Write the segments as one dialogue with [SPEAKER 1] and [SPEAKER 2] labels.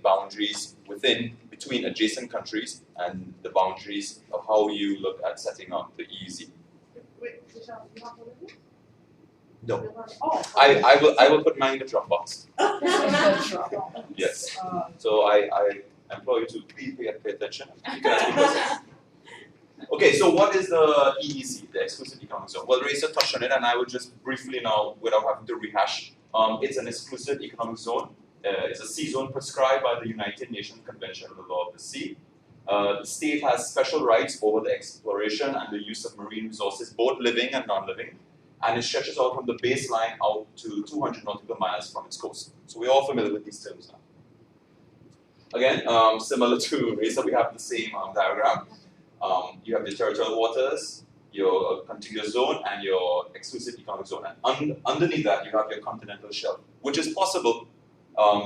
[SPEAKER 1] boundaries between adjacent countries and the boundaries of how you look at setting up the EEZ.
[SPEAKER 2] Wait, Michelle, you have one of them?
[SPEAKER 1] No.
[SPEAKER 2] Oh.
[SPEAKER 1] I will put mine in the Dropbox. Yes. So I implore you to please pay attention. You can ask me questions. Okay, so what is the EEZ, the Exclusive Economic Zone? Well, Raisa touched on it, and I will just briefly now, without having to rehash. It's an exclusive economic zone. It's a sea zone prescribed by the United Nations Convention on the Law of the Sea. The state has special rights over the exploration and the use of marine resources, both living and non-living, and it stretches out from the baseline out to 200 nautical miles from its coast. So we're all familiar with these terms now. Again, similar to Raisa, we have the same diagram. You have the territorial waters, your contiguous zone, and your exclusive economic zone. And underneath that, you have your continental shelf, which is possible.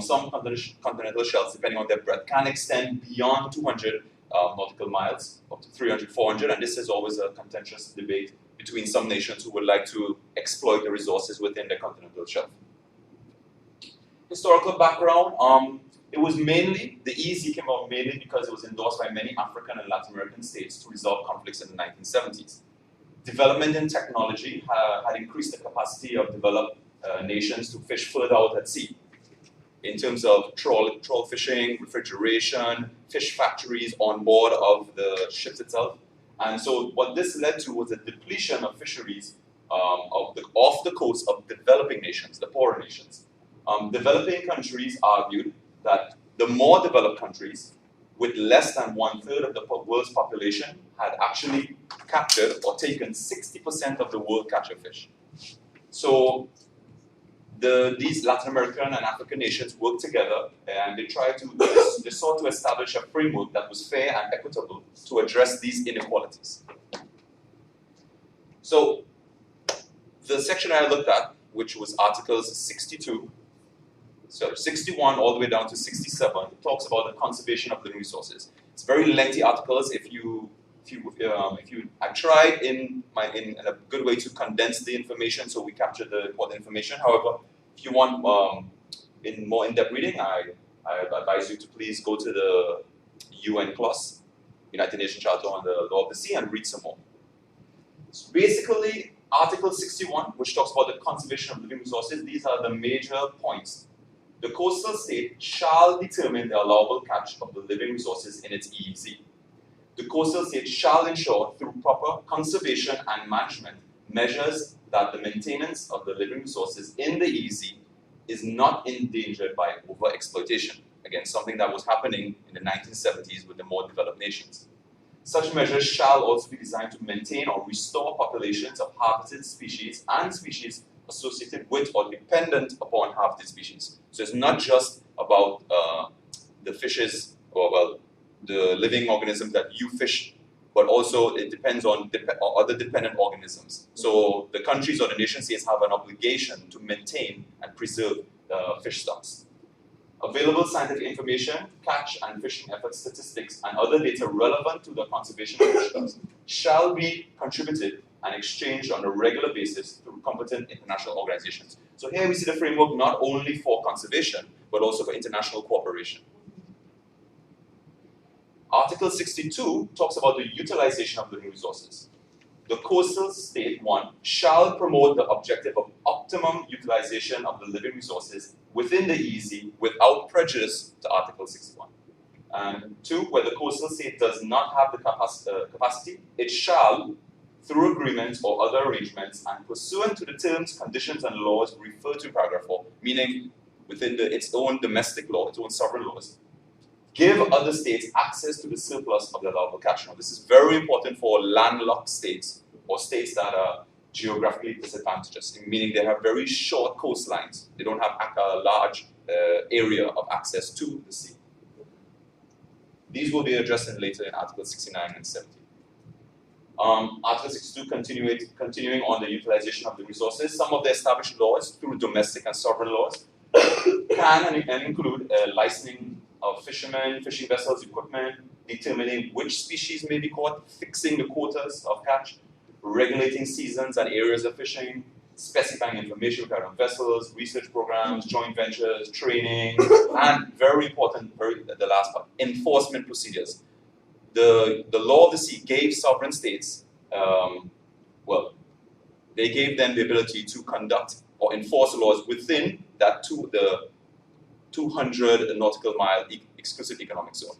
[SPEAKER 1] Some continental shelves, depending on their breadth, can extend beyond 200 nautical miles, up to 300, 400, and this is always a contentious debate between some nations who would like to exploit the resources within the continental shelf. Historical background, it was mainly, the EEZ came out mainly because it was endorsed by many African and Latin American states to resolve conflicts in the 1970s. Development in technology had increased the capacity of developed nations to fish further out at sea, in terms of trawl fishing, refrigeration, fish factories on board of the ships itself. And so what this led to was a depletion of fisheries off the coast of developing nations, the poorer nations. Developing countries argued that the more developed countries, with less than 1/3 of the world's population, had actually captured or taken 60% of the world catch of fish. So these Latin American and African nations worked together, and they sought to establish a framework that was fair and equitable to address these inequalities. So the section I looked at, which was Articles 61 all the way down to 67, talks about the conservation of living resources. It's very lengthy articles. I tried in a good way to condense the information so we capture the important information. However, if you want more in-depth reading, I advise you to please go to the UN clause, United Nations Charter on the Law of the Sea, and read some more. So basically, Article 61, which talks about the conservation of living resources, these are the major points. The coastal state shall determine the allowable catch of the living resources in its EEZ. The coastal state shall ensure, through proper conservation and management, measures that the maintenance of the living resources in the EEZ is not endangered by overexploitation. Again, something that was happening in the 1970s with the more developed nations. Such measures shall also be designed to maintain or restore populations of harvested species and species associated with or dependent upon harvested species. So it's not just about the fishes, or the living organisms that you fish, but also it depends on other dependent organisms. So the countries or the nation states have an obligation to maintain and preserve fish stocks. Available scientific information, catch and fishing effort statistics, and other data relevant to the conservation of fish stocks shall be contributed and exchanged on a regular basis through competent international organizations. So here we see the framework not only for conservation, but also for international cooperation. Article 62 talks about the utilization of living resources. The coastal state, 1, shall promote the objective of optimum utilization of the living resources within the EEZ without prejudice to Article 61. And 2, where the coastal state does not have the capacity, it shall, through agreements or other arrangements and pursuant to the terms, conditions, and laws referred to in paragraph 4, meaning within its own domestic law, its own sovereign laws, give other states access to the surplus of the allowable catch. Now, this is very important for landlocked states or states that are geographically disadvantaged, meaning they have very short coastlines. They don't have a large area of access to the sea. These will be addressed later in Articles 69 and 70. Article 62 continuing on the utilization of the resources. Some of the established laws through domestic and sovereign laws can and include licensing of fishermen, fishing vessels, equipment, determining which species may be caught, fixing the quotas of catch, regulating seasons and areas of fishing, specifying information required on vessels, research programs, joint ventures, training, and very important, the last part, enforcement procedures. The law of the sea gave sovereign states, they gave them the ability to conduct or enforce laws within that the 200 nautical mile exclusive economic zone.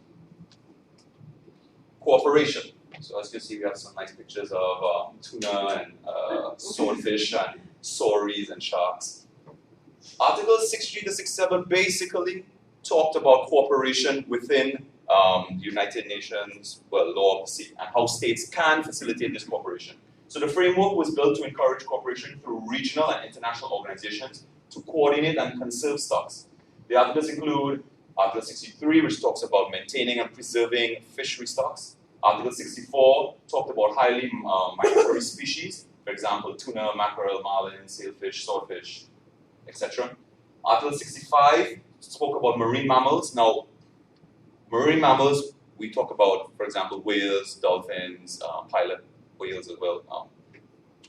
[SPEAKER 1] Cooperation. So as you can see, we have some nice pictures of tuna and swordfish and sauries and sharks. Articles 63 to 67 basically talked about cooperation within the United Nations law of the sea and how states can facilitate this cooperation. So the framework was built to encourage cooperation through regional and international organizations to coordinate and conserve stocks. The articles include Article 63, which talks about maintaining and preserving fishery stocks. Article 64 talked about highly migratory species, for example, tuna, mackerel, marlin, sailfish, swordfish, etc. Article 65 spoke about marine mammals. Now, marine mammals, we talk about, for example, whales, dolphins, pilot whales as well.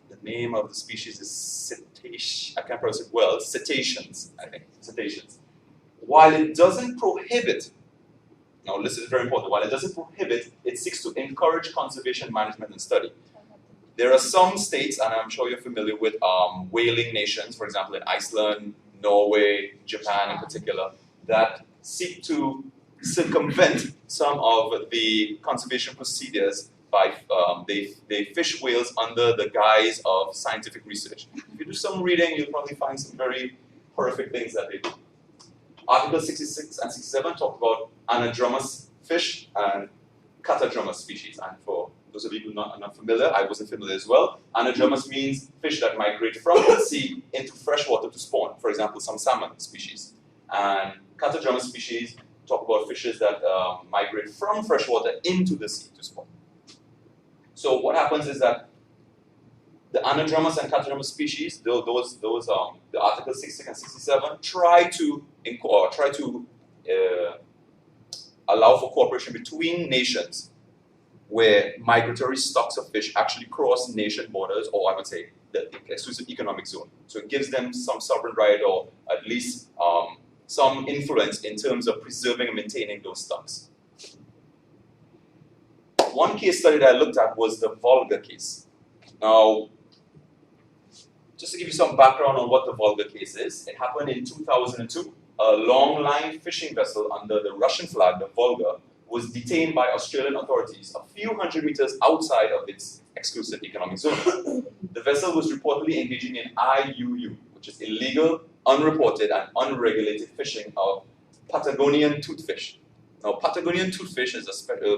[SPEAKER 1] The name of the species is cetacean. I can't pronounce it well. Cetaceans, I think. Cetaceans. While it doesn't prohibit, now this is very important, while it doesn't prohibit, it seeks to encourage conservation management and study. There are some states, and I'm sure you're familiar with whaling nations, for example, in Iceland, Norway, Japan in particular, that seek to circumvent some of the conservation procedures by they fish whales under the guise of scientific research. If you do some reading, you'll probably find some very horrific things that they do. Article 66 and 67 talk about anadromous fish and catadromous species. And for those of you who are not familiar, I wasn't familiar as well. Anadromous means fish that migrate from the sea into fresh water to spawn. For example, some salmon species. And catadromous species talk about fishes that migrate from fresh water into the sea to spawn. So what happens is that the anadromous and catadromous species, the Article 66 and 67, try to allow for cooperation between nations where migratory stocks of fish actually cross nation borders, or I would say the exclusive economic zone. So it gives them some sovereign right, or at least some influence in terms of preserving and maintaining those stocks. One case study that I looked at was the Volga case. Now, just to give you some background on what the Volga case is, it happened in 2002. A long-line fishing vessel under the Russian flag, the Volga, was detained by Australian authorities a few hundred meters outside of its exclusive economic zone. The vessel was reportedly engaging in IUU, which is illegal, unreported, and unregulated fishing of Patagonian toothfish. Now, Patagonian toothfish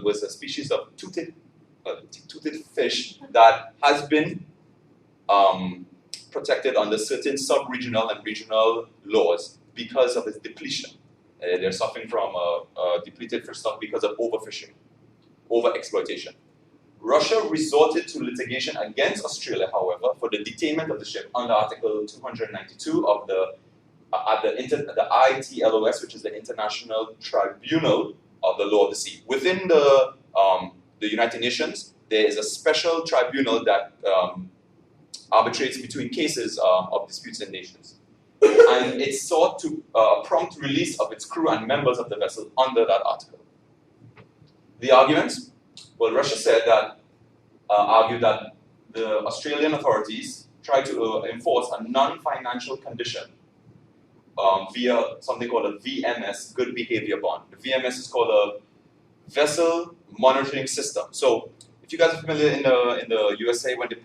[SPEAKER 1] was a species of toothed fish that has been protected under certain sub-regional and regional laws because of its depletion. They're suffering from a depleted fish stock because of overfishing, overexploitation. Russia resorted to litigation against Australia, however, for the detainment of the ship under Article 292 of the ITLOS, which is the International Tribunal of the Law of the Sea. Within the United Nations, there is a special tribunal that arbitrates between cases of disputes in nations. And it sought to prompt release of its crew and members of the vessel under that article. The arguments? Well, Russia said that, argued that the Australian authorities tried to enforce a non-financial condition via something called a VMS, Good Behavior Bond. The VMS is called a Vessel Monitoring System. So, if you guys are familiar in the USA when they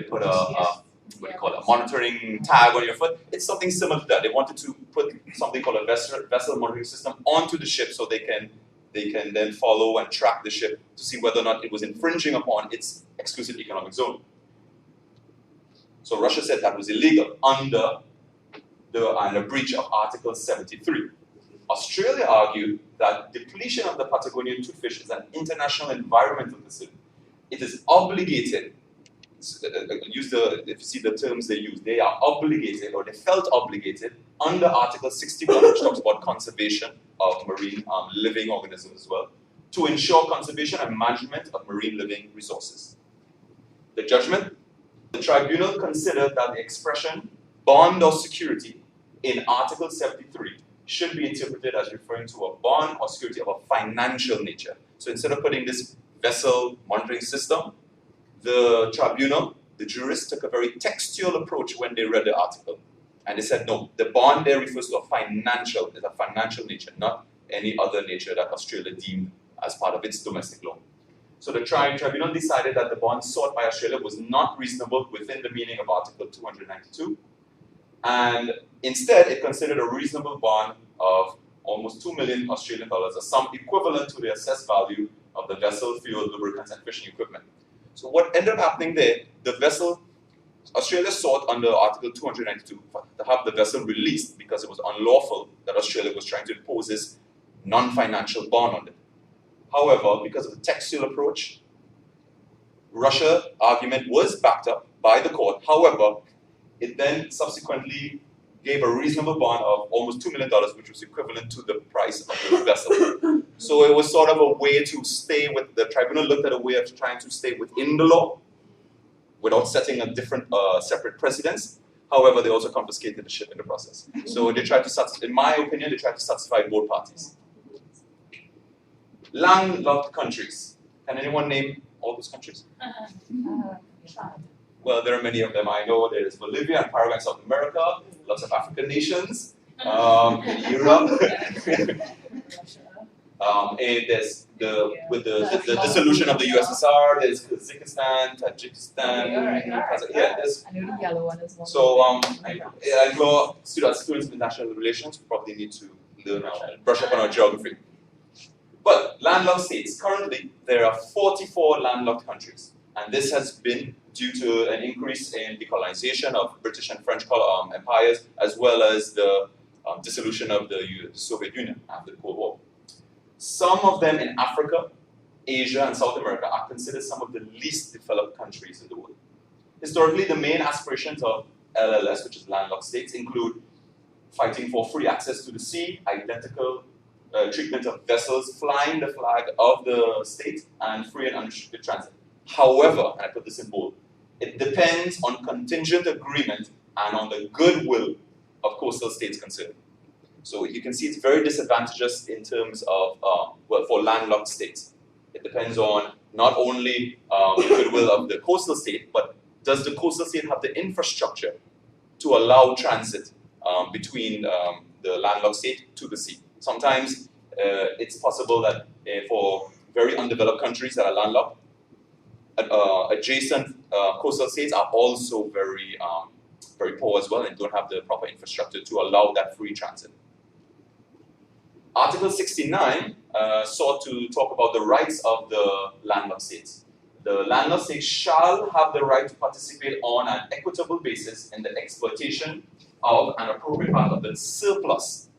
[SPEAKER 1] put a monitoring tag on your foot, it's something similar to that. They wanted to put something called a vessel monitoring system onto the ship so they can then follow and track the ship to see whether or not it was infringing upon its exclusive economic zone. So Russia said that was illegal under the breach of Article 73. Australia argued that depletion of the Patagonian toothfish is an international environmental decision. It is obligated. If you see the terms they use, they are obligated, or they felt obligated, under Article 61, which talks about conservation of marine living organisms as well, to ensure conservation and management of marine living resources. The judgment, The tribunal considered that the expression bond or security in Article 73 should be interpreted as referring to a bond or security of a financial nature. So instead of putting this vessel monitoring system, the tribunal, the jurists, took a very textual approach when they read the article. And they said, no, the bond there refers to a financial nature, not any other nature that Australia deemed as part of its domestic law. So the tribunal decided that the bond sought by Australia was not reasonable within the meaning of Article 292, and instead it considered a reasonable bond of almost 2 million Australian dollars, a sum equivalent to the assessed value of the vessel, fuel, lubricants, and fishing equipment. So what ended up happening there, the vessel, Australia sought under Article 292 to have the vessel released because it was unlawful that Australia was trying to impose this non-financial bond on it. However, because of the textual approach, Russia's argument was backed up by the court. However, it then subsequently gave a reasonable bond of almost $2 million, which was equivalent to the price of the vessel. So it was sort of a way to stay with, the tribunal looked at a way of trying to stay within the law without setting a different, separate precedence. However, they also confiscated the ship in the process. So they tried to, in my opinion, they tried to satisfy both parties. Landlocked countries. Can anyone name all those countries? Well, there are many of them. I know there is Bolivia and Paraguay in South America, lots of African nations, in Europe. There's with the dissolution of the USSR, there's Kazakhstan, Tajikistan, yeah, there's.
[SPEAKER 3] I know the yellow one is one.
[SPEAKER 1] So I know students of international relations probably need to learn brush up on our geography. But landlocked states, currently there are 44 landlocked countries, and this has been due to an increase in decolonization of British and French empires, as well as the dissolution of the Soviet Union after the Cold War. Some of them in Africa, Asia, and South America are considered some of the least developed countries in the world. Historically, the main aspirations of LLS, which is landlocked states, include fighting for free access to the sea, identical treatment of vessels flying the flag of the state, and free and unrestricted transit. However, and I put this in bold, it depends on contingent agreement and on the goodwill of coastal states concerned. So you can see it's very disadvantageous in terms of, well, for landlocked states. It depends on not only the goodwill of the coastal state, but does the coastal state have the infrastructure to allow transit between the landlocked state to the sea? Sometimes it's possible that for very undeveloped countries that are landlocked, adjacent coastal states are also very poor as well and don't have the proper infrastructure to allow that free transit. Article 69 sought to talk about the rights of the landlocked states. The landlocked states shall have the right to participate on an equitable basis in the exploitation of an appropriate part of the surplus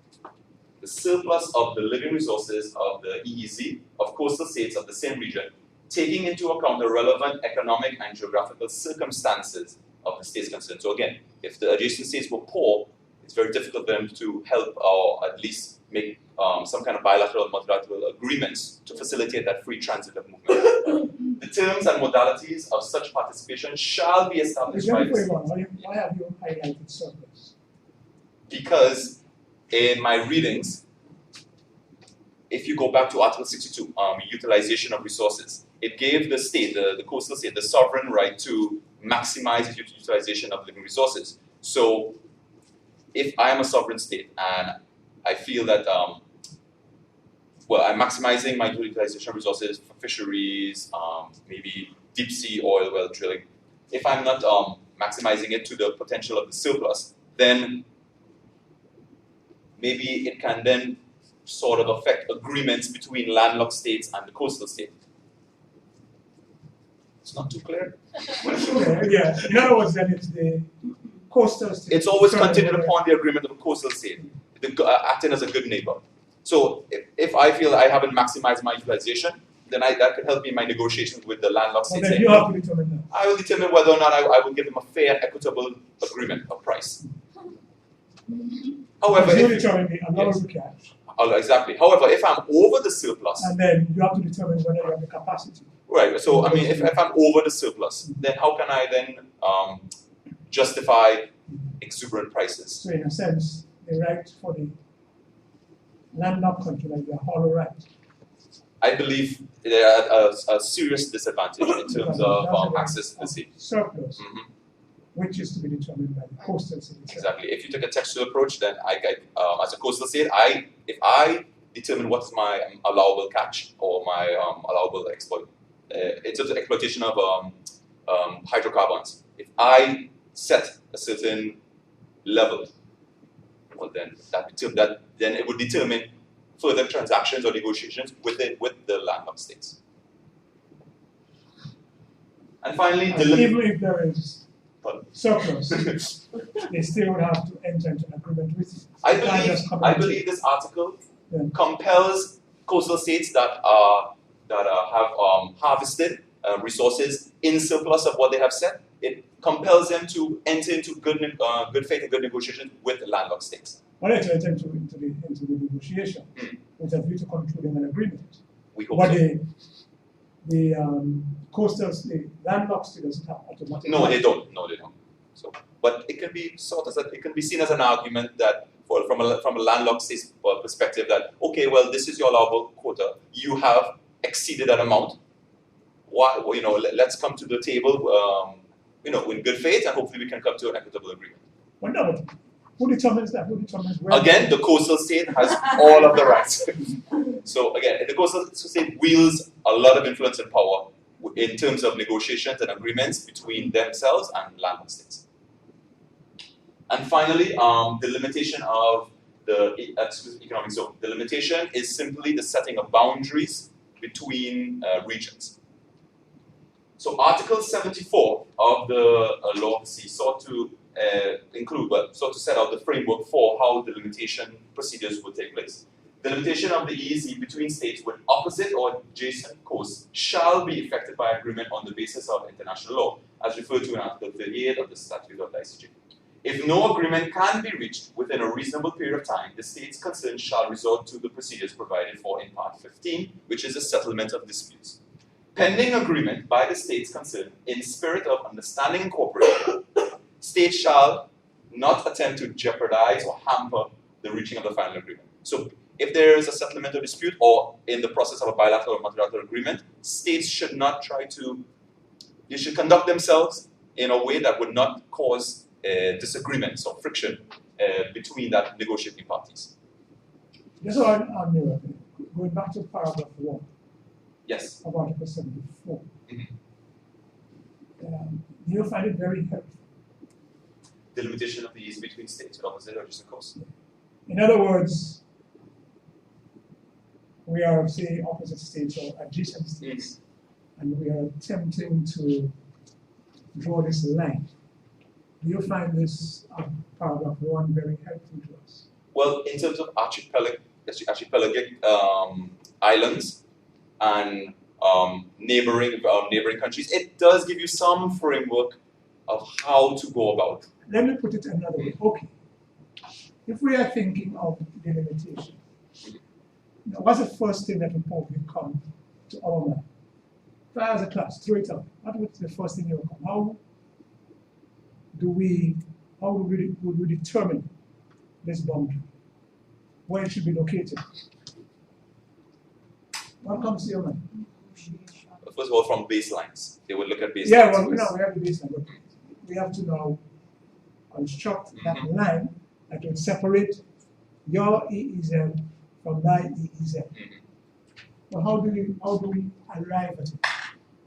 [SPEAKER 1] of the living resources of the EEZ, of coastal states of the same region, taking into account the relevant economic and geographical circumstances of the states concerned. So again, if the adjacent states were poor, it's very difficult for them to help or at least make some kind of bilateral, multilateral agreements to facilitate that free transit of movement. The terms and modalities of such participation shall be established by the state.
[SPEAKER 4] Why have you highlighted surplus?
[SPEAKER 1] Because in my readings, if you go back to Article 62, utilization of resources, it gave the state, the coastal state, the sovereign right to maximize its utilization of living resources. So if I am a sovereign state and I feel that, well, I'm maximizing my utilization of resources for fisheries, maybe deep sea oil well drilling. If I'm not maximizing it to the potential of the surplus, then maybe it can then sort of affect agreements between landlocked states and the coastal state. It's not too clear?
[SPEAKER 4] Yeah, in other words, then it's the coastal state.
[SPEAKER 1] It's always contingent upon the agreement of a coastal state, acting as a good neighbor. So if I feel I haven't maximized my utilization, then that could help me in my negotiations with the landlocked states.
[SPEAKER 4] Then you have to determine that.
[SPEAKER 1] I will determine whether or not I will give them a fair, equitable agreement of price. However,
[SPEAKER 4] you determine the allowable catch.
[SPEAKER 1] Exactly. However, if I'm over the surplus,
[SPEAKER 4] and then you have to determine whether you have the capacity.
[SPEAKER 1] Right. So I mean, if I'm over the surplus, then how can I then justify exuberant prices?
[SPEAKER 4] So in a sense, the right for the landlocked country, like the hollow right.
[SPEAKER 1] I believe they are a serious disadvantage in terms of access to the sea.
[SPEAKER 4] Surplus,
[SPEAKER 1] Mhm.
[SPEAKER 4] which is to be determined by the coastal city.
[SPEAKER 1] Exactly. If you take a textual approach, then as a coastal state, if I determine what is my allowable catch or my allowable exploit, in terms of exploitation of hydrocarbons, if I set a certain level, well then then it would determine further transactions or negotiations with the landlocked states. And finally,
[SPEAKER 4] Even if there is
[SPEAKER 1] Pardon?
[SPEAKER 4] surplus, they still would have to enter into an agreement with you. They can't just come
[SPEAKER 1] I
[SPEAKER 4] and
[SPEAKER 1] believe this article
[SPEAKER 4] Yeah.
[SPEAKER 1] compels coastal states that have harvested resources in surplus of what they have set. It compels them to enter into good faith and good negotiations with the landlocked states.
[SPEAKER 4] Well, let's enter into the negotiation with a view to concluding an agreement.
[SPEAKER 1] We hope
[SPEAKER 4] But
[SPEAKER 1] so.
[SPEAKER 4] the coastals, the landlocked states doesn't have automatic.
[SPEAKER 1] No, they don't. No, they don't. So, but it can be it can be seen as an argument that, from a landlocked state's perspective, that okay, well, this is your allowable quota. You have exceeded that amount. Why? Well, let's come to the table, in good faith, and hopefully we can come to an equitable agreement.
[SPEAKER 4] Well, no, but who determines that? Who determines where?
[SPEAKER 1] Again, the coastal state has all of the rights. So again, the coastal state wields a lot of influence and power in terms of negotiations and agreements between themselves and landlocked states. And finally, the limitation of the economic zone. The limitation is simply the setting of boundaries between regions. So Article 74 of the Law of the Sea sought to set out the framework for how the limitation procedures would take place. The limitation of the EEZ between states with opposite or adjacent coasts shall be effected by agreement on the basis of international law, as referred to in Article 38 of the Statute of the ICJ. If no agreement can be reached within a reasonable period of time, the states concerned shall resort to the procedures provided for in Part 15, which is a settlement of disputes. Pending agreement by the states concerned in spirit of understanding and cooperation, states shall not attempt to jeopardize or hamper the reaching of the final agreement. So, if there is a settlement of dispute or in the process of a bilateral or multilateral agreement, states should not they should conduct themselves in a way that would not cause disagreements or friction between that negotiating parties.
[SPEAKER 4] Just on going back to paragraph 1
[SPEAKER 1] Yes.
[SPEAKER 4] of Article 74.
[SPEAKER 1] Mhm.
[SPEAKER 4] You find it very helpful.
[SPEAKER 1] The limitation of the ease between states with opposite or adjacent coasts.
[SPEAKER 4] In other words, we are, say, opposite states or adjacent states, and we are attempting to draw this line. Do you find this paragraph 1 very helpful to us?
[SPEAKER 1] Well, in terms of archipelagic islands and neighboring countries, it does give you some framework of how to go about.
[SPEAKER 4] Let me put it another way. Okay, if we are thinking of delimitation, now what's the first thing that would probably come to our mind? Try as a class, throw it out. What would the first thing that would come? How would we determine this boundary? Where it should be located? What comes to your mind?
[SPEAKER 1] First of all, from baselines, they would look at baselines.
[SPEAKER 4] Yeah, well, we have the baseline, but we have to now construct that
[SPEAKER 1] Mhm.
[SPEAKER 4] line that will separate your EEZ from my EEZ.
[SPEAKER 1] Mhm.
[SPEAKER 4] Well, how do we arrive at it?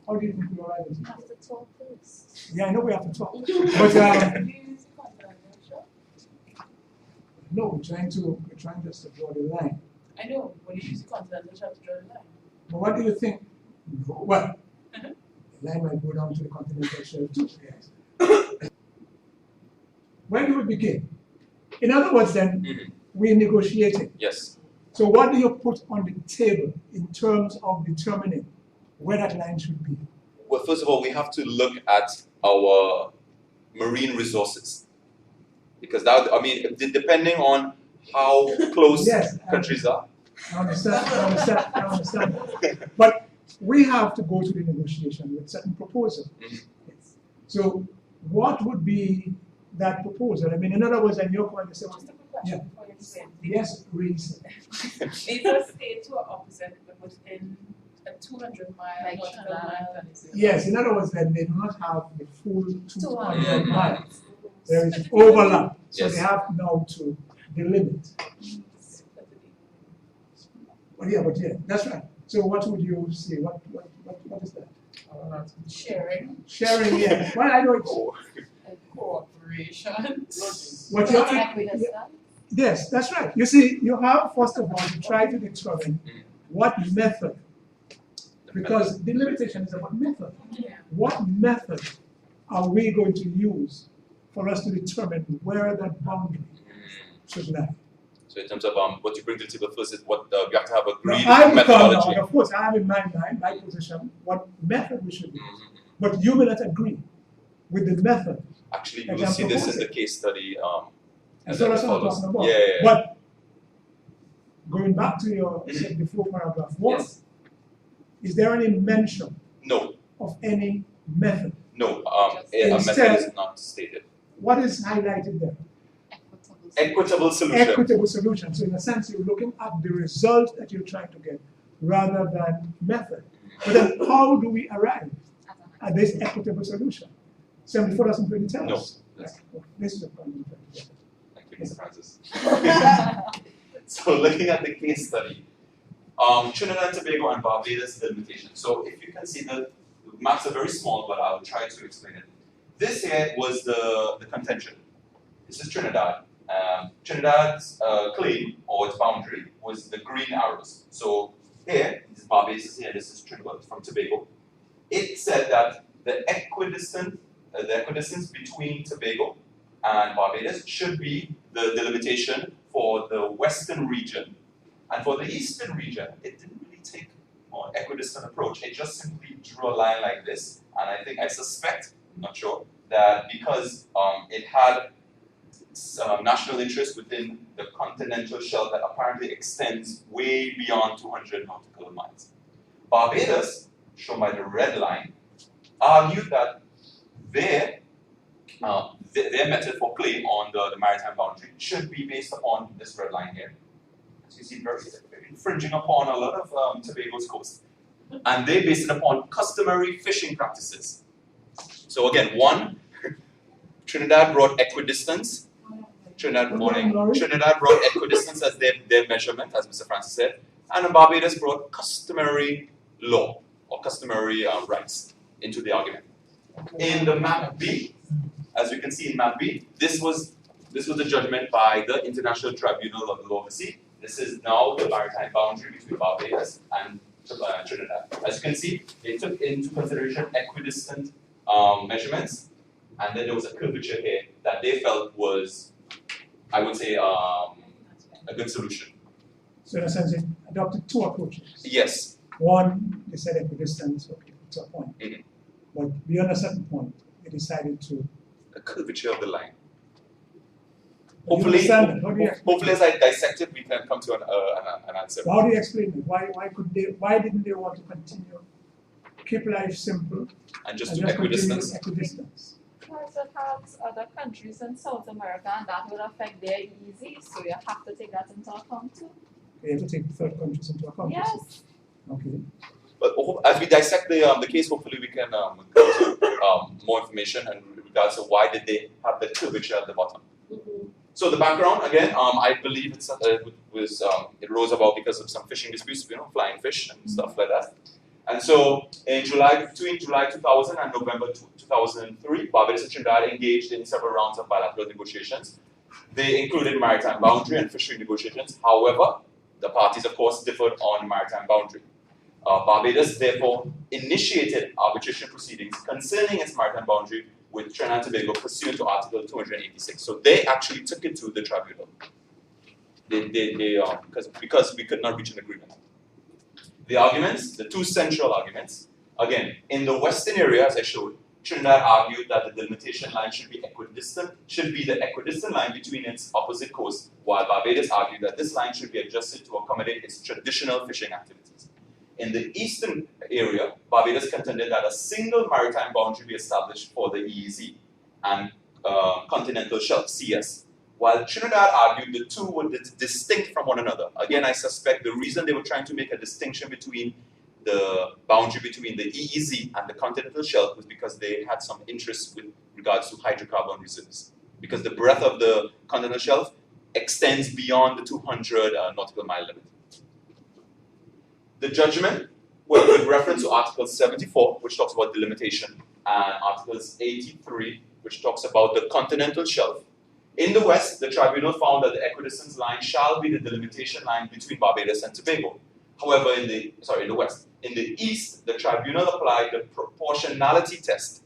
[SPEAKER 4] How do you think we arrive at it?
[SPEAKER 2] Have to talk first.
[SPEAKER 4] Yeah, I know we have to talk, but
[SPEAKER 2] Use confidential.
[SPEAKER 4] no, we're trying just to draw the line.
[SPEAKER 2] I know, when you use confidential, you have to draw the line.
[SPEAKER 4] But what do you think? Well, the line might go down to the continental shelf too, guys. Where do we begin? In other words, then,
[SPEAKER 1] Mhm.
[SPEAKER 4] we're negotiating.
[SPEAKER 1] Yes.
[SPEAKER 4] So what do you put on the table in terms of determining where that line should be?
[SPEAKER 1] Well, first of all, we have to look at our marine resources, because depending on how close
[SPEAKER 4] Yes,
[SPEAKER 1] countries are.
[SPEAKER 4] I understand. But we have to go to the negotiation with certain proposal.
[SPEAKER 1] Mhm.
[SPEAKER 4] Yes. So what would be that proposal? I mean, in other words, and you're going to say,
[SPEAKER 2] Just a quick question before you explain.
[SPEAKER 4] yes, reason.
[SPEAKER 2] Either states were opposite, but within a 200-mile
[SPEAKER 3] Like
[SPEAKER 2] nautical
[SPEAKER 3] Trinidad.
[SPEAKER 2] mile.
[SPEAKER 4] Yes, in other words, then they do not have the full 200
[SPEAKER 1] 200.
[SPEAKER 4] miles. There is overlap, so
[SPEAKER 1] Yes.
[SPEAKER 4] they have now to delimit. Well, yeah, that's right. So what would you say? What is that?
[SPEAKER 2] Sharing
[SPEAKER 4] Sharing, yeah. Well, I know it's
[SPEAKER 2] and cooperation.
[SPEAKER 4] what you're,
[SPEAKER 3] Equidistant.
[SPEAKER 4] yes, that's right. You see, you have first of all to try to determine what method, because delimitation is about method.
[SPEAKER 2] Yeah.
[SPEAKER 4] What method are we going to use for us to determine where that boundary should lie?
[SPEAKER 1] So in terms of what you bring to the table first is what we have to have
[SPEAKER 4] Now,
[SPEAKER 1] agreed
[SPEAKER 4] I would come now,
[SPEAKER 1] methodology.
[SPEAKER 4] and of course, I have in my mind, my position, what method we should use.
[SPEAKER 1] Mhm.
[SPEAKER 4] But you may not agree with the method.
[SPEAKER 1] Actually, you
[SPEAKER 4] Like
[SPEAKER 1] will
[SPEAKER 4] I'm
[SPEAKER 1] see this in
[SPEAKER 4] proposing.
[SPEAKER 1] the case study.
[SPEAKER 4] And so that's what I'm
[SPEAKER 1] follows.
[SPEAKER 4] talking about.
[SPEAKER 1] Yeah, yeah, yeah.
[SPEAKER 4] But going back to your said before paragraph one,
[SPEAKER 1] Yes.
[SPEAKER 4] is there any mention
[SPEAKER 1] No,
[SPEAKER 4] of any method?
[SPEAKER 1] no.
[SPEAKER 2] Just
[SPEAKER 1] A method
[SPEAKER 4] instead-
[SPEAKER 1] is not stated.
[SPEAKER 4] What is highlighted there?
[SPEAKER 3] Equitable.
[SPEAKER 1] Equitable solution.
[SPEAKER 4] Equitable solution. So in a sense, you're looking at the result that you're trying to get rather than method. But then how do we arrive at this equitable solution? 74 doesn't really tell
[SPEAKER 1] No.
[SPEAKER 4] us.
[SPEAKER 1] Yes.
[SPEAKER 4] This is a problem.
[SPEAKER 1] Thank you, Mr. Francis. So looking at the case study, Trinidad and Tobago and Barbados delimitation. So if you can see the maps are very small, but I'll try to explain it. This here was the contention. This is Trinidad. Trinidad's claim or its boundary was the green arrows. So here, this is Barbados here, this is Trinidad from Tobago. It said that the equidistance between Tobago and Barbados should be the delimitation for the western region. And for the eastern region, it didn't really take an equidistant approach. It just simply drew a line like this. And I suspect, I'm not sure, that because it had some national interest within the continental shelf that apparently extends way beyond 200 nautical miles. Barbados, shown by the red line, argued that their method for claim on the maritime boundary should be based upon this red line here. As you see, very infringing upon a lot of Tobago's coast. And they based it upon customary fishing practices. So again, one, Trinidad brought equidistance. Trinidad brought equidistance as their measurement, as Mr. Francis said, and Barbados brought customary law or customary rights into the argument. In the map B, as you can see in map B, this was the judgment by the International Tribunal of the Law of the Sea. This is now the maritime boundary between Barbados and Trinidad. As you can see, they took into consideration equidistant measurements, and then there was a curvature here that they felt was, I would say, a good solution.
[SPEAKER 4] So in a sense, it adopted two approaches.
[SPEAKER 1] Yes.
[SPEAKER 4] One, they said equidistance, okay, to a point.
[SPEAKER 1] Mhm.
[SPEAKER 4] But beyond a certain point, they decided to.
[SPEAKER 1] The curvature of the line.
[SPEAKER 4] You
[SPEAKER 1] Hopefully,
[SPEAKER 4] understand that? How do you
[SPEAKER 1] hopefully, as I dissect it, we can come to an answer.
[SPEAKER 4] How do you explain it? Why didn't they want to continue, keep life simple,
[SPEAKER 1] And just
[SPEAKER 4] and
[SPEAKER 1] do
[SPEAKER 4] just continue
[SPEAKER 1] equidistance.
[SPEAKER 4] equidistance?
[SPEAKER 3] Because it has other countries in South America and that will affect their easy, so you have to take that into account too.
[SPEAKER 4] You have to take third countries into account.
[SPEAKER 3] Yes.
[SPEAKER 4] Okay.
[SPEAKER 1] But as we dissect the case, hopefully we can go to more information in regards to why did they have the curvature at the bottom. So the background again, I believe it rose about because of some fishing disputes, flying fish and stuff like that. And so between July 2000 and November 2003, Barbados and Trinidad engaged in several rounds of bilateral negotiations. They included maritime boundary and fishery negotiations. However, the parties, of course, differed on maritime boundary. Barbados, therefore, initiated arbitration proceedings concerning its maritime boundary with Trinidad and Tobago pursuant to Article 286. So they actually took it to the tribunal. Because we could not reach an agreement. The arguments, the two central arguments, again, in the western area, as I showed, Trinidad argued that the delimitation line should be the equidistant line between its opposite coasts, while Barbados argued that this line should be adjusted to accommodate its traditional fishing activities. In the eastern area, Barbados contended that a single maritime boundary be established for the EEZ and continental shelf, CS, while Trinidad argued the two were distinct from one another. Again, I suspect the reason they were trying to make a distinction between the boundary between the EEZ and the continental shelf was because they had some interest with regards to hydrocarbon reserves. Because the breadth of the continental shelf extends beyond the 200 nautical mile limit. The judgment was with reference to Article 74, which talks about delimitation, and Articles 83, which talks about the continental shelf. In the West, the tribunal found that the equidistance line shall be the delimitation line between Barbados and Tobago. However, in the West. In the East, the tribunal applied the proportionality test.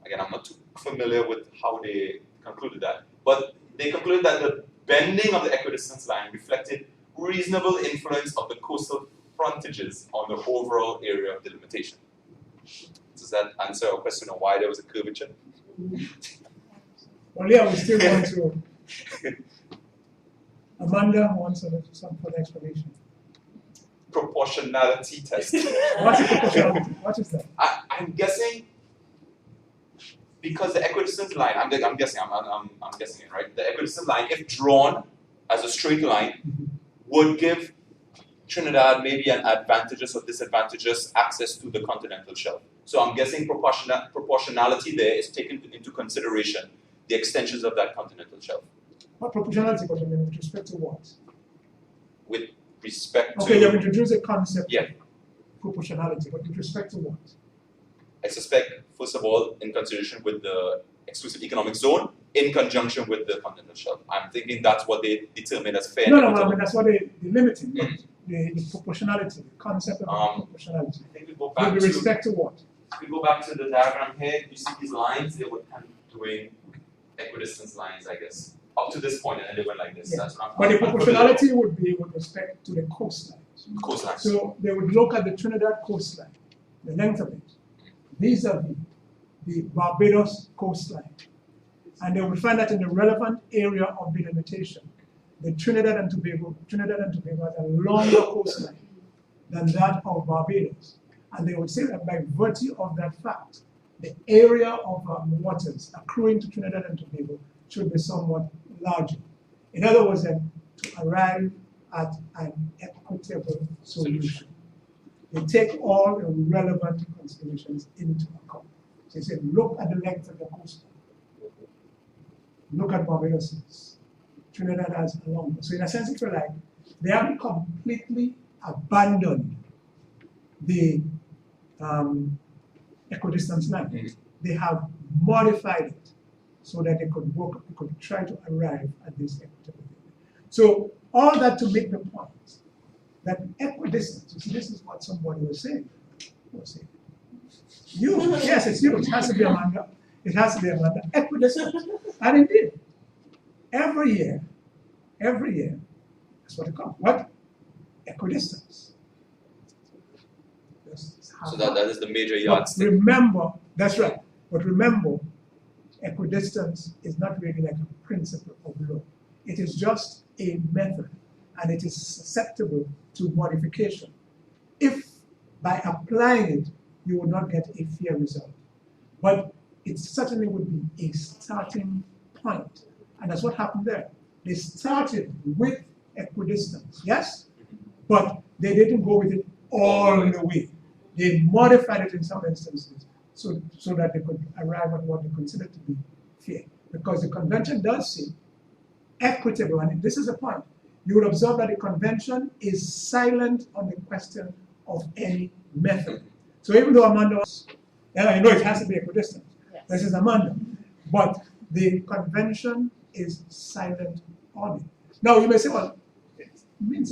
[SPEAKER 1] Again, I'm not too familiar with how they concluded that, but they concluded that the bending of the equidistance line reflected reasonable influence of the coastal frontages on the overall area of delimitation. Does that answer our question on why there was a curvature?
[SPEAKER 4] Well, yeah, we still want to. Amanda wants some further explanation.
[SPEAKER 1] Proportionality test.
[SPEAKER 4] What is proportionality? What is that?
[SPEAKER 1] I'm guessing because the equidistance line. I'm guessing it, right? The equidistance line, if drawn as a straight line, would give Trinidad maybe an advantageous or disadvantageous access to the continental shelf. So I'm guessing proportionality there is taken into consideration the extensions of that continental shelf.
[SPEAKER 4] What proportionality, but I mean, with respect to what?
[SPEAKER 1] With respect to...
[SPEAKER 4] Okay, you have introduced a concept
[SPEAKER 1] Yeah.
[SPEAKER 4] of proportionality, but with respect to what?
[SPEAKER 1] I suspect, first of all, in consideration with the exclusive economic zone, in conjunction with the continental shelf. I'm thinking that's what they determine as fair.
[SPEAKER 4] No, I mean, that's what they limited. The proportionality, the concept of proportionality.
[SPEAKER 1] I think we go back
[SPEAKER 4] With respect to what?
[SPEAKER 1] If we go back to the diagram here, you see these lines, they were kind of doing equidistance lines, I guess. Up to this point, and then they went like this.
[SPEAKER 4] Yeah.
[SPEAKER 1] That's what
[SPEAKER 4] But the proportionality would be with respect to the coastline.
[SPEAKER 1] Coastline.
[SPEAKER 4] So they would look at the Trinidad coastline, the length of it, vis-a-vis the Barbados coastline. And they would find that in the relevant area of delimitation, the Trinidad and Tobago has a longer coastline than that of Barbados. And they would say that by virtue of that fact, the area of waters accruing to Trinidad and Tobago should be somewhat larger. In other words, then, to arrive at an equitable solution, they take all the relevant considerations into account. So they say, look at the length of the coastline. Look at Barbados. Trinidad has a longer. So in a sense, if you like, they haven't completely abandoned the equidistance line. They have modified it so that they could try to arrive at this equitable thing. So all that to make the point that equidistance, you see, this is what somebody was saying. Yes, it's you. It has to be Amanda. It has to be Amanda. Equidistance. And indeed, every year, that's what it comes. What? Equidistance.
[SPEAKER 1] So that is the major yardstick.
[SPEAKER 4] Remember, that's right. But remember, equidistance is not really like a principle of law. It is just a method, and it is susceptible to modification. If by applying it, you will not get a fair result. But it certainly would be a starting point. And that's what happened there. They started with equidistance, yes? But they didn't go with it all the way. They modified it in some instances so that they could arrive at what they consider to be fair. Because the convention does say equitable, and this is the point. You would observe that the convention is silent on the question of any method. So even though Amanda was, I know it has to be equidistant. Yes. This is Amanda. But the convention is silent on it. Now you may say, well, it means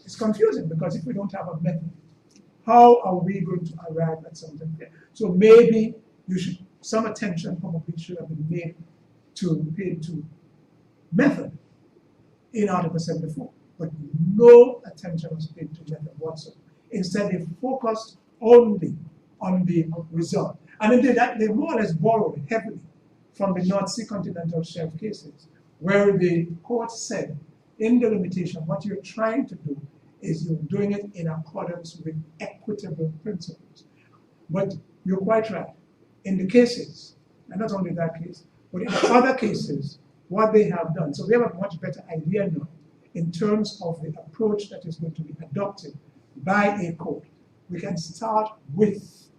[SPEAKER 4] it's confusing because if we don't have a method, how are we going to arrive at something there? So maybe some attention probably should have been paid to method in Article 74, but no attention was paid to method whatsoever. Instead, they focused only on the result. And indeed, they more or less borrowed heavily from the North Sea continental shelf cases, where the court said, in delimitation, what you're trying to do is you're doing it in accordance with equitable principles. But you're quite right. In the cases, and not only that case, but in other cases, what they have done, so we have a much better idea now in terms of the approach that is going to be adopted by a court. We can start with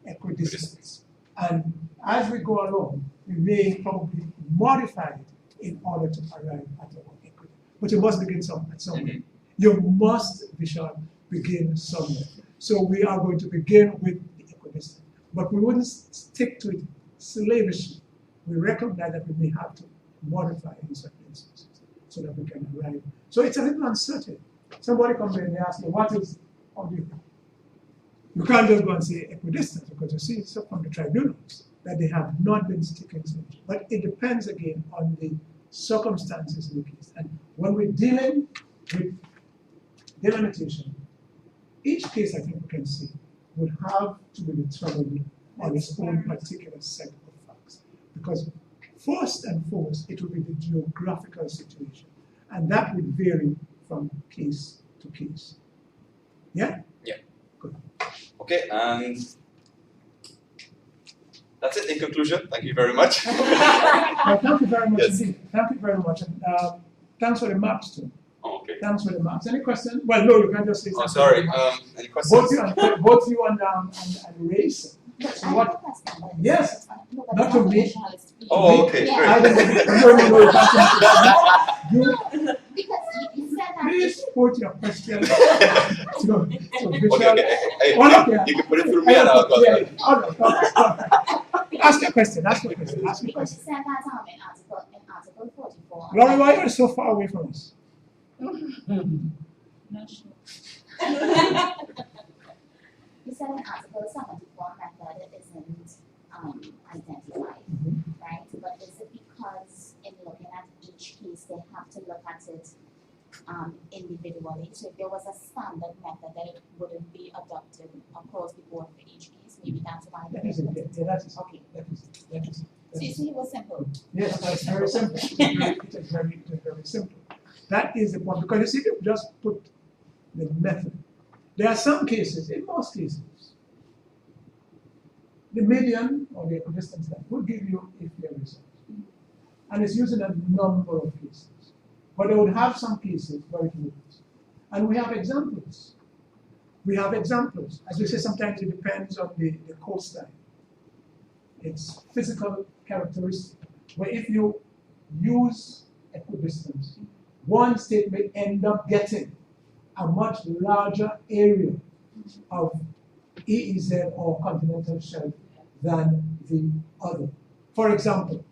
[SPEAKER 4] equidistance. And as we go along, we may probably modify it in order to arrive at our equity. But you must begin somewhere. You must, Vishal, begin somewhere. So we are going to begin with the equidistant. But we wouldn't stick to it slavishly. We recognize that we may have to modify in certain instances so that we can arrive. So it's a little uncertain. Somebody comes in and they ask me, what is, how do you think? You can't just go and say equidistant because you see it's up from the tribunals that they have not been sticking to it. But it depends again on the circumstances in the case. And when we're dealing with delimitation, each case I think we can see would have to be determined on its own particular set of facts. Because first and foremost, it will be the geographical situation. And that would vary from case to case. Yeah?
[SPEAKER 1] Yeah.
[SPEAKER 4] Good.
[SPEAKER 1] Okay, and that's it in conclusion. Thank you very much.
[SPEAKER 4] Well, thank you very much
[SPEAKER 1] Yes.
[SPEAKER 4] indeed. Thank you very much. And thanks for the maps too.
[SPEAKER 1] Oh, okay.
[SPEAKER 4] Thanks for the maps. Any questions? Well, no, you can just say
[SPEAKER 1] Oh,
[SPEAKER 4] something.
[SPEAKER 1] sorry. Any questions?
[SPEAKER 4] Both you and Race. So what? Yes. Not to me.
[SPEAKER 1] Oh, okay,
[SPEAKER 5] Yeah.
[SPEAKER 1] great.
[SPEAKER 4] I don't know. You
[SPEAKER 5] Because you said that
[SPEAKER 4] please put your question to Vishal.
[SPEAKER 1] Okay. Hey,
[SPEAKER 4] Oh, okay.
[SPEAKER 1] you can put it through me and I'll go.
[SPEAKER 4] Yeah, yeah. All right. Ask your question. Ask your question. Ask your
[SPEAKER 5] because you
[SPEAKER 4] question.
[SPEAKER 5] said that in article 44.
[SPEAKER 4] Laurie, why are you so far away from us?
[SPEAKER 2] Not sure.
[SPEAKER 5] You said in article 74 method isn't identified, right? But is it because in looking at each case they have to look at it individually? So if there was a standard method that it wouldn't be adopted across the board for each case, maybe that's why.
[SPEAKER 4] That is it. Yeah, that is
[SPEAKER 5] Okay.
[SPEAKER 4] That is it. That is it.
[SPEAKER 5] So you see it was simple.
[SPEAKER 4] Yes, that's very simple. It is very simple. That is the point. Because you see, if you just put the method, there are some cases, in most cases, the median or the equidistance line will give you a fair result. And it's used in a number of cases. But they would have some cases where it wouldn't. And we have examples. We have examples. As we say, sometimes it depends on the coastline. It's physical characteristic. Where if you use equidistance, one state may end up getting a much larger area of EEZ or continental shelf than the other. For example,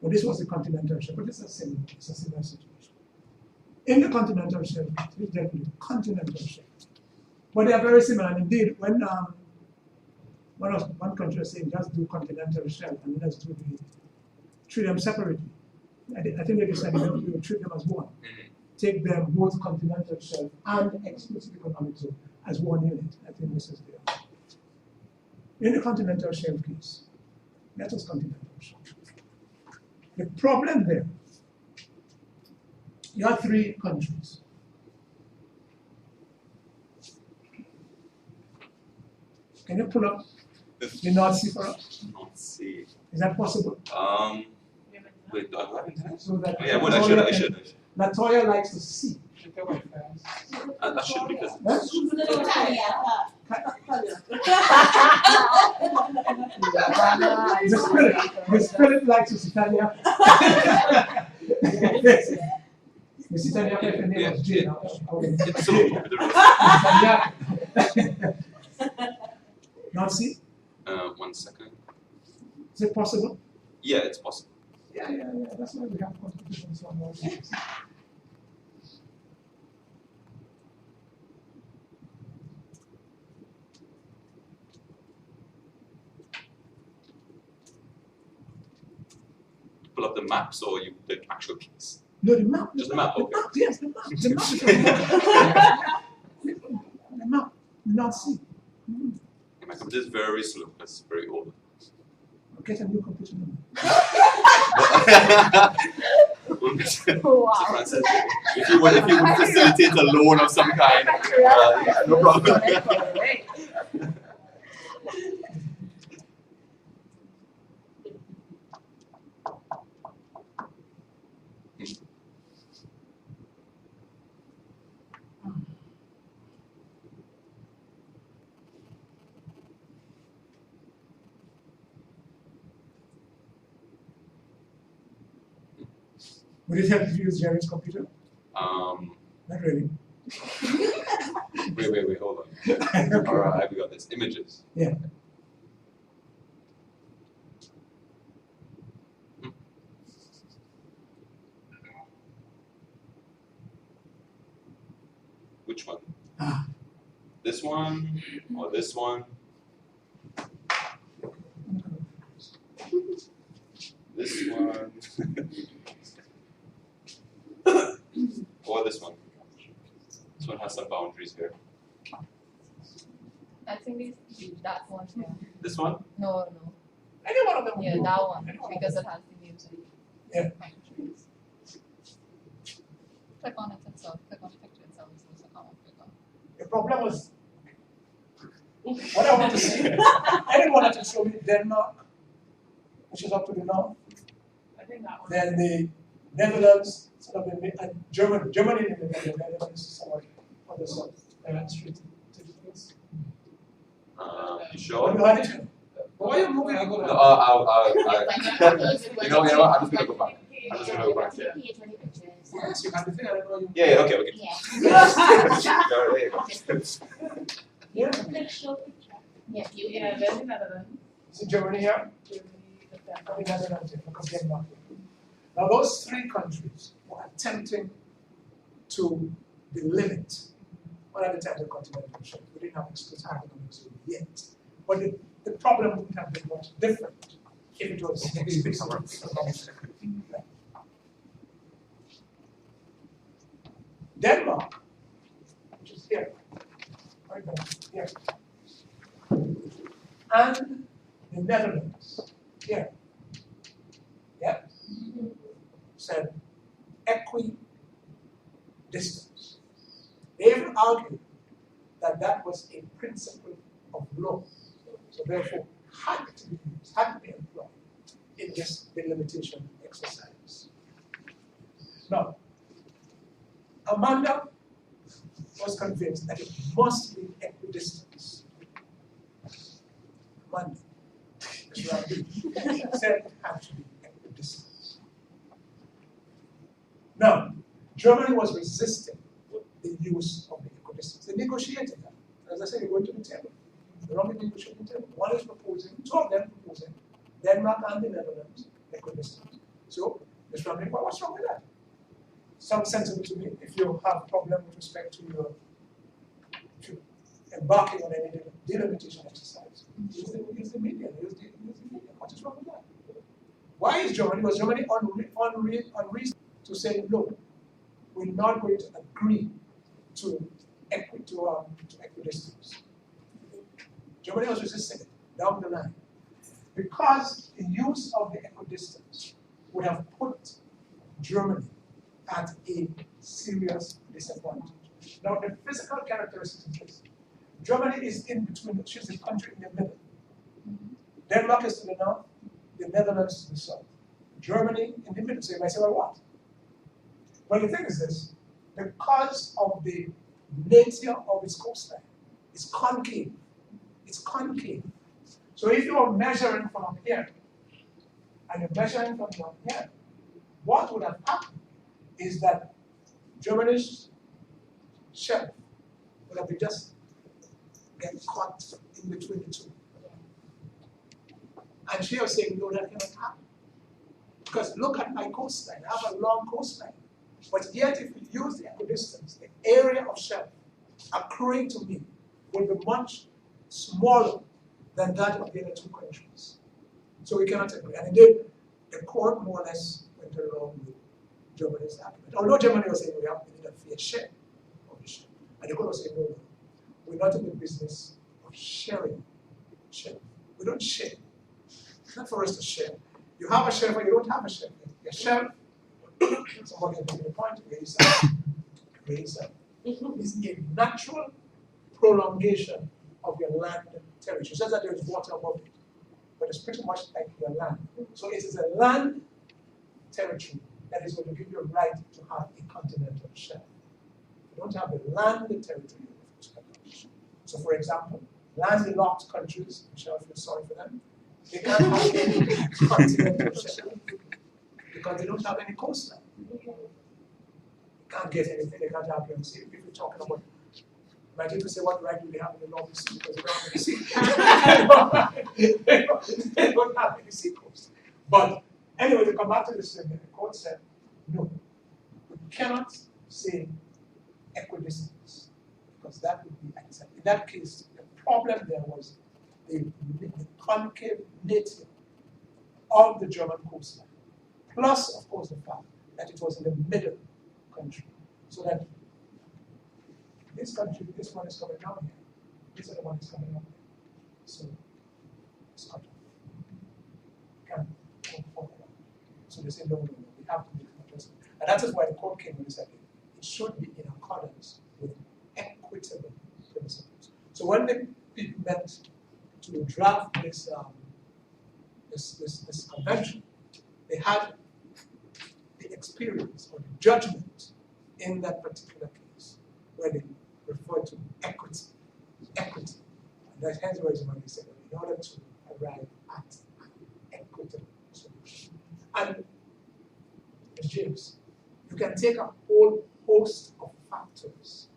[SPEAKER 4] well, this was the continental shelf, but it's a similar situation. In the continental shelf, it's definitely continental shelf. But they are very similar. And indeed, when one country was saying just do continental shelf and let's treat them separately. I think they decided we will treat them as one. Take them both continental shelf and exclusive economic zone as one unit. I think this is there. In the continental shelf case, that was continental shelf. The problem there, you have three countries. Can you pull up the North Sea for us?
[SPEAKER 1] Let's see.
[SPEAKER 4] Is that possible?
[SPEAKER 1] Wait, do I have internet?
[SPEAKER 4] So that
[SPEAKER 1] Oh, yeah, well, I should.
[SPEAKER 4] Latoya likes to see.
[SPEAKER 1] That should be because.
[SPEAKER 4] Huh?
[SPEAKER 5] Italian.
[SPEAKER 4] The spirit likes to see Tanya. Miss Tanya, her name was Jane.
[SPEAKER 1] It's a little bit of
[SPEAKER 4] Tanya. Not see?
[SPEAKER 1] 1 second.
[SPEAKER 4] Is it possible?
[SPEAKER 1] Yeah, it's possible.
[SPEAKER 4] Yeah. That's why we have competitions on all these.
[SPEAKER 1] Pull up the maps or you the actual keys.
[SPEAKER 4] No, the map.
[SPEAKER 1] Just the map, okay.
[SPEAKER 4] Yes, the map. The map is the map. Not see.
[SPEAKER 1] Okay, my computer is very slow because it's very old.
[SPEAKER 4] Get a new computer.
[SPEAKER 1] Mr.
[SPEAKER 3] Wow.
[SPEAKER 1] Francis, if you would facilitate a loan of some kind, yeah, no problem.
[SPEAKER 2] Right.
[SPEAKER 4] Would it help if you use Jerry's computer?
[SPEAKER 1] Um,
[SPEAKER 4] Not really.
[SPEAKER 1] wait, hold on. Alright, we got this. Images.
[SPEAKER 4] Yeah.
[SPEAKER 1] Which one?
[SPEAKER 4] Ah.
[SPEAKER 1] This one or this one? This one or this one? This one has some boundaries here.
[SPEAKER 3] I think that one. Yeah.
[SPEAKER 1] This one?
[SPEAKER 3] No.
[SPEAKER 4] Any one of them. would
[SPEAKER 3] Yeah,
[SPEAKER 4] do.
[SPEAKER 3] that one
[SPEAKER 4] Any of
[SPEAKER 3] because
[SPEAKER 4] them.
[SPEAKER 3] it has the music.
[SPEAKER 4] Yeah.
[SPEAKER 3] Countries. Click on it itself. Click on the picture itself. It's supposed to come up. Click on.
[SPEAKER 4] The problem was what I want to see. Anyone that will show me Denmark, which is up to the north,
[SPEAKER 2] I think that one.
[SPEAKER 4] then the Netherlands, sort of and Germany in the Netherlands, somewhat on the south. Straight to the place.
[SPEAKER 1] You
[SPEAKER 4] What
[SPEAKER 1] sure?
[SPEAKER 4] do you have it? Why are you moving?
[SPEAKER 1] No, you know what? I'm just gonna go back. I'm just gonna go back.
[SPEAKER 5] Page with the pictures.
[SPEAKER 4] Yes, you have the thing. I don't know you.
[SPEAKER 1] Yeah, okay.
[SPEAKER 5] Yeah.
[SPEAKER 1] There you go.
[SPEAKER 4] Yeah.
[SPEAKER 5] Yeah, you
[SPEAKER 2] Yeah, there's the Netherlands,
[SPEAKER 4] Is it Germany here?
[SPEAKER 2] Germany, the
[SPEAKER 4] The
[SPEAKER 2] Denmark.
[SPEAKER 4] Netherlands, here, because Denmark. Now those three countries were attempting to delimit one at a time the continental shelf. We didn't have exclusive economic zone yet. But the problem wouldn't have been much different if it was exclusive economic zone. Denmark, which is here, right there, here, and the Netherlands, here, yeah, said equidistance. They even argued that that was a principle of law, so therefore had to be used, had to be employed in this delimitation exercise. Now, Amanda was convinced that it must be equidistance. Amanda, that's what I mean, said it had to be equidistance. Now, Germany was resisting the use of the equidistance. They negotiated that. As I said, they go to the table. They're on the negotiating table. One is proposing, two of them proposing, Denmark and the Netherlands, equidistance. So, Mr. Ramling, what's wrong with that? Sounds sensible to me. If you have a problem with respect to your embarking on any delimitation exercise, use the media. Use the media. What is wrong with that? Why is Germany? Was Germany unreasonable to say no? We're not going to agree to equidistance. Germany was resisting it down the line because the use of the equidistance would have put Germany at a serious disadvantage. Now, the physical characteristics of this. Germany is in between, she's the country in the middle. Denmark is to the north, the Netherlands to the south. Germany in the middle. So you might say, well, what? Well, the thing is this, because of the nature of its coastline, it's concave. It's concave. So if you are measuring from up here, and you're measuring from down here, what would have happened is that Germany's shelf would have been just get caught in between the two. And she was saying, no, that cannot happen. Because look at my coastline, I have a long coastline. But yet if we use the equidistance, the area of shelf accruing to me will be much smaller than that of the other two countries. So we cannot agree. And indeed, the court more or less went along with Germany's argument. Although Germany was saying we need a fair share of the share. And the court was saying, no, we're not in the business of sharing share. We don't share. It's not for us to share. You have a shelf or you don't have a shelf. Your shelf somebody has made a point, raise up is a natural prolongation of your land territory. It says that there is water above it, but it's pretty much like your land. So it is a land territory that is going to give you a right to have a continental shelf. You don't have the land territory of the. So for example, landlocked countries, Michelle feels sorry for them, they can't have any continental shelf because they don't have any coastline. They can't get anything, they can't have them. See, if you're talking about, might even say what right do they have in the North Sea because they don't have any sea. They don't have any sea coast. But anyway, to come back to this thing, the court said, no, we cannot say equidistance because that would be accepted. In that case, the problem there was the concave nature of the German coastline, plus, of course, the fact that it was in the middle country, so that this country, this one is coming down here, this other one is coming up here. So it's cut off. Can't go forward. So they say, no, we have to make an adjustment. And that is why the court came and said it should be in accordance with equitable principles. So when the people met to draft this convention, they had the experience or the judgment in that particular case where they referred to equity. And that's hence the reason why they said, in order to arrive at an equitable solution. And James, you can take a whole host of factors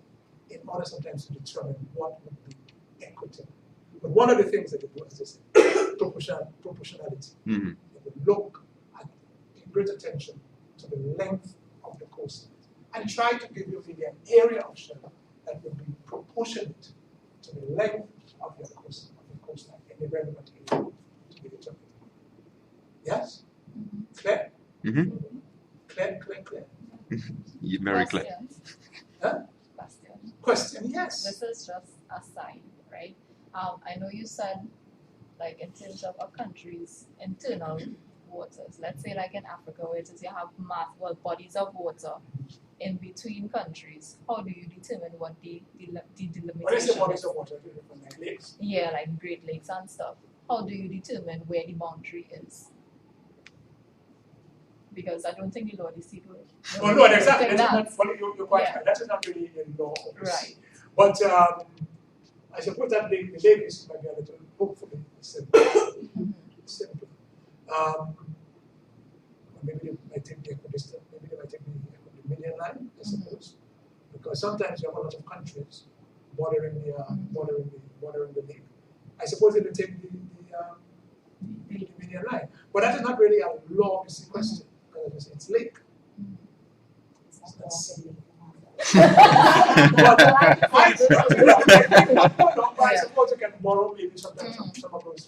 [SPEAKER 4] in order sometimes to determine what would be equitable. But one of the things that they do is this proportionality.
[SPEAKER 1] Mm-hmm.
[SPEAKER 4] They will look at pay great attention to the length of the coastline and try to give you really an area of shelter that will be proportionate to the length of your coastline in the relevant area to be determined. Yes? Clear?
[SPEAKER 1] Mm-hmm.
[SPEAKER 4] Clear?
[SPEAKER 1] Very clear.
[SPEAKER 4] Huh? Question, yes.
[SPEAKER 3] This is just a sign, right? I know you said, like, in terms of a country's internal waters, let's say like in Africa, where it is you have bodies of water in between countries, how do you determine what the delimitation
[SPEAKER 4] What is the bodies of water? Like lakes?
[SPEAKER 3] Yeah, like Great Lakes and stuff. How do you determine where the boundary is? Because I don't think the law is secret.
[SPEAKER 4] Oh, no, exactly. That's not, you're quite right. That is not really the law of the sea. But I suppose that the lake is maybe a little, hopefully, simple. Simple. Maybe they might take the equidistant, maybe they might take the median line, I suppose. Because sometimes you have a lot of countries bordering the lake. I suppose they will take the median line. But that is not really a law of the sea question, because it's lake. But I suppose you can borrow maybe sometimes some of those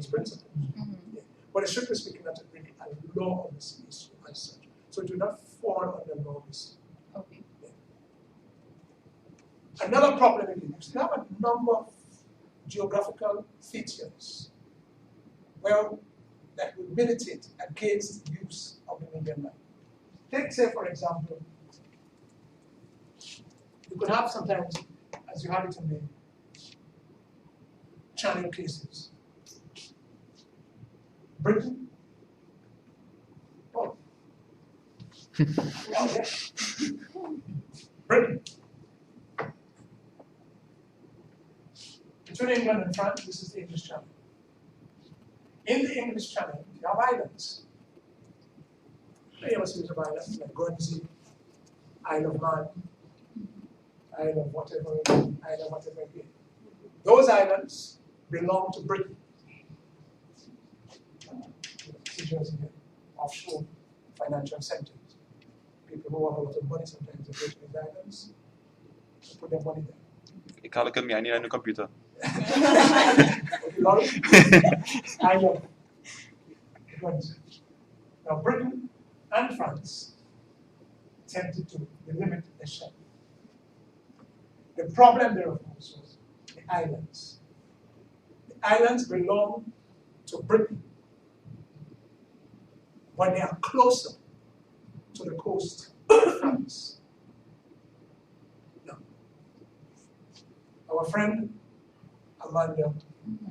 [SPEAKER 4] principles. Yeah. But strictly speaking, that's really a law of the sea issue as such. So it do not fall under law of the sea.
[SPEAKER 3] Okay.
[SPEAKER 4] Yeah. Another problem is you still have a number of geographical features that would militate against the use of the median line. Take, say, for example, you could have sometimes, as you have it in the Channel cases, Britain. Oh. Yeah. Britain. Between England and France, this is the English Channel. In the English Channel, you have islands. You have a series of islands like Guernsey, Isle of Man, Isle of whatever. Those islands belong to Britain. Jersey, offshore financial centers. People who have a lot of money sometimes they go to these islands to put their money there.
[SPEAKER 1] Ik haal het mij niet aan de computer.
[SPEAKER 4] I know. Now Britain and France attempted to limit the shelf. The problem there, of course, was the islands. The islands belong to Britain, but they are closer to the coast of France? No. Our friend Amanda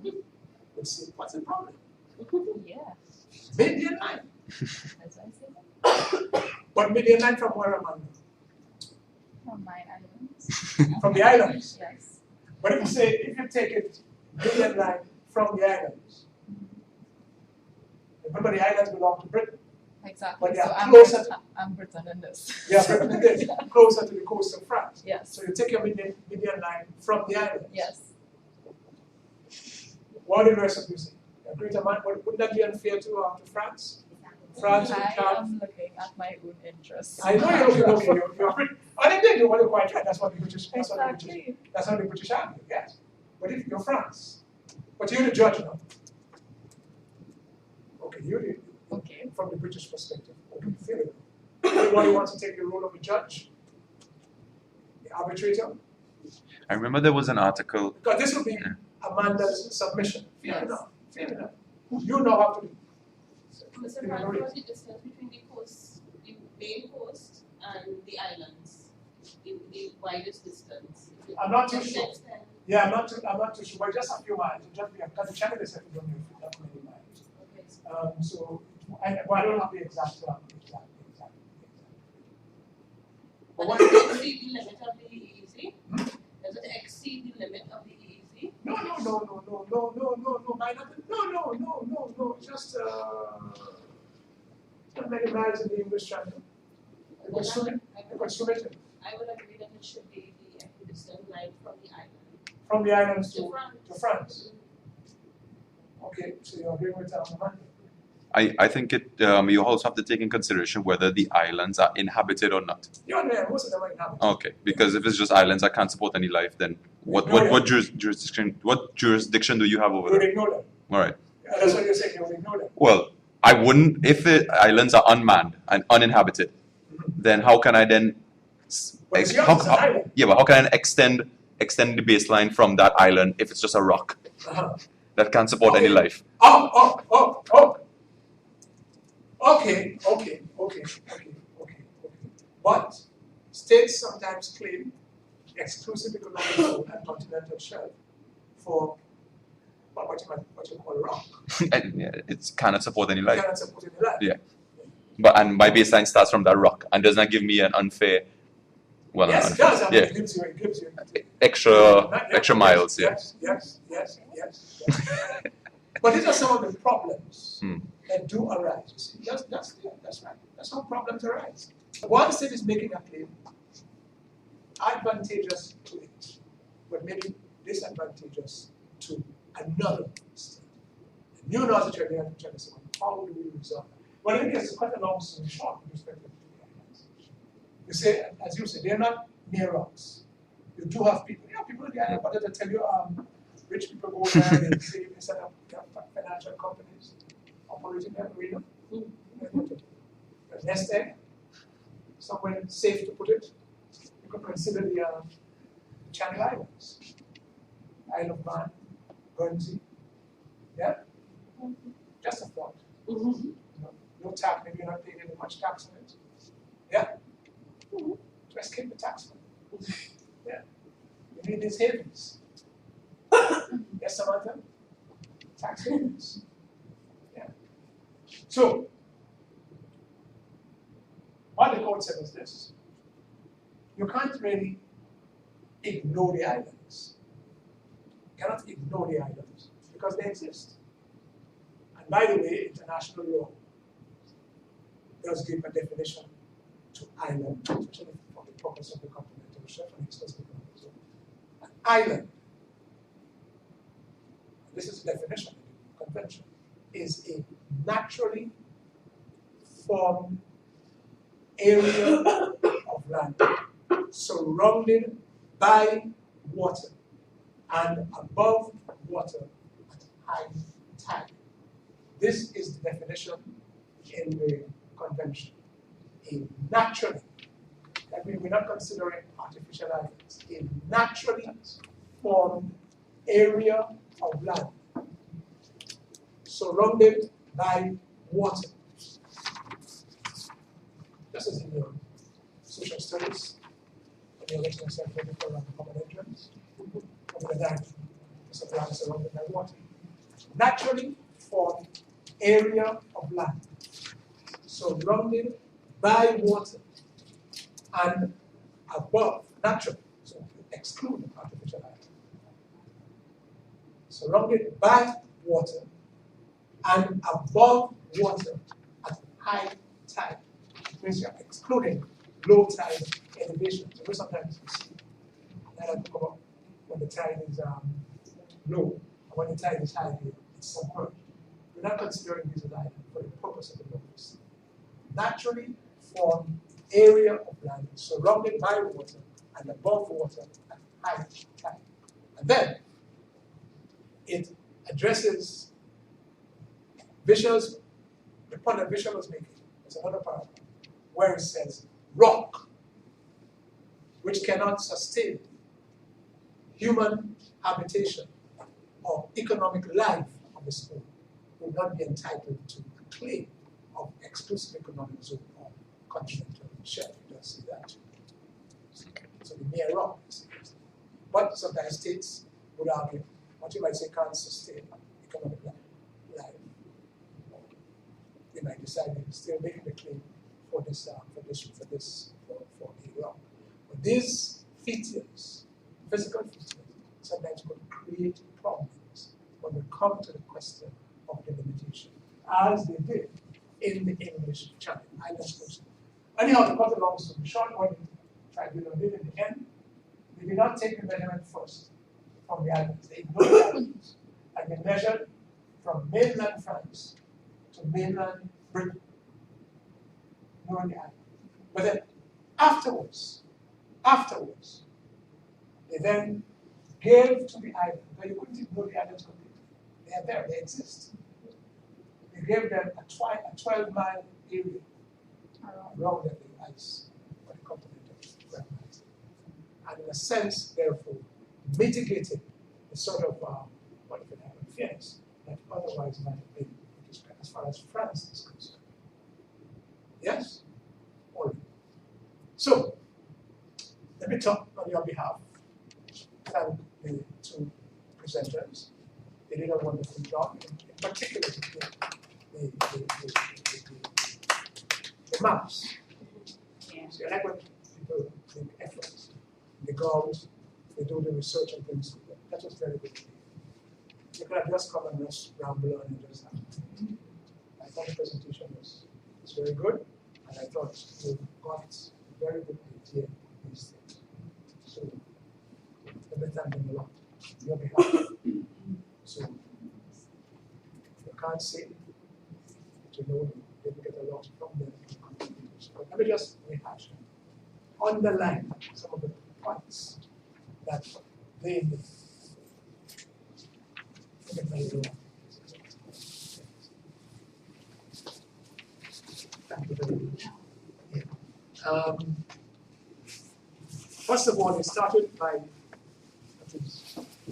[SPEAKER 4] would say, what's the problem?
[SPEAKER 3] Yeah,
[SPEAKER 4] Median line.
[SPEAKER 3] that's why I say that.
[SPEAKER 4] But median line from where, Amanda?
[SPEAKER 3] From my islands.
[SPEAKER 4] From the islands.
[SPEAKER 3] Yes.
[SPEAKER 4] But if you take it median line from the islands, remember the islands belong to Britain.
[SPEAKER 3] Exactly.
[SPEAKER 4] But they
[SPEAKER 3] So
[SPEAKER 4] are
[SPEAKER 3] I'm
[SPEAKER 4] closer
[SPEAKER 3] Britain, I'm Britain in this.
[SPEAKER 4] Yeah, Britain is closer to the coast of France.
[SPEAKER 3] Yes.
[SPEAKER 4] So you take your median line from the islands.
[SPEAKER 3] Yes.
[SPEAKER 4] What did the rest of you say? Agree to man, wouldn't that be unfair to France? France would
[SPEAKER 3] I
[SPEAKER 4] have.
[SPEAKER 3] am looking at my own interests.
[SPEAKER 4] I know you're looking, you're British. I think they do what they're quite right. That's what the British
[SPEAKER 3] Exactly.
[SPEAKER 4] That's how the British argue, yes. But if you're France, but you're the judge now. Okay, you
[SPEAKER 3] Okay.
[SPEAKER 4] from the British perspective, what do you feel about it? Anybody wants to take the role of a judge? The arbitrator?
[SPEAKER 1] I remember there was an article.
[SPEAKER 4] Because this will be Amanda's submission. Fair
[SPEAKER 3] Yes.
[SPEAKER 4] enough, fair enough. You know how to do.
[SPEAKER 2] Mr. Frank, what's the distance between the coast, the main coast, and the islands? The widest distance?
[SPEAKER 4] I'm not too sure.
[SPEAKER 2] Next time.
[SPEAKER 4] Yeah, I'm not too sure, but just a few miles. Just because the channel is don't know if that many miles.
[SPEAKER 2] Okay.
[SPEAKER 4] So I don't have the exact. But
[SPEAKER 2] But
[SPEAKER 4] what,
[SPEAKER 2] does it exceed the limit of the EEZ? Does it exceed the limit of the EEZ?
[SPEAKER 4] no, just not many miles in the English Channel. You could swim it
[SPEAKER 2] I would agree that it should be the equidistant line from the island.
[SPEAKER 4] from the islands
[SPEAKER 2] To
[SPEAKER 4] to
[SPEAKER 2] France.
[SPEAKER 4] France. Okay, so you're agreeing with Amanda.
[SPEAKER 1] I think you also have to take in consideration whether the islands are inhabited or not.
[SPEAKER 4] You're there, most of them are inhabited.
[SPEAKER 1] Okay, because if it's just islands that can't support any life, then what jurisdiction do you have over
[SPEAKER 4] You would
[SPEAKER 1] there?
[SPEAKER 4] ignore them.
[SPEAKER 1] All right.
[SPEAKER 4] That's what you're saying, you would ignore them.
[SPEAKER 1] Well, I wouldn't if the islands are unmanned and uninhabited. Then how can I then?
[SPEAKER 4] But it's yours, it's an island.
[SPEAKER 1] Yeah, but how can I extend the baseline from that island if it's just a rock
[SPEAKER 4] Uh-huh.
[SPEAKER 1] that can't support any
[SPEAKER 4] Okay.
[SPEAKER 1] life?
[SPEAKER 4] Oh. Okay. But states sometimes claim exclusive economic zone and continental shelf for what you call a rock.
[SPEAKER 1] And yeah, it cannot support any life.
[SPEAKER 4] Cannot support any life.
[SPEAKER 1] Yeah. And my baseline starts from that rock and does not give me an unfair. Well,
[SPEAKER 4] Yes,
[SPEAKER 1] not
[SPEAKER 4] it does.
[SPEAKER 1] unfair.
[SPEAKER 4] I mean,
[SPEAKER 1] Yeah,
[SPEAKER 4] it gives you
[SPEAKER 1] extra miles. Yeah.
[SPEAKER 4] Yes. But these are some of the problems
[SPEAKER 1] Hmm.
[SPEAKER 4] that do arise. You see, that's right. That's how problems arise. One state is making a claim advantageous to it, but maybe disadvantageous to another state. And you know, as a trying to say, how do we resolve that? Well, I think it's quite a long story short with respect to the islands. You say, as you say, they're not mere rocks. You do have people. People in the island, but they tell you, rich people go there and they say they set up financial companies operating that arena. The nest egg, somewhere safe to put it. You could consider the Channel Islands, Isle of Man, Guernsey. Yeah? Just a thought. No tax, maybe you're not paying any much tax on it. Yeah? To escape the tax money. Yeah. You need these havens. Yes, Samantha? Tax havens. Yeah. So, what the court said was this. You can't really ignore the islands. You cannot ignore the islands because they exist. And by the way, international law does give a definition to island, especially for the purpose of the continental shelf and exclusive economic zone. An island, this is the definition in the convention, is a naturally formed area of land surrounded by water and above water at high tide. This is the definition in the convention. A naturally, that means we're not considering artificial islands, a naturally formed area of land surrounded by water just as in your social studies, when you're getting yourself ready for a common entrance, over the land, it's a land surrounded by water. Naturally formed area of land surrounded by water and above, natural, so exclude artificial island. Surrounded by water and above water at high tide. It means you're excluding low tide elevation. So we sometimes you see that I talk about when the tide is low, and when the tide is high, it's submerged. We're not considering these as islands for the purpose of the notice. Naturally formed area of land surrounded by water and above water at high tide. And then it addresses Visuals, the point that Visual was making, there's another paragraph where it says rock, which cannot sustain human habitation or economic life on its own, will not be entitled to a claim of exclusive economic zone or continental shelf. You don't see that. So the mere rock is interesting. But sometimes states would argue what you might say can't sustain economic life. They might decide they're still making the claim for a rock. But these features, physical features, sometimes could create problems when we come to the question of delimitation, as they did in the English Channel Islands coast. Anyhow, to cut a long story short, what the tribunal did in the end, they did not take the measurement first from the islands. They ignored the islands, and they measured from mainland France to mainland Britain, ignoring the island. But then afterwards, they then gave to the island, but you couldn't ignore the islands completely. They are there, they exist. They gave them a 12-mile area around the ice, what the continental ground ice. And in a sense, therefore, mitigated the sort of what if it happened fears that otherwise might have been as far as France is concerned. Yes? All right. So, let me talk on your behalf. Thank the two presenters. They did a wonderful job, in particular the maps.
[SPEAKER 5] Yeah.
[SPEAKER 4] See, I like when people make efforts. They go out, they do the research and things. That was very good. You could have just come and just ramble on and just have. I thought the presentation was very good, and I thought you got a very good idea of these things. So, let me thank them a lot on your behalf. So, you can't say, but you know they will get a lot from them. But let me just rehash them. Underline some of the points that they made. Look at my little Thank you very much. Yeah. First of all, they started by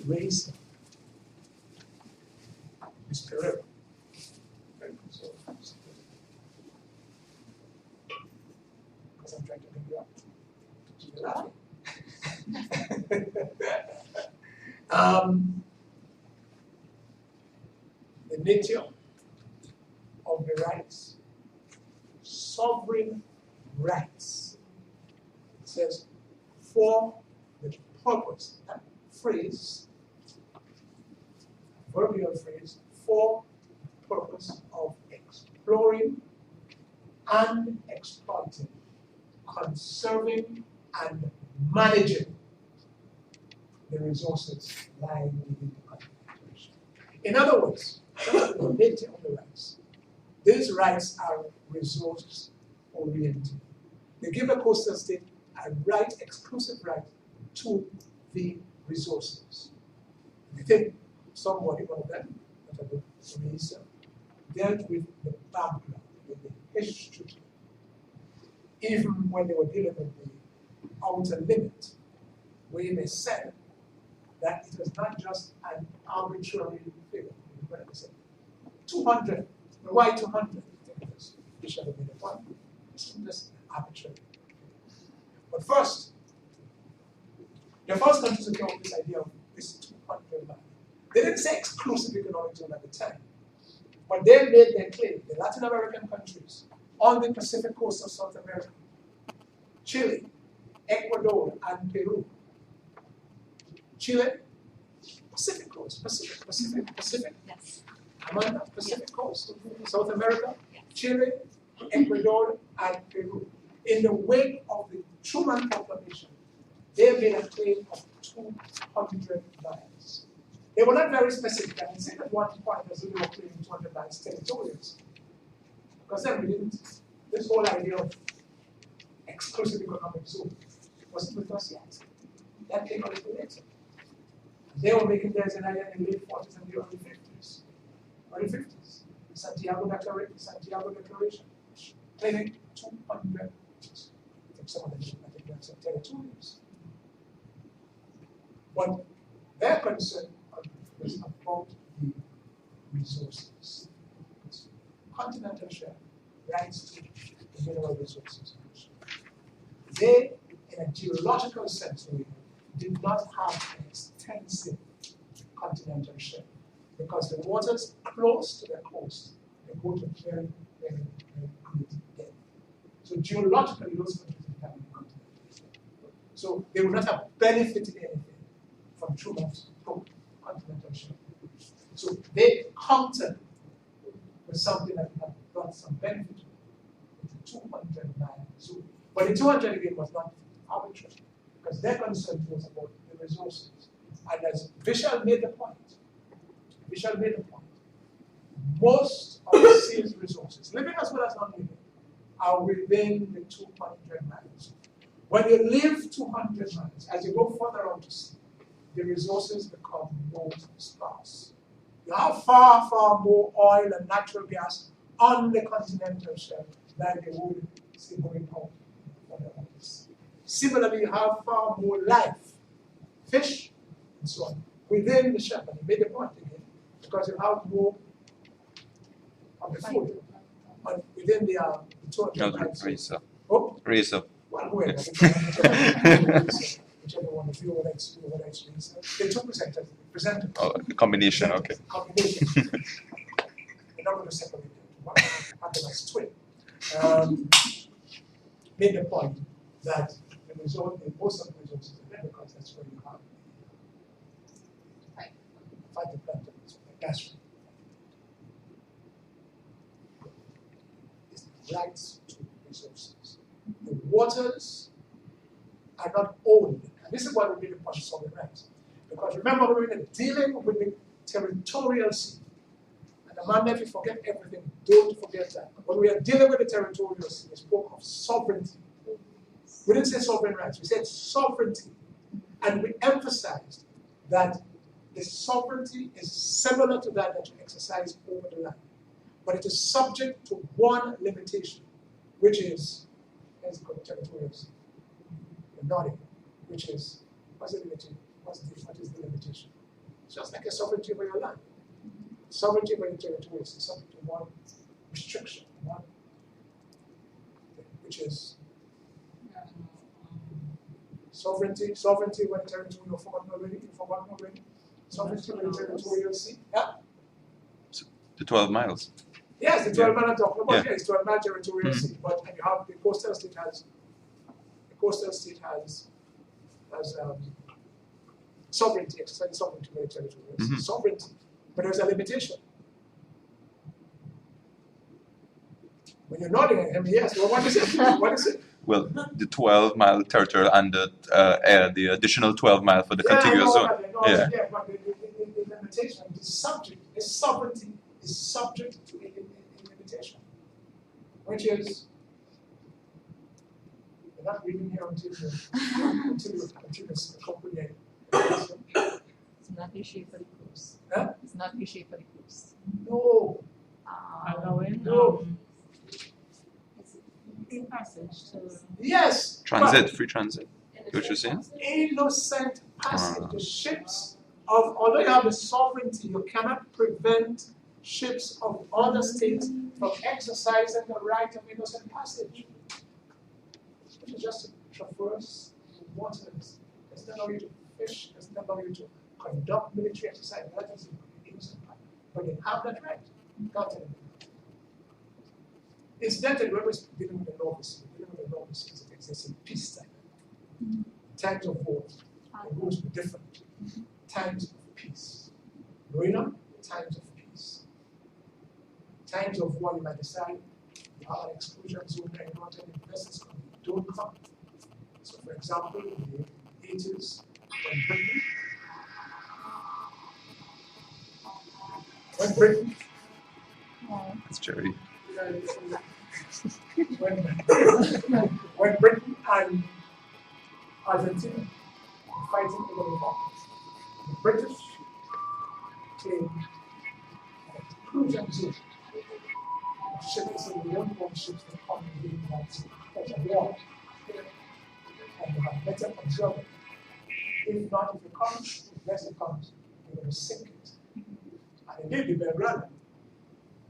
[SPEAKER 4] race Ms. Pereira. So, because I'm trying to bring you up. You're laughing. The nature of the rights, sovereign rights. It says, for the purpose, that phrase, proverbial phrase, for the purpose of exploring and exploiting, conserving and managing the resources lying within the country. In other words, that's the nature of the rights. These rights are resource oriented. They give a coastal state a right, exclusive right to the resources. I think somebody, one of them, Teresa, dealt with the background, with the history, even when they were dealing with the outer limit, where they said that it was not just an arbitrary figure. What did they say? 200. Why 200? I think it was Bishop made a point. It's just arbitrary. But first, the first countries to come up with this idea of this 200 miles. They didn't say exclusive economic zone at the time, but they made their claim. The Latin American countries on the Pacific coast of South America, Chile, Ecuador, and Peru. Chile, Pacific coast, Pacific.
[SPEAKER 3] Yes.
[SPEAKER 4] Amanda, Pacific coast, South America, Chile, Ecuador, and Peru. In the wake of the Truman Proclamation, they made a claim of 200 miles. They were not very specific. I can say at one point as they were claiming 200 miles territorials. Because then we didn't, this whole idea of exclusive economic zone wasn't with us yet. That came a little later. They were making theirs in the late 40s and the early 50s. Early 50s. Santiago Declaration, claiming 200. I think some of them, I think that's territorials. But their concern was about the resources. Continental shelf rights to the mineral resources. They, in a geological sense, did not have an extensive continental shelf because the waters close to the coast, they go to very, very, very great depth. So geologically, those countries didn't have a continental shelf. So they would not have benefited anything from Truman's continental shelf. So they countered with something that had brought some benefit to it, the 200 miles. So, but the 200 again was not arbitrary because their concern was about the resources. And as Vishal made the point, most of the sea's resources, living as well as non-living, are within the 200 miles. When you live 200 miles, as you go further out to sea, the resources become more sparse. You have far, far more oil and natural gas on the continental shelf than you would see going out further out to sea. Similarly, you have far more life, fish, and so on, within the shelf. And he made the point again, because you have more of the food within the 200 miles.
[SPEAKER 1] Raise up.
[SPEAKER 4] Well, whoever, whichever one of you, whether it's Lisa. There are two presenters.
[SPEAKER 1] Oh, the combination, okay.
[SPEAKER 4] Combination. We're not going to separate them. One happen as twin. Made the point that the result in most of the resources are there because that's where you have phytoplankton, gas. It's the rights to resources. The waters are not owned. And this is why we need to punch sovereign rights. Because remember, when we're dealing with the territorial sea, and the man, if you forget everything, don't forget that. When we are dealing with the territorial sea, we spoke of sovereignty. We didn't say sovereign rights, we said sovereignty. And we emphasized that the sovereignty is similar to that you exercise over the land. But it is subject to one limitation, which is, let's go to territorial sea. The Nordic, which is, what's the limitation? What is the limitation? It's just like a sovereignty over your land. Sovereignty over your territory is subject to one restriction, one, which is sovereignty over the territory you've forgotten already. Sovereignty over the territorial sea. Yeah.
[SPEAKER 1] The 12 miles.
[SPEAKER 4] Yes, the 12 mile I'm talking about.
[SPEAKER 1] Yeah.
[SPEAKER 4] Yes, 12 mile territorial sea. But and you have the coastal state has sovereignty, exercise sovereignty over the territorial sea. Sovereignty. But there's a limitation. When you're nodding at him, yes. Well, what is it? What is it?
[SPEAKER 1] Well, the 12-mile territorial and the additional 12 mile for the contiguous zone.
[SPEAKER 4] Yeah, but the limitation, the subject, the sovereignty is subject to a limitation, which is you're not reading here until you comprehend.
[SPEAKER 3] It's not the shape of the coast.
[SPEAKER 4] Huh?
[SPEAKER 3] It's not the shape of the coast.
[SPEAKER 4] No.
[SPEAKER 6] Allowing
[SPEAKER 4] No.
[SPEAKER 6] free passage to
[SPEAKER 4] Yes.
[SPEAKER 1] Transit, free transit.
[SPEAKER 2] In
[SPEAKER 1] What you're saying?
[SPEAKER 4] Innocent passage. The ships of, although you have the sovereignty, you cannot prevent ships of other states from exercising the right of innocent passage. which is just to traverse the waters, doesn't allow you to fish, doesn't allow you to conduct military exercise, that is innocent part. But they have that right. God tell them. Incidentally, when we're dealing with the novices, it exists in peacetime. Times of war, the rules will be different. Times of peace. Marina, times of peace. Times of war, you might decide you have an exclusion zone and not any investors come. Don't come. So, for example, in the 80s, when Britain,
[SPEAKER 1] It's charity.
[SPEAKER 4] when Britain and Argentina were fighting over the ball, the British claimed an exclusion zone. Ships and the young bomb ships that come in the United States because of war. And they have better observe it. If not, if it comes, if less it comes, they're going to sink it. And indeed, the Belgrano,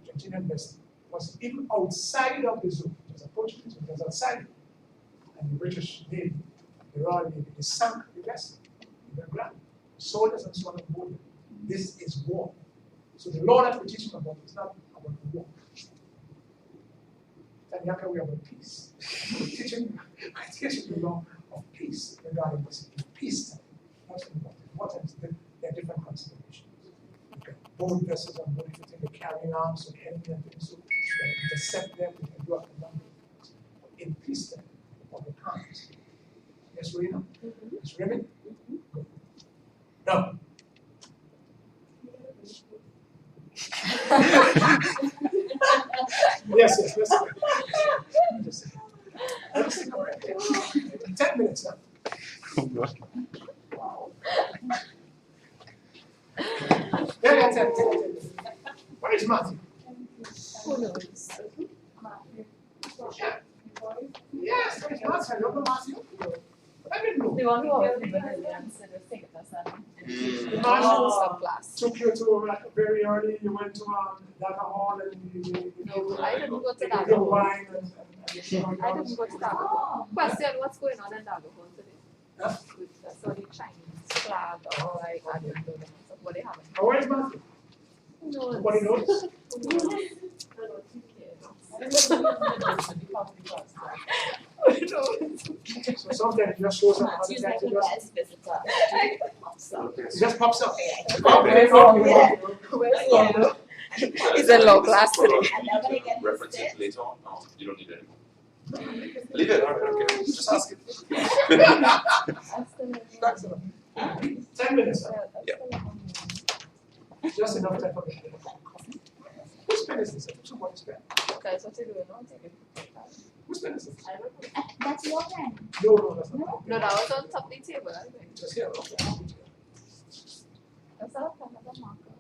[SPEAKER 4] Argentinian vessel, was even outside of the zone. It was a Portuguese, it was outside. And the British Navy, the Royal Navy, they sank the vessel, the Belgrano. Soldiers and so on board. This is war. So the law that we're teaching about is not about war. Tanyaka, we are about peace. We're teaching the law of peace regarding this peacetime. That's important. What else? There are different considerations. Okay. Both vessels on board, if you think they're carrying arms or anything and things, so you can intercept them, you can do up a number of things. In peacetime, or the can't. Yes, Rena? Yes, Remy? Good. No. Yes, let's go. Correct. 10 minutes now. Yeah, 10. Where is Matthew?
[SPEAKER 3] Who knows?
[SPEAKER 4] Yeah. Yes, where is Matthew? I don't know Matthew. I didn't know.
[SPEAKER 3] The one who always been and said the thing that's not
[SPEAKER 4] Matthew took you to very early. You went to Daga Hall and
[SPEAKER 3] No, I didn't go to
[SPEAKER 4] you
[SPEAKER 3] Daga
[SPEAKER 4] did
[SPEAKER 3] Hall.
[SPEAKER 4] wine and
[SPEAKER 3] I didn't go to Daga Hall. Question, what's going on in Daga Hall today?
[SPEAKER 4] Huh?
[SPEAKER 3] With the sort of Chinese flag or like, I don't know what they have.
[SPEAKER 4] Where is Matthew? Nobody knows? So sometimes it just shows up.
[SPEAKER 5] Matthew's like
[SPEAKER 4] It
[SPEAKER 5] the best visitor.
[SPEAKER 4] just pops up.
[SPEAKER 3] He's in low class today.
[SPEAKER 5] And then when they get
[SPEAKER 1] Reference
[SPEAKER 5] this
[SPEAKER 1] it later on? No, you don't need it anymore. Leave it, okay, just ask it.
[SPEAKER 4] That's enough. 10 minutes. Just enough time for me. Whose pen is this? Somebody's pen.
[SPEAKER 3] That's what you're doing, not taking.
[SPEAKER 4] Whose pen is this?
[SPEAKER 5] That's your pen.
[SPEAKER 4] No, that's not.
[SPEAKER 3] No, that was on top of the table, I think.
[SPEAKER 4] Just here. Okay.
[SPEAKER 3] That's not another marker.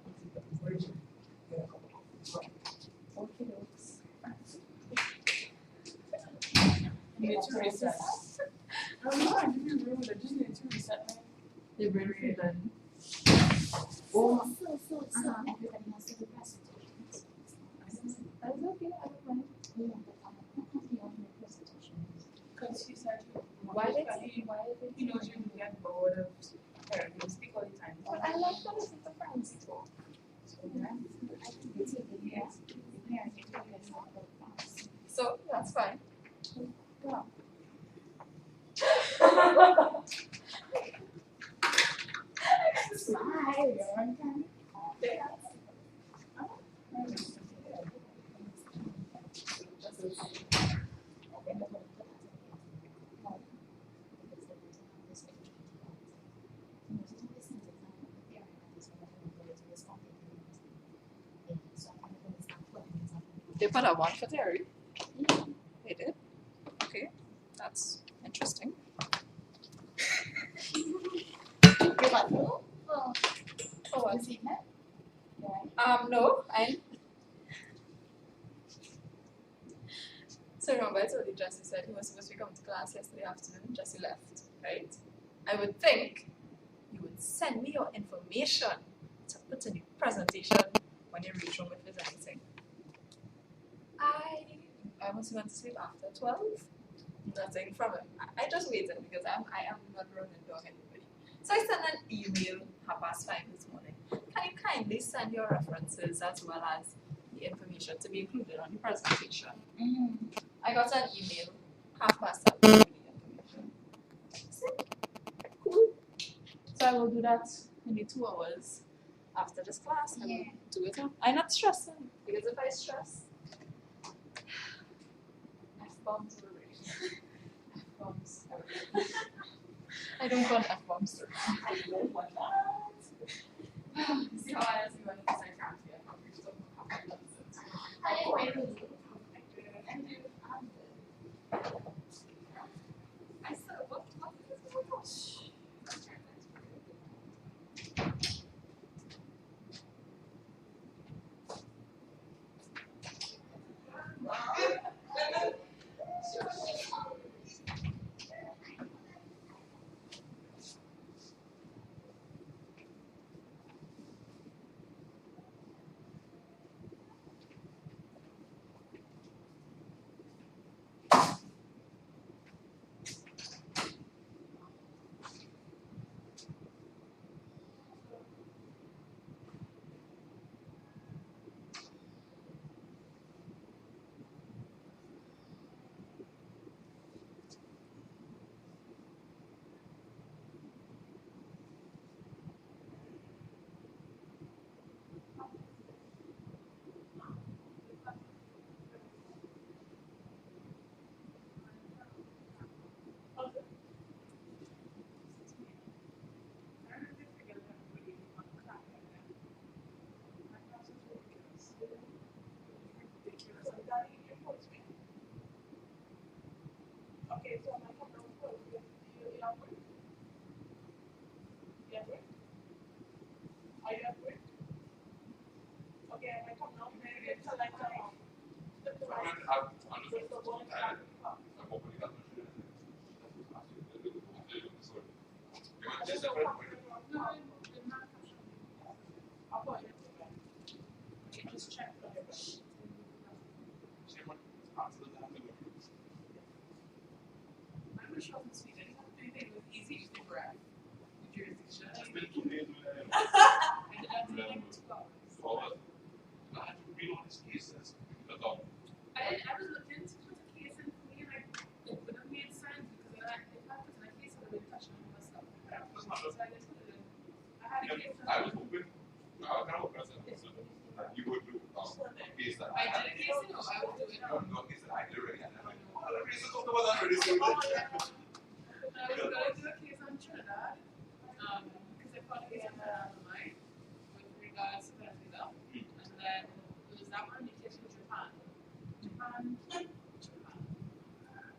[SPEAKER 4] Where is it? Yeah.
[SPEAKER 3] Okay, looks.
[SPEAKER 6] Need to reset. I don't know, I didn't remember, I just need to reset my.
[SPEAKER 3] You're very feeling.
[SPEAKER 5] So everybody has to do presentations.
[SPEAKER 3] That's okay, I don't mind.
[SPEAKER 5] Yeah, but I'm not the presentations.
[SPEAKER 6] Because he said,
[SPEAKER 3] Why did
[SPEAKER 6] he knows you can get bored of hearing him speak all the time.
[SPEAKER 3] But I like that it's the friends talk. So that's fine. Yeah.
[SPEAKER 5] Smile, you're on time.
[SPEAKER 3] They put a one for Terry. They did. Okay, that's interesting.
[SPEAKER 5] You got no?
[SPEAKER 3] Oh,
[SPEAKER 5] You
[SPEAKER 3] what?
[SPEAKER 5] see that? Right.
[SPEAKER 3] No, I. So remember, I told you Jesse said he was supposed to come to class yesterday afternoon. Jesse left, right? I would think you would send me your information to put in the presentation when you reach home if there's anything. I was going to sleep after 12. nothing from him. I just waited because I am not running down anybody. So I sent an email 5:30 this morning. Can you kindly send your references as well as the information to be included on the presentation? I got an email 7:30 with the information. So, cool. So I will do that in the 2 hours after this class. I will do it. I'm not stressing because if I stress, F-bombs will rain. F-bombs. I don't want F-bombs. I don't want that. See how I see when I can't hear how you talk about nonsense. I said, what is this? Oh my gosh.
[SPEAKER 6] Okay, so my come down first. You have work? You have work? Are you at work? Okay, I come down. Maybe it's like just check. I'm not sure if it's Sweden. Do you think it was easy to grab the jurisdiction? I did not take it 2 hours. I was looking to put a case in for me, and it would have made sense because if I put in a case, I would have been touching on my stuff. So I just put it in. I had a case.
[SPEAKER 1] I was hoping, you would do a case that
[SPEAKER 6] I did a case, no, I would do it.
[SPEAKER 1] no case that I literally had. I'm like, oh, let me just talk about that already. So
[SPEAKER 6] I was going to do a case on Trinidad, because I found a case on Trinidad online with regards to Venezuela, and then there was that one, the case with Japan. Japan.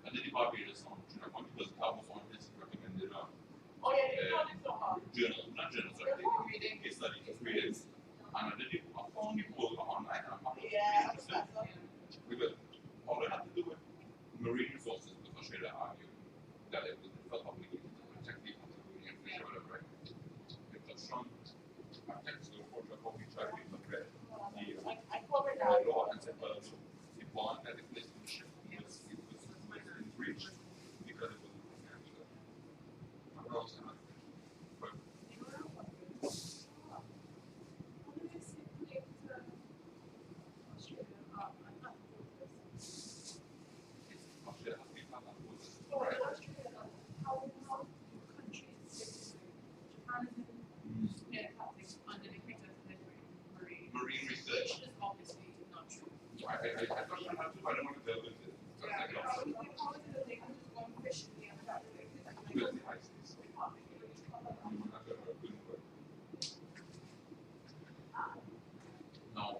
[SPEAKER 1] And then the Barbados on Trinidad because Cabo on his recommended
[SPEAKER 6] Oh yeah, you found it so hard.
[SPEAKER 1] not journal, sorry, case study, reading. And I did it, I found the whole online, and I'm not
[SPEAKER 6] Yeah,
[SPEAKER 1] interested. Because all I had to do with marine resources was Australia argue that it felt obligated to protect the continuity information, whatever, right? Because some technical approach of how we try to look at
[SPEAKER 6] I covered
[SPEAKER 1] the
[SPEAKER 6] that.
[SPEAKER 1] law and said, well, the bond that it placed in the ship was in breach because it was but Australia has been part of the marine research. I thought I had to, I don't want to delve into it. So I was like, no, because the ice is now,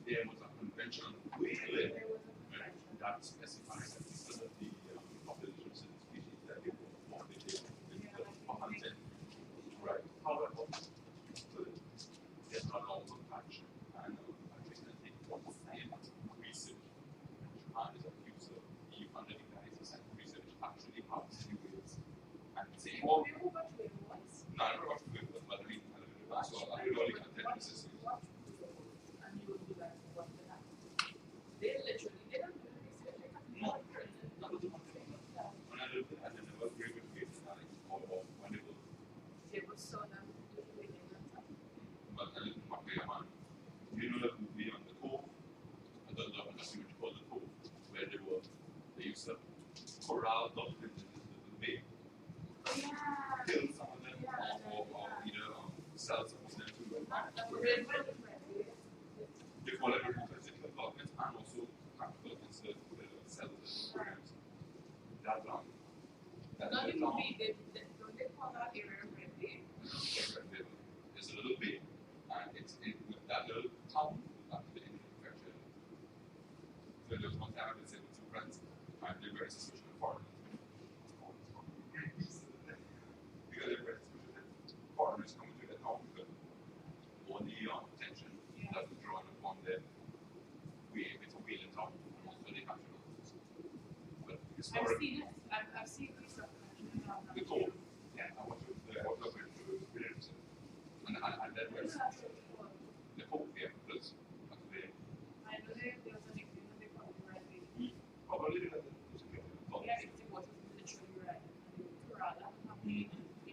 [SPEAKER 1] there was a convention on whaling that specifies that because of the populations and species that they were for hunting. Right. However, so there's not all the patch. And I think that they want to say research. Japan is accused of the under the guise of research actually how seaways and saying, well, no, I don't know what to do with but I mean, so I will only content this is
[SPEAKER 6] They literally, they don't do research.
[SPEAKER 1] no, not the one thing.
[SPEAKER 7] corral dolphins in the bay, kill some of them, or either sell some of them to they call it physical dolphins and also practical dolphins to sell to programs. That
[SPEAKER 6] Not even they don't they call that area red bay?
[SPEAKER 7] It's a little bay, and it's in that little town that the Indian prefecture. So there was one time I visited with two friends, and they're very suspicious of foreigners. Because they're very suspicious of foreigners coming to the town because all the attention that was drawn upon them, it's a whaling town, and also they capture those. But historically,
[SPEAKER 6] I've seen this stuff.
[SPEAKER 7] the toll, yeah, I want to experience it. And then where's the Pope, yeah, because actually,
[SPEAKER 6] I know there's a nickname they call it red bay.
[SPEAKER 7] probably the
[SPEAKER 6] Yeah, it's the water is literally red. Corral that have been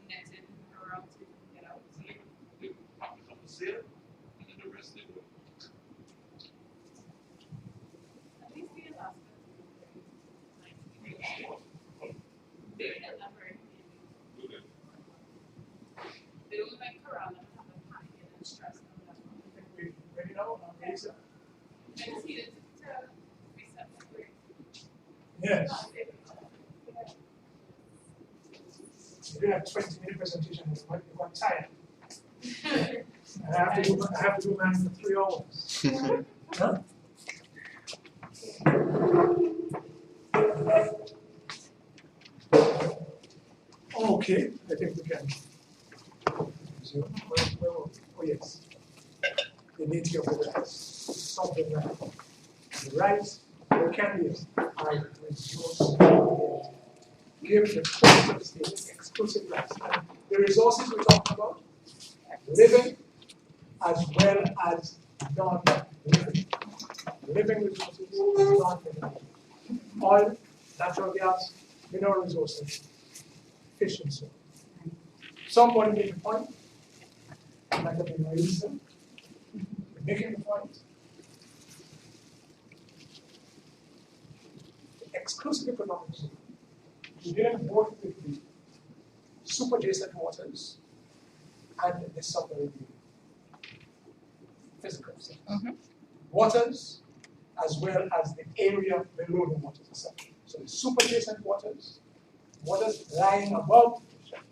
[SPEAKER 6] netted around so you can get out. So
[SPEAKER 7] they have to come to sail, and then the rest they will.
[SPEAKER 6] at least the Alaska is nice. They end up very
[SPEAKER 7] Okay.
[SPEAKER 6] They don't like corral and have a panic and stress and all that.
[SPEAKER 4] I think we ready now, Lisa?
[SPEAKER 6] I just needed to reset my brain.
[SPEAKER 4] Yes. You did have 20-minute presentation, you got tired. I have to do mine for 3 hours. Huh? Okay, I think we can. So, oh yes. The nature of the rights. Something like the rights or candidates are resources. Give the person state exclusive rights. And the resources we're talking about, living as well as non-living. Living resources, non-living. Oil, natural gas, mineral resources, fish and so on. Somebody made a point, like the reason, making the point. Exclusive economic zone. We didn't work with the superadjacent waters and the submarine physical things. Waters as well as the area below the waters itself. So the superadjacent waters, waters lying above the ship.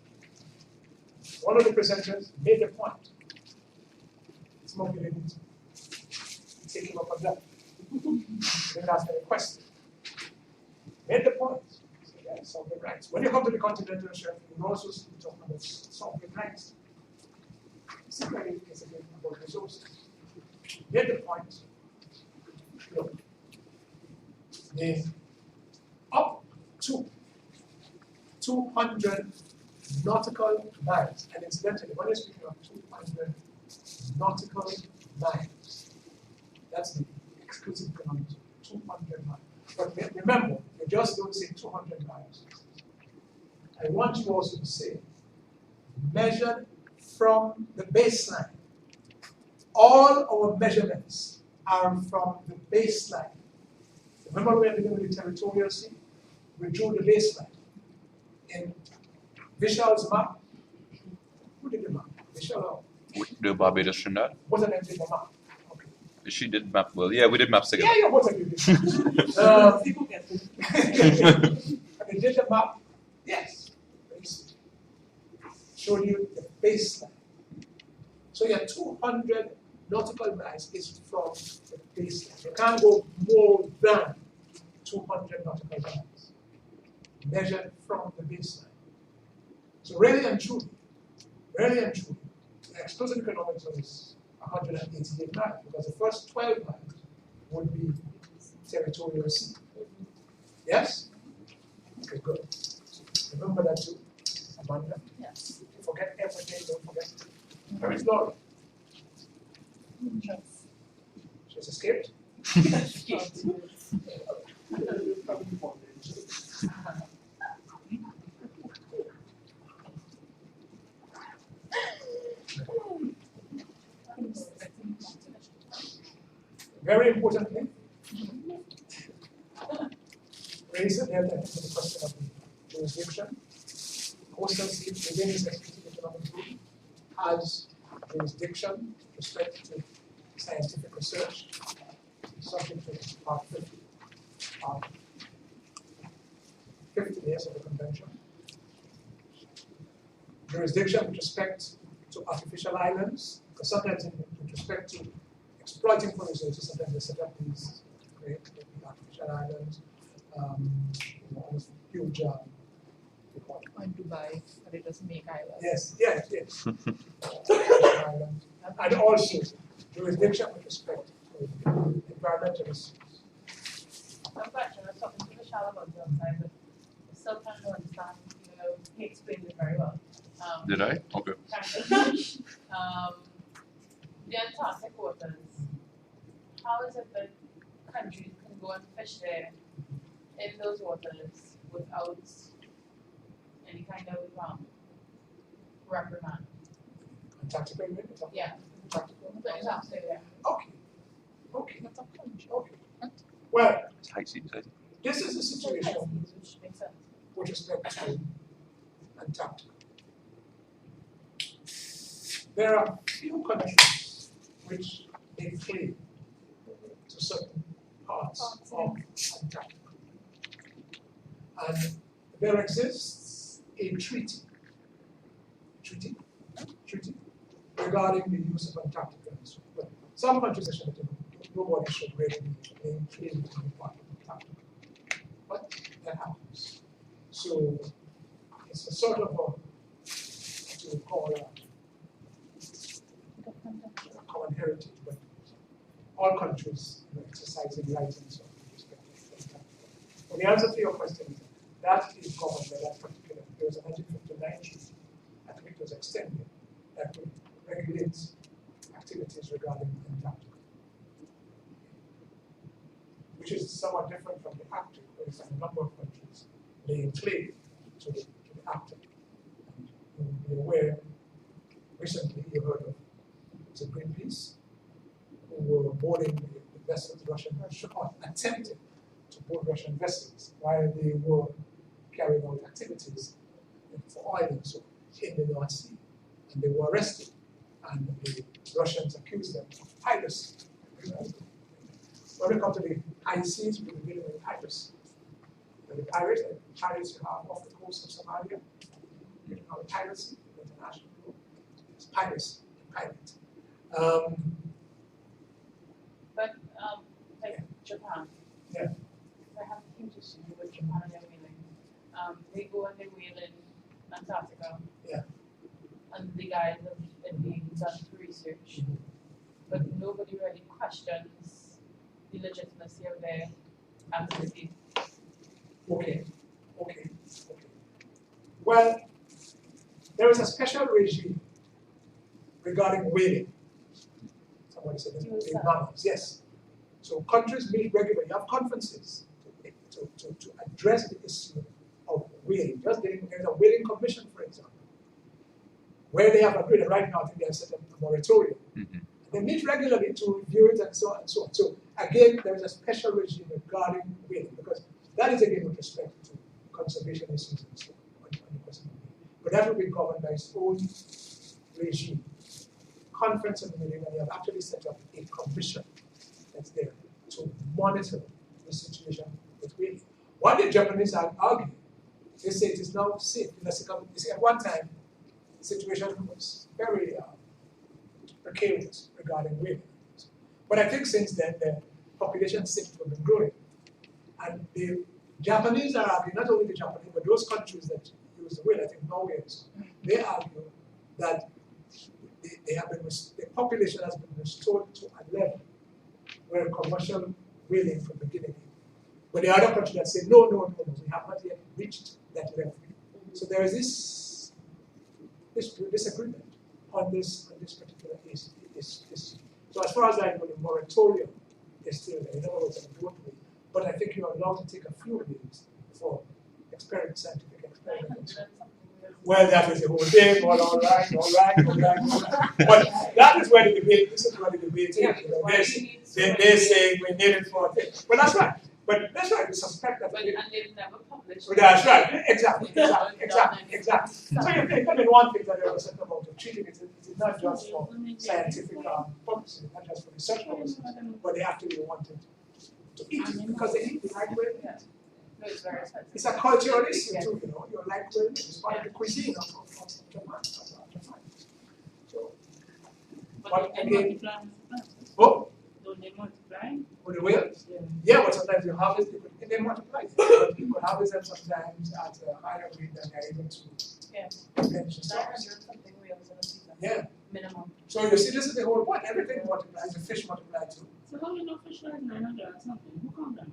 [SPEAKER 4] One of the presenters made the point. Smoky didn't take him up on that. Didn't ask any question. Made the point. So yeah, sovereign rights. When you come to the continental shelf, you will also see talking about sovereign rights. Similarly, it's again about resources. Made the point. Look, the up to 200 nautical miles, and incidentally, when you're speaking of 200 nautical miles, that's the exclusive economic zone, 200 miles. But remember, you just don't say 200 miles. I want you also to say, measured from the baseline. All our measurements are from the baseline. Remember we are dealing with the territorial sea? We drew the baseline. In Vishal's map, who did the map? Vishal,
[SPEAKER 1] The Barbados Trinidad.
[SPEAKER 4] both of them did the map. Okay.
[SPEAKER 1] She did map well. Yeah, we did maps together.
[SPEAKER 4] Yeah, both of you did. People get it. They did the map, yes. Showed you the baseline. So your 200 nautical miles is from the baseline. You can't go more than 200 nautical miles, measured from the baseline. So really and truly, the exclusive economic zone is 188 miles, because the first 12 miles would be territorial sea. Yes? Okay, good. So remember that too, Amanda?
[SPEAKER 3] Yes.
[SPEAKER 4] Forget everything, don't forget. Where is Laura? She's escaped? Very importantly, raised the delta into the question of the jurisdiction. Coastal state within its exclusive economic zone has jurisdiction with respect to scientific research, subject to Part 50, Part 50 years of the convention. Jurisdiction with respect to artificial islands, because sometimes with respect to exploiting for resources, sometimes they set up these great artificial islands, almost huge.
[SPEAKER 3] In Dubai, but it doesn't make islands.
[SPEAKER 4] Yes. Islands. And also jurisdiction with respect to environmental issues.
[SPEAKER 6] Some question, I was talking to Michelle about the other time, but I still trying to understand, he explained it very well.
[SPEAKER 7] Did I? Okay.
[SPEAKER 6] The Antarctic waters, how is it that countries can go and fish there in those waters without any kind of reprimand?
[SPEAKER 4] Antarctica, you mean?
[SPEAKER 6] Yeah.
[SPEAKER 4] Antarctica.
[SPEAKER 6] Exactly, yeah.
[SPEAKER 4] Okay. Well,
[SPEAKER 7] It's high seas, I think.
[SPEAKER 4] this is the situation
[SPEAKER 6] Which makes sense.
[SPEAKER 4] with respect to Antarctica. There are few countries which they claim to certain parts of Antarctica. And there exists a treaty regarding the use of Antarctica. But some countries say nobody should really be claim to be part of Antarctica. But that happens. So it's a sort of what you would call a common heritage, but all countries exercising rights and so on with respect to Antarctica. But the answer to your question is that is governed by that particular. There was a 1959 treaty that which was extended that would regulate activities regarding Antarctica, which is somewhat different from the Arctic, where it's a number of countries laying claim to the Arctic. And you'll be aware, recently you heard of Greenpeace, who were boarding the vessels, Russian attempted to board Russian vessels while they were carrying out activities for oil and so in the North Sea. And they were arrested, and the Russians accused them of piracy. When we come to the high seas, we'll be dealing with piracy. The pirates you have off the coast of Somalia, you know, piracy, international law, it's piracy, pirate.
[SPEAKER 6] Like Japan.
[SPEAKER 4] Yeah.
[SPEAKER 6] I have a huge issue with Japan and their whaling. They go and they whale in Antarctica.
[SPEAKER 4] Yeah.
[SPEAKER 6] And the guys have it being done through research. But nobody really questions the legitimacy of their activity.
[SPEAKER 4] Okay. Well, there is a special regime regarding whaling. Somebody said this, mammals, yes. So countries meet regularly, you have conferences to address the issue of whaling. There's a whaling commission, for example, where they have agreed, and right now I think they have set up a moratorium.
[SPEAKER 7] Mm-hmm.
[SPEAKER 4] They meet regularly to review it and so on and so on. So again, there is a special regime regarding whaling, because that is again with respect to conservation issues and so on the question of whaling. But that will be governed by its own regime. Conference of the Millennium, and they have actually set up a commission that's there to monitor the situation with whaling. What the Japanese are arguing, they say it is now safe. You see, at one time, the situation was very precarious regarding whaling. But I think since then, the population seems to have been growing. And the Japanese are arguing, not only the Japanese, but those countries that use the whale, I think Norway and so on, they argue that the population has been restored to a level where commercial whaling from the beginning. But the other countries that say, no, we have not yet reached that level. So there is this disagreement on this particular issue. So as far as I know, the moratorium is still there. In other words, don't wait. But I think you are allowed to take a few days for scientific experiments. Well, that is the whole thing. Well, all right. But that is where the debate. This is where the debate is. They're saying we need it for a thing. But that's right. But that's right, we suspect that.
[SPEAKER 6] But, and they've never published.
[SPEAKER 4] That's right, exactly. So you think, I mean, one thing that I was saying about treating it is not just for scientific purposes, not just for research purposes, but they actually wanted to eat it because they eat the like whale meat.
[SPEAKER 6] No, it's very expensive.
[SPEAKER 4] It's a cultural issue too, you know. You like whale meat, it's part of the cuisine of Japan. So, but again, oh,
[SPEAKER 6] Don't they multiply?
[SPEAKER 4] with the whales? Yeah, but sometimes you harvest it, and they multiply. But you could harvest them sometimes at a higher rate than they're able to replenish the stocks.
[SPEAKER 6] Something whales in a season.
[SPEAKER 4] Yeah.
[SPEAKER 6] Minimum.
[SPEAKER 4] So you see, this is the whole point. Everything multiplies. The fish multiply too.
[SPEAKER 6] So how you know fish like 900 or something? Who come down?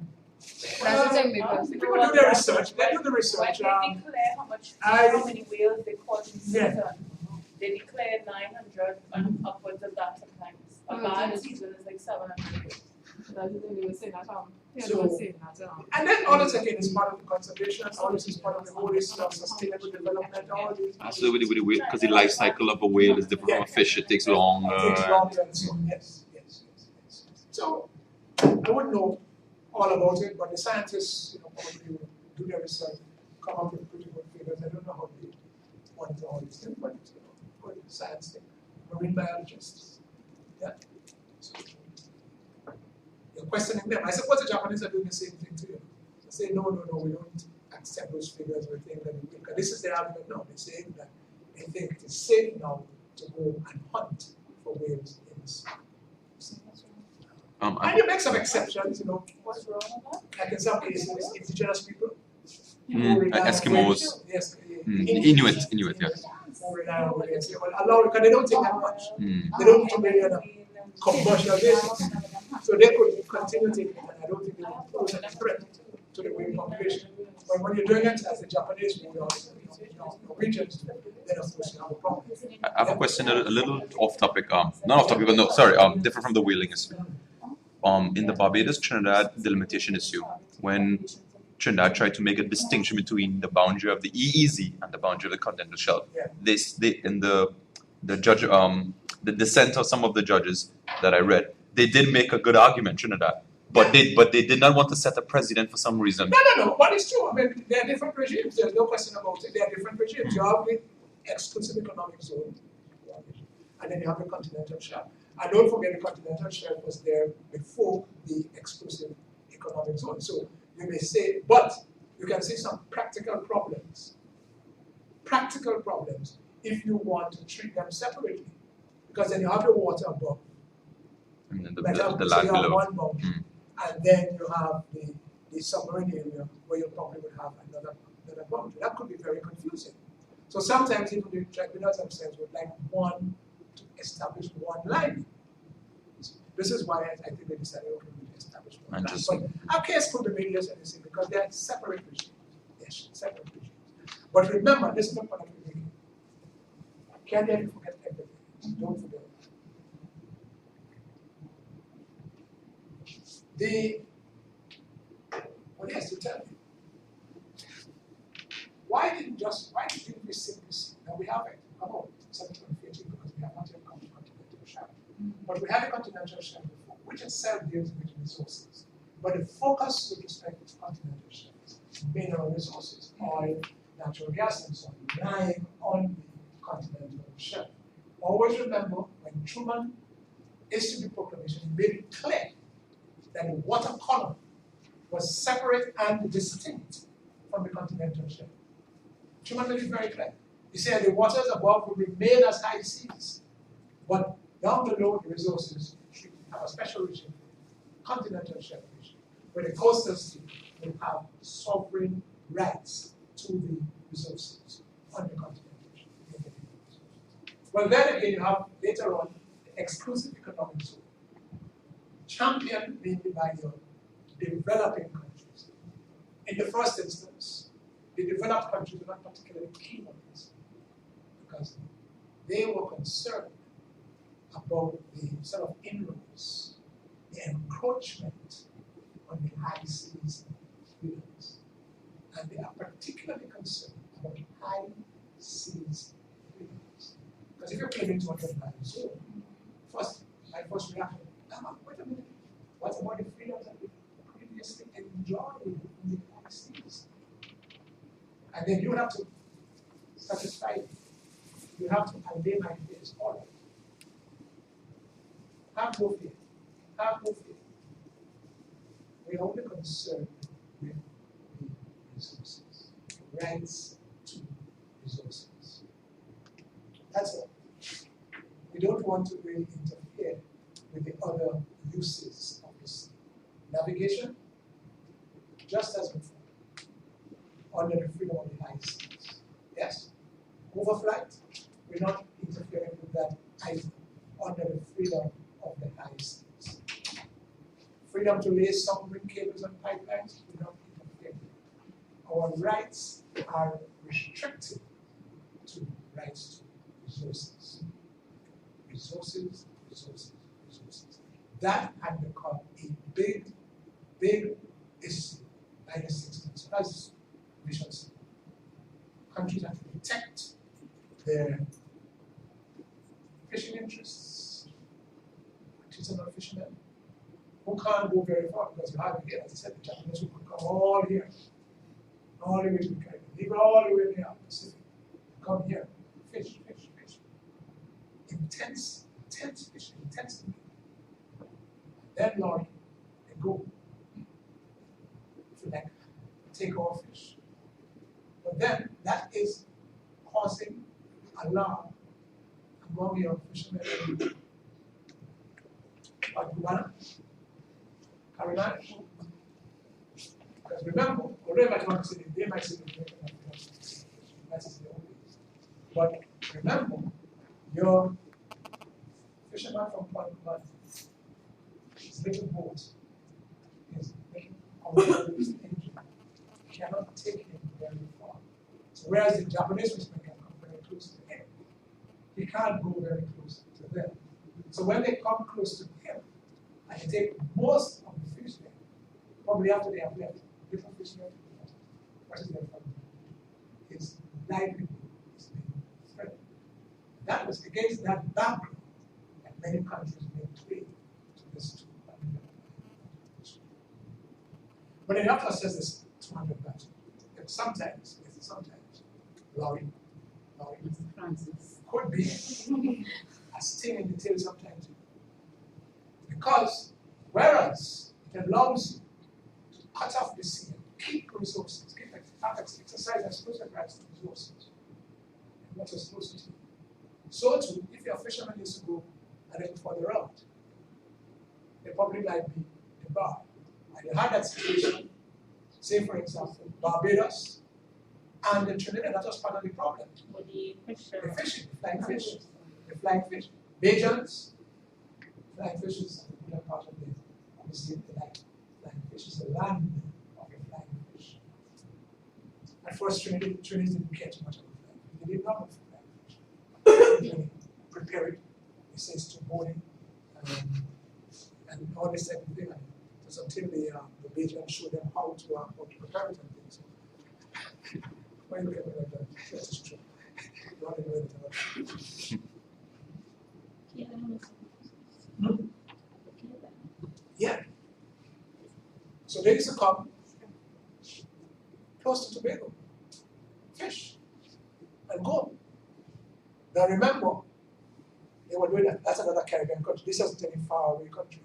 [SPEAKER 3] That's the thing because
[SPEAKER 4] People do their research. They do the research.
[SPEAKER 6] When they declare how many whales they caught in season, they declare 900 and upwards of that sometimes. A bad season is like 700.
[SPEAKER 3] that's the thing they were saying that
[SPEAKER 4] And then all this again is part of the conservation. All this is part of the whole issue of sustainable development. All this.
[SPEAKER 1] Absolutely with the whale, because the life cycle of a whale is different from a fish. It takes longer.
[SPEAKER 4] It takes longer. So yes. So I wouldn't know all about it, but the scientists, probably will do their research, come up with pretty good figures. I don't know how they monitor all these things, but good science thing. Marine biologists. Yeah. So you're questioning them. I suppose the Japanese are doing the same thing to you. They say, no, we don't accept those figures. We think that this is their argument now. They're saying that they think it is safe now to go and hunt for whales in the sea. And you make some exceptions,
[SPEAKER 6] What's wrong with that?
[SPEAKER 4] like in some cases, indigenous people.
[SPEAKER 1] Eskimos.
[SPEAKER 4] Yes,
[SPEAKER 1] Inuit, yeah.
[SPEAKER 4] who rely on whales. They will allow because they don't take that much. They don't do many on a commercial basis. So they could continue taking it, and I don't think they will pose a threat to the whale population. But when you're doing it as the Japanese would or Norwegians, then of course you have a problem.
[SPEAKER 1] I have a question a little off topic. Not off topic, but no, sorry. Different from the whaling issue. In the Barbados Trinidad delimitation issue, when Trinidad tried to make a distinction between the boundary of the EEZ and the boundary of the continental shelf, they in the judge the dissent of some of the judges that I read, they did make a good argument, Trinidad, but they did not want to set a precedent for some reason.
[SPEAKER 4] No. But it's true. I mean, there are different regimes. There's no question about it. There are different regimes. You have the exclusive economic zone, and then you have the continental shelf. And don't forget, the continental shelf was there before the exclusive economic zone. So you may say, but you can see some practical problems. Practical problems if you want to treat them separately, because then you have the water above.
[SPEAKER 1] And then the
[SPEAKER 4] so
[SPEAKER 1] land
[SPEAKER 4] you have
[SPEAKER 1] below.
[SPEAKER 4] one boundary, and then you have the submarine area where you probably would have another boundary. That could be very confusing. So sometimes even the tribunals themselves would like to establish one line. This is why I think they decided to establish one line. But our case could be made yes anything because they are separate regimes. Yes, separate regimes. But remember, this is the point I'm making. Can't ever forget everything. Don't forget. What he has to tell you. Why didn't we simply see? Now we have it about 1715 because we have not yet come to continental shelf. But we had a continental shelf before, which itself deals with resources. But the focus with respect to continental shelves, mineral resources, oil, natural gas, and so on, lying on the continental shelf. Always remember when Truman issued the proclamation, he made it clear that the water column was separate and distinct from the continental shelf. Truman made it very clear. He said the waters above will remain as high seas, but down below the resources should have a special regime, continental shelf regime, where the coastal state will have sovereign rights to the resources on the continental shelf. Well, then again, you have later on the exclusive economic zone, championed mainly by your developing countries. In the first instance, the developed countries were not particularly keen on this because they were concerned about the sort of inroads, the encroachment on the high seas freedoms. And they are particularly concerned about high seas freedoms. Because if you're claiming 200 miles, my first reaction, wait a minute, what about the freedoms that we previously enjoyed? And then you have to satisfy it. You have to allay my fears, all of it. Have no fear. Have no fear. We are only concerned with the resources, rights to resources. That's all. We don't want to really interfere with the other uses of the sea. Navigation, just as before, under the freedom of the high seas. Yes? Overflight, we're not interfering with that either, under the freedom of the high seas. Freedom to lay submarine cables and pipelines, we're not interfering. Our rights are restricted to rights to resources. Resources, resources, resources. That had become a big, big issue by the 60s. So that's Vision C. Countries have to protect their fishing interests. Countries are not fishermen who can't go very far because you have here, as I said, the Japanese who could come all here, all the way to the Caribbean, leave all the way in the Pacific, come here, fish, fish, fish. Intense, intense fishing, intense. Then, Lord, they go to like take our fish. But then that is causing alarm among your fishermen in Guyana, Carolina. Because remember, although they might say they might say that is the only. But remember, your fisherman from Point Command, his little boat, his little engine cannot take him very far. So whereas the Japanese fisherman can come very close to him, he can't go very close to them. So when they come close to him, and they take most of the fish there, probably after they have left, different fish left, what is their problem? His livelihood is being threatened. That was against that background that many countries made trade to this 200 baht. But the doctor says this 200 baht. And sometimes, Laurie,
[SPEAKER 8] Francis.
[SPEAKER 4] could be a sting in the tail sometimes. Because whereas it allows you to cut off the sea and keep resources, keep exercise exclusive rights to resources, and what you're supposed to do. So too, if your fisherman used to go a little further out, they probably might be debarred. And you had that situation, say for example, Barbados and the Trinidad, that was part of the problem.
[SPEAKER 8] For the
[SPEAKER 4] The fishing, the flying fish, Bajans, flying fish is a good part of the sea, the flying fish is the land of a flying fish. At first, Trinidad didn't catch much of a flying fish. They did not want flying fish. They prepare it, it says to morning, and all this type of thing. And it was until the Bajans showed them how to prepare it and things. Why look at me like that? That is true. You want to know it. Yeah. So they used to come close to Tobago, fish, and go. Now remember, they were doing that. That's another Caribbean country. This isn't any far away country.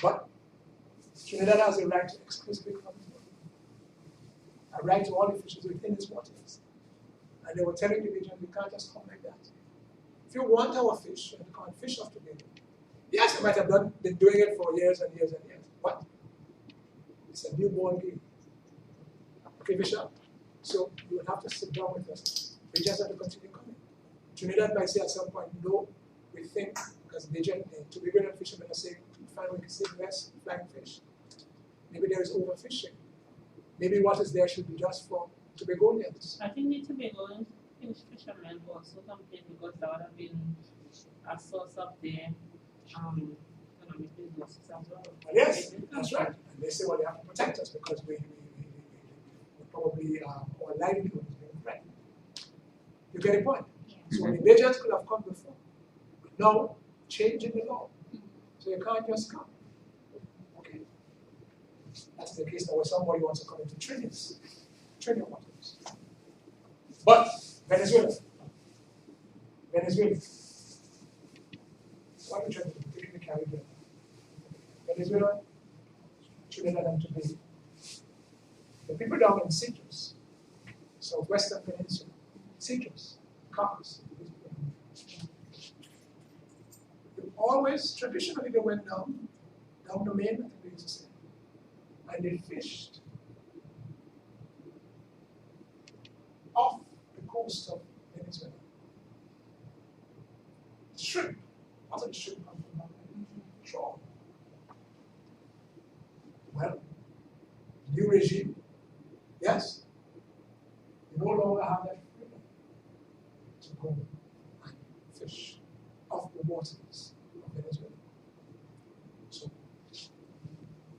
[SPEAKER 4] But Trinidad has a right to exclusively come to a right to all the fishes within its waters. And they were telling the region, we can't just come like that. If you want our fish, you can't fish off Tobago. Yes, you might have been doing it for years and years and years, but it's a newborn game. Okay, Bishop? So you will have to sit down with us. We just have to continue coming. Trinidad might say at some point, no, we think, because the Tobago fishermen are saying, fine, we can save less flying fish. Maybe there is overfishing. Maybe what is there should be just for Tobagonians.
[SPEAKER 8] I think the Tobago fishermen also complain because that would have been a source of their economic resources as well.
[SPEAKER 4] Yes, that's right. And they say, well, they have to protect us because we probably, our livelihood is being threatened. You get the point?
[SPEAKER 5] Yeah.
[SPEAKER 4] So the Bajans could have come before. But now, changing the law. So you can't just come. Okay. That's the case now where somebody wants to come into Trinidad waters. But Venezuela. What are we trying to do? Taking the Caribbean. Venezuela, Trinidad and Tobago. The people down in Citrus, southwestern peninsula, Citrus, Caucasus. Always, traditionally, they went down the main, I think they used to say, and they fished off the coast of Venezuela. Shrimp. How did shrimp come from that? Trawl. Well, new regime, yes, you no longer have that freedom to go and fish off the waters of Venezuela. So,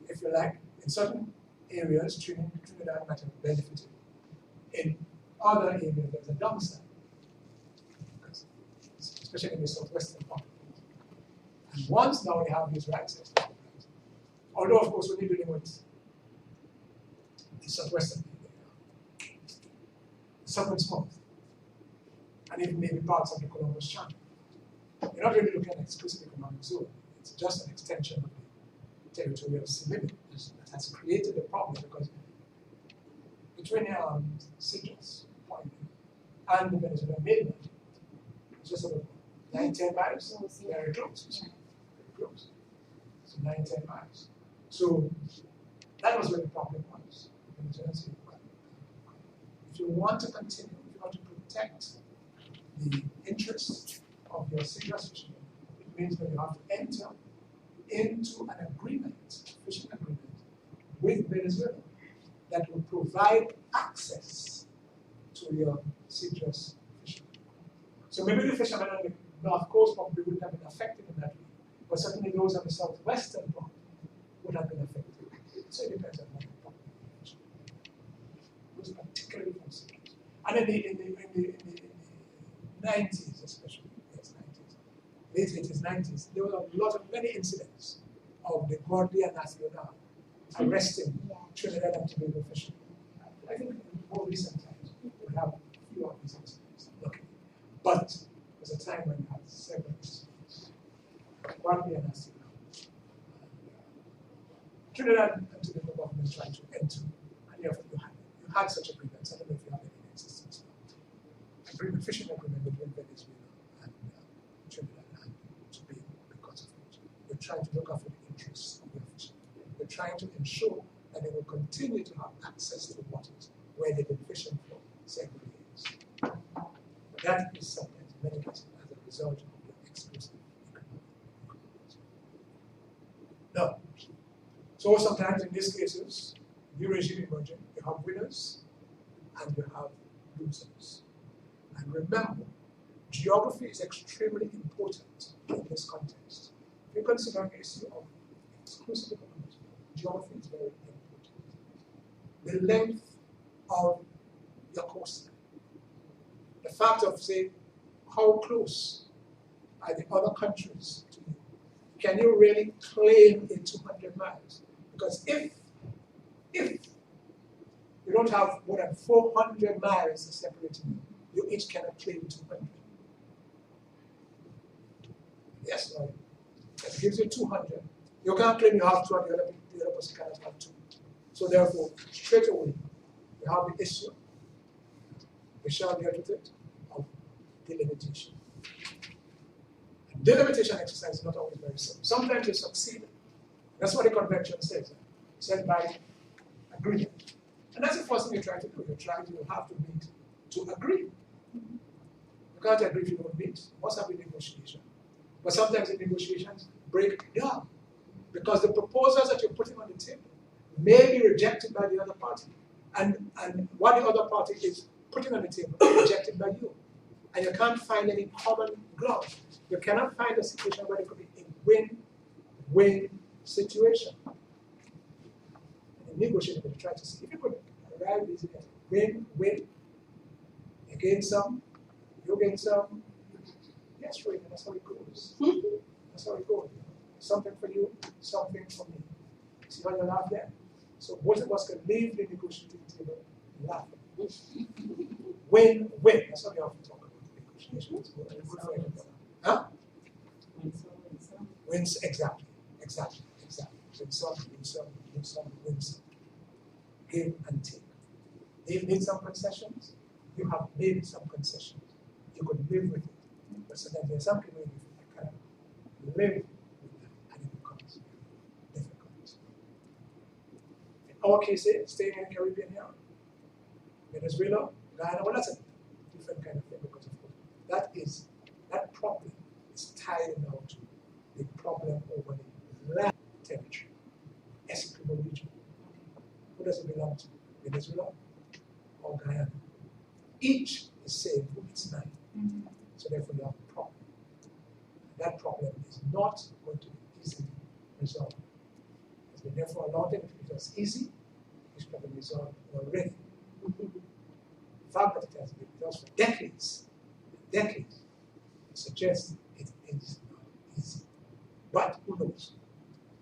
[SPEAKER 4] if you like, in certain areas, Trinidad might have benefited. In other areas, there's a downside, especially in the southwestern part. And once now they have these rights, although of course when you're dealing with the southwestern area, somewhat small, and even maybe parts of the Columbus Channel, you're not really looking at an exclusive economic zone. It's just an extension of the territorial limit that has created a problem because between Citrus Point and the Venezuelan mainland, it's just about 9-10 miles. Very close. Very close. So 9-10 miles. So that was where the problem was. If you want to continue, if you want to protect the interests of your citrus fishermen, it means that you have to enter into an agreement, fishing agreement, with Venezuela that will provide access to your citrus fishing. So maybe the fishermen on the north coast probably wouldn't have been affected in that way, but certainly those on the southwestern part would have been affected. So it depends on what the problem is. It was particularly for citrus. And in the 90s especially, yes, 90s, late 80s, 90s, there were many incidents of the Guardia Nacional arresting Trinidad and Tobago fishermen. I think in more recent times, we have a few of these incidents, luckily. But there was a time when we had several incidents. Guardia Nacional. Trinidad and Tobago government tried to enter, and you had such agreements. I don't know if you have any in existence now. Agreement, fishing agreement between Venezuela and Trinidad and Tobago because of it. They're trying to look after the interests of their fishermen. They're trying to ensure that they will continue to have access to waters where they've been fishing for several years. But that is sometimes, in many cases, as a result of the exclusive economic agreement. Now, so sometimes in these cases, new regime emerging, you have winners and you have losers. And remember, geography is extremely important in this context. If you consider an issue of exclusive economics, geography is very important. The length of your coastline, the fact of, say, how close are the other countries to you? Can you really claim in 200 miles? Because if you don't have more than 400 miles to separate you, you each cannot claim 200. Yes, right. That gives you 200. You can't claim you have 200, the other person cannot have 2. So therefore, straight away, you have the issue, we shall deal with it, of delimitation. And delimitation exercise is not always very simple. Sometimes you succeed. That's what the convention says. It says by agreement. And that's the first thing you try to do. You have to meet to agree. You can't agree if you don't meet. You must have a negotiation. But sometimes the negotiations break down because the proposals that you're putting on the table may be rejected by the other party. And what the other party is putting on the table is rejected by you. And you can't find any common ground. You cannot find a situation where it could be a win-win situation. And in negotiating, you try to see if you could arrive at a win-win. You gain some, you gain some. Yes, right, that's how it goes. That's how it goes. Something for you, something for me. See how you laugh there? So both of us can leave the negotiating table laughing. Win-win. That's what we often talk about. Negotiations. Good for everybody. Huh? Wins, exactly. Win some. Give and take. They've made some concessions. You have made some concessions. You could live with it. But sometimes there are some people you cannot live with them, and it becomes difficult. In our case, staying in the Caribbean here, Venezuela, Guyana, well, that's a different kind of thing because of course that problem is tied now to the problem over the land territory, Essequibo region. Who does it belong to? Venezuela or Guyana? Each is saying who it's mine. So therefore you have a problem. That problem is not going to be easily resolved. It's been there for a long time. If it was easy, it should have been resolved already. The fact that it has been with us for decades, suggests it is not easy. But who knows?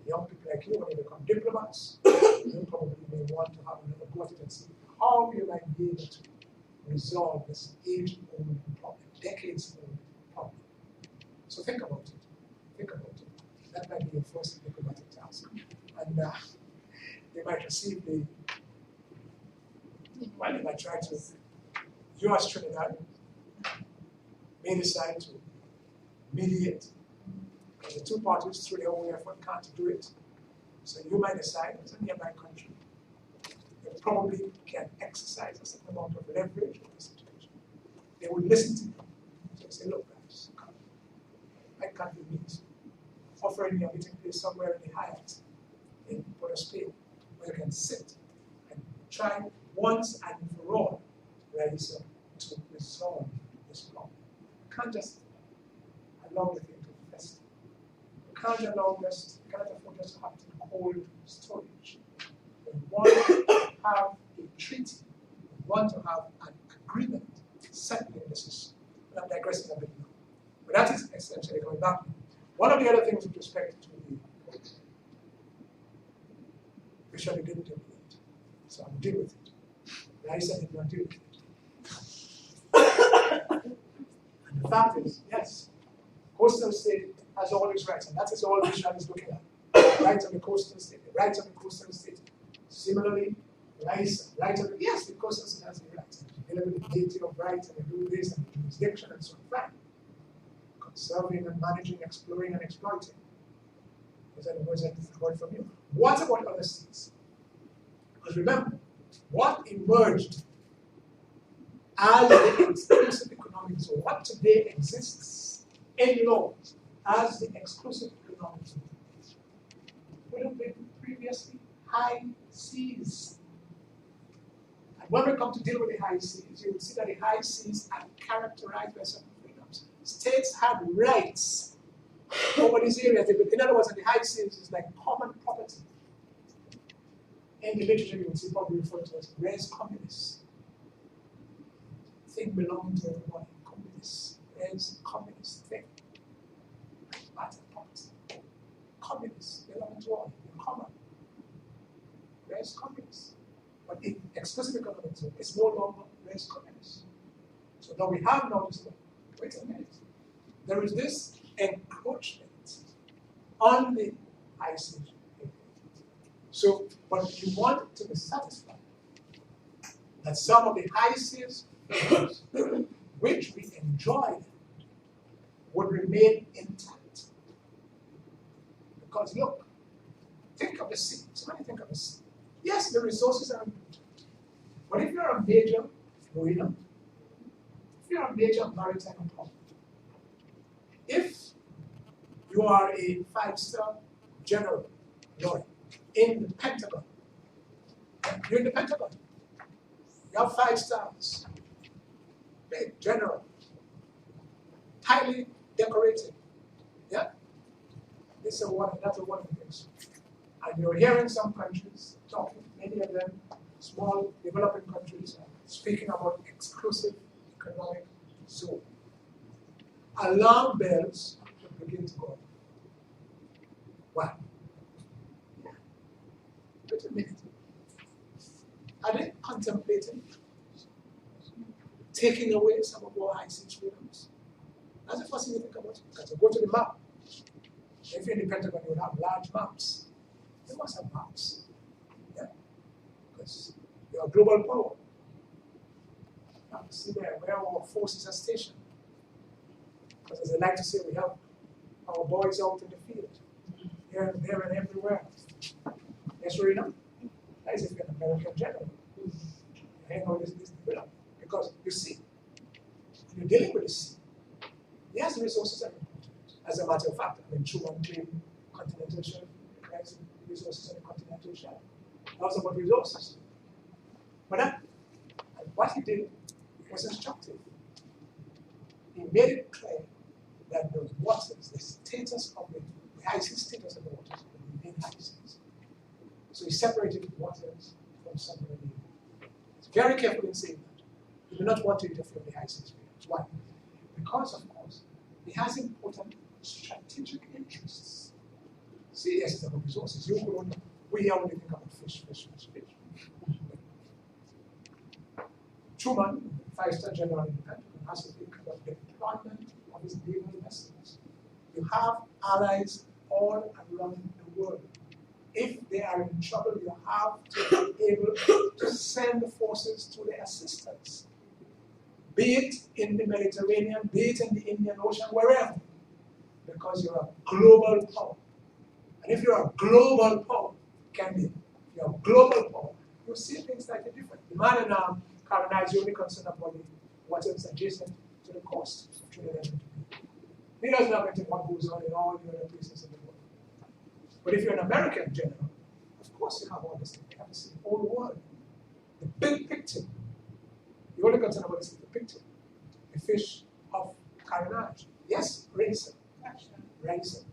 [SPEAKER 4] Young people like you, when they become diplomats, you probably may want to have another go at it and see how you might be able to resolve this age-old problem, decades-old problem. So think about it. That might be your first diplomatic task. And they might receive they might try to, you as Trinidad may decide to mediate. And the two parties, through their own effort, can't do it. So you might decide, it's a nearby country, they probably can exercise a certain amount of leverage on the situation. They would listen to you. So they say, look guys, come. Why can't we meet? Offering you a meeting place somewhere in the Hyatt in Port of Spain, where you can sit and try once and for all, Raisa, to resolve this problem. You can't just allow the thing to fester. You can't afford just to have it in cold storage. We want to have a treaty. We want to have an agreement settling this issue. I'm digressing a bit now. But that is essentially going back. One of the other things with respect to the Bishop didn't deal with it. So I'll deal with it. Raisa did not deal with it. And the fact is, yes, coastal state has all its rights, and that is all Bishop is looking at. The rights of the coastal state, the rights of the coastal state. Similarly, rights of the, yes, the coastal state has the rights. They with the deity of rights, and they do this, and the jurisdiction, and so on. Fine. Conserving and managing, exploring and exploiting. Is that a word from you? What about other states? Because remember, what emerged as the exclusive economic zone, what today exists in law as the exclusive economic zone, would have been previously high seas. And when we come to deal with the high seas, you will see that the high seas are characterized by certain freedoms. States have rights over these areas. In other words, the high seas is like common property. In the literature, you will see probably referred to as res communis. Thing belonging to everyone. Communis. Res communis thing. Matter property. Communists belong to all. In common. Res communis. But in exclusive economic zone, it's no longer res communis. So now we have now this. Wait a minute. There is this encroachment on the high seas. So, but you want to be satisfied that some of the high seas which we enjoyed would remain intact. Because look, think of the sea. Somebody think of the sea. Yes, the resources are important. But if you're a major marina, if you're a major maritime power, if you are a 5-star general lawyer in the Pentagon, you're in the Pentagon, you have 5 stars, big general, highly decorated, yeah? This is one, that's one of the things. And you're hearing some countries talking, many of them small developing countries, speaking about exclusive economic zone. Alarm bells should begin to go. Why? Wait a minute. Are they contemplating taking away some of our high seas freedoms. That's the first thing you think about. Because you go to the map. If you're in the Pentagon, you will have large maps. You must have maps. Yeah? Because you're a global power. You have to see where our forces are stationed. Because as I like to say, we have our boys out in the field. Here and there and everywhere. Yes, Rena? That is if you're an American general. You hang out this development. Because you see, you're dealing with the sea. Yes, the resources are important. As a matter of fact, I mean, Truman claimed continental shelf, resources on the continental shelf. That was about resources. But and what he did was instructive. He made it clear that the waters, the status of the high sea status of the waters, would remain high seas. So he separated waters from submarine. He's very careful in saying that. He did not want to interfere with the high seas. Why? Because, of course, he has important strategic interests. See, yes, it's about resources. We only think about fish. Truman, 5-star general in the Pentagon, has to think about the deployment of his naval vessels. You have allies all around the world. If they are in trouble, you have to be able to send forces to their assistance. Be it in the Mediterranean, be it in the Indian Ocean, wherever. Because you're a global power. And if you're a global power, if you're a global power, you'll see things slightly different. The man in Carolina is only concerned about the waters adjacent to the coast of Trinidad and Tobago. He doesn't have anything what goes on in all the other places in the world. But if you're an American general, of course you have all this thing. You have to see the whole world. The big picture. The only concern about this is the picture. The fish of Carolina. Yes, Raisin. Raisin.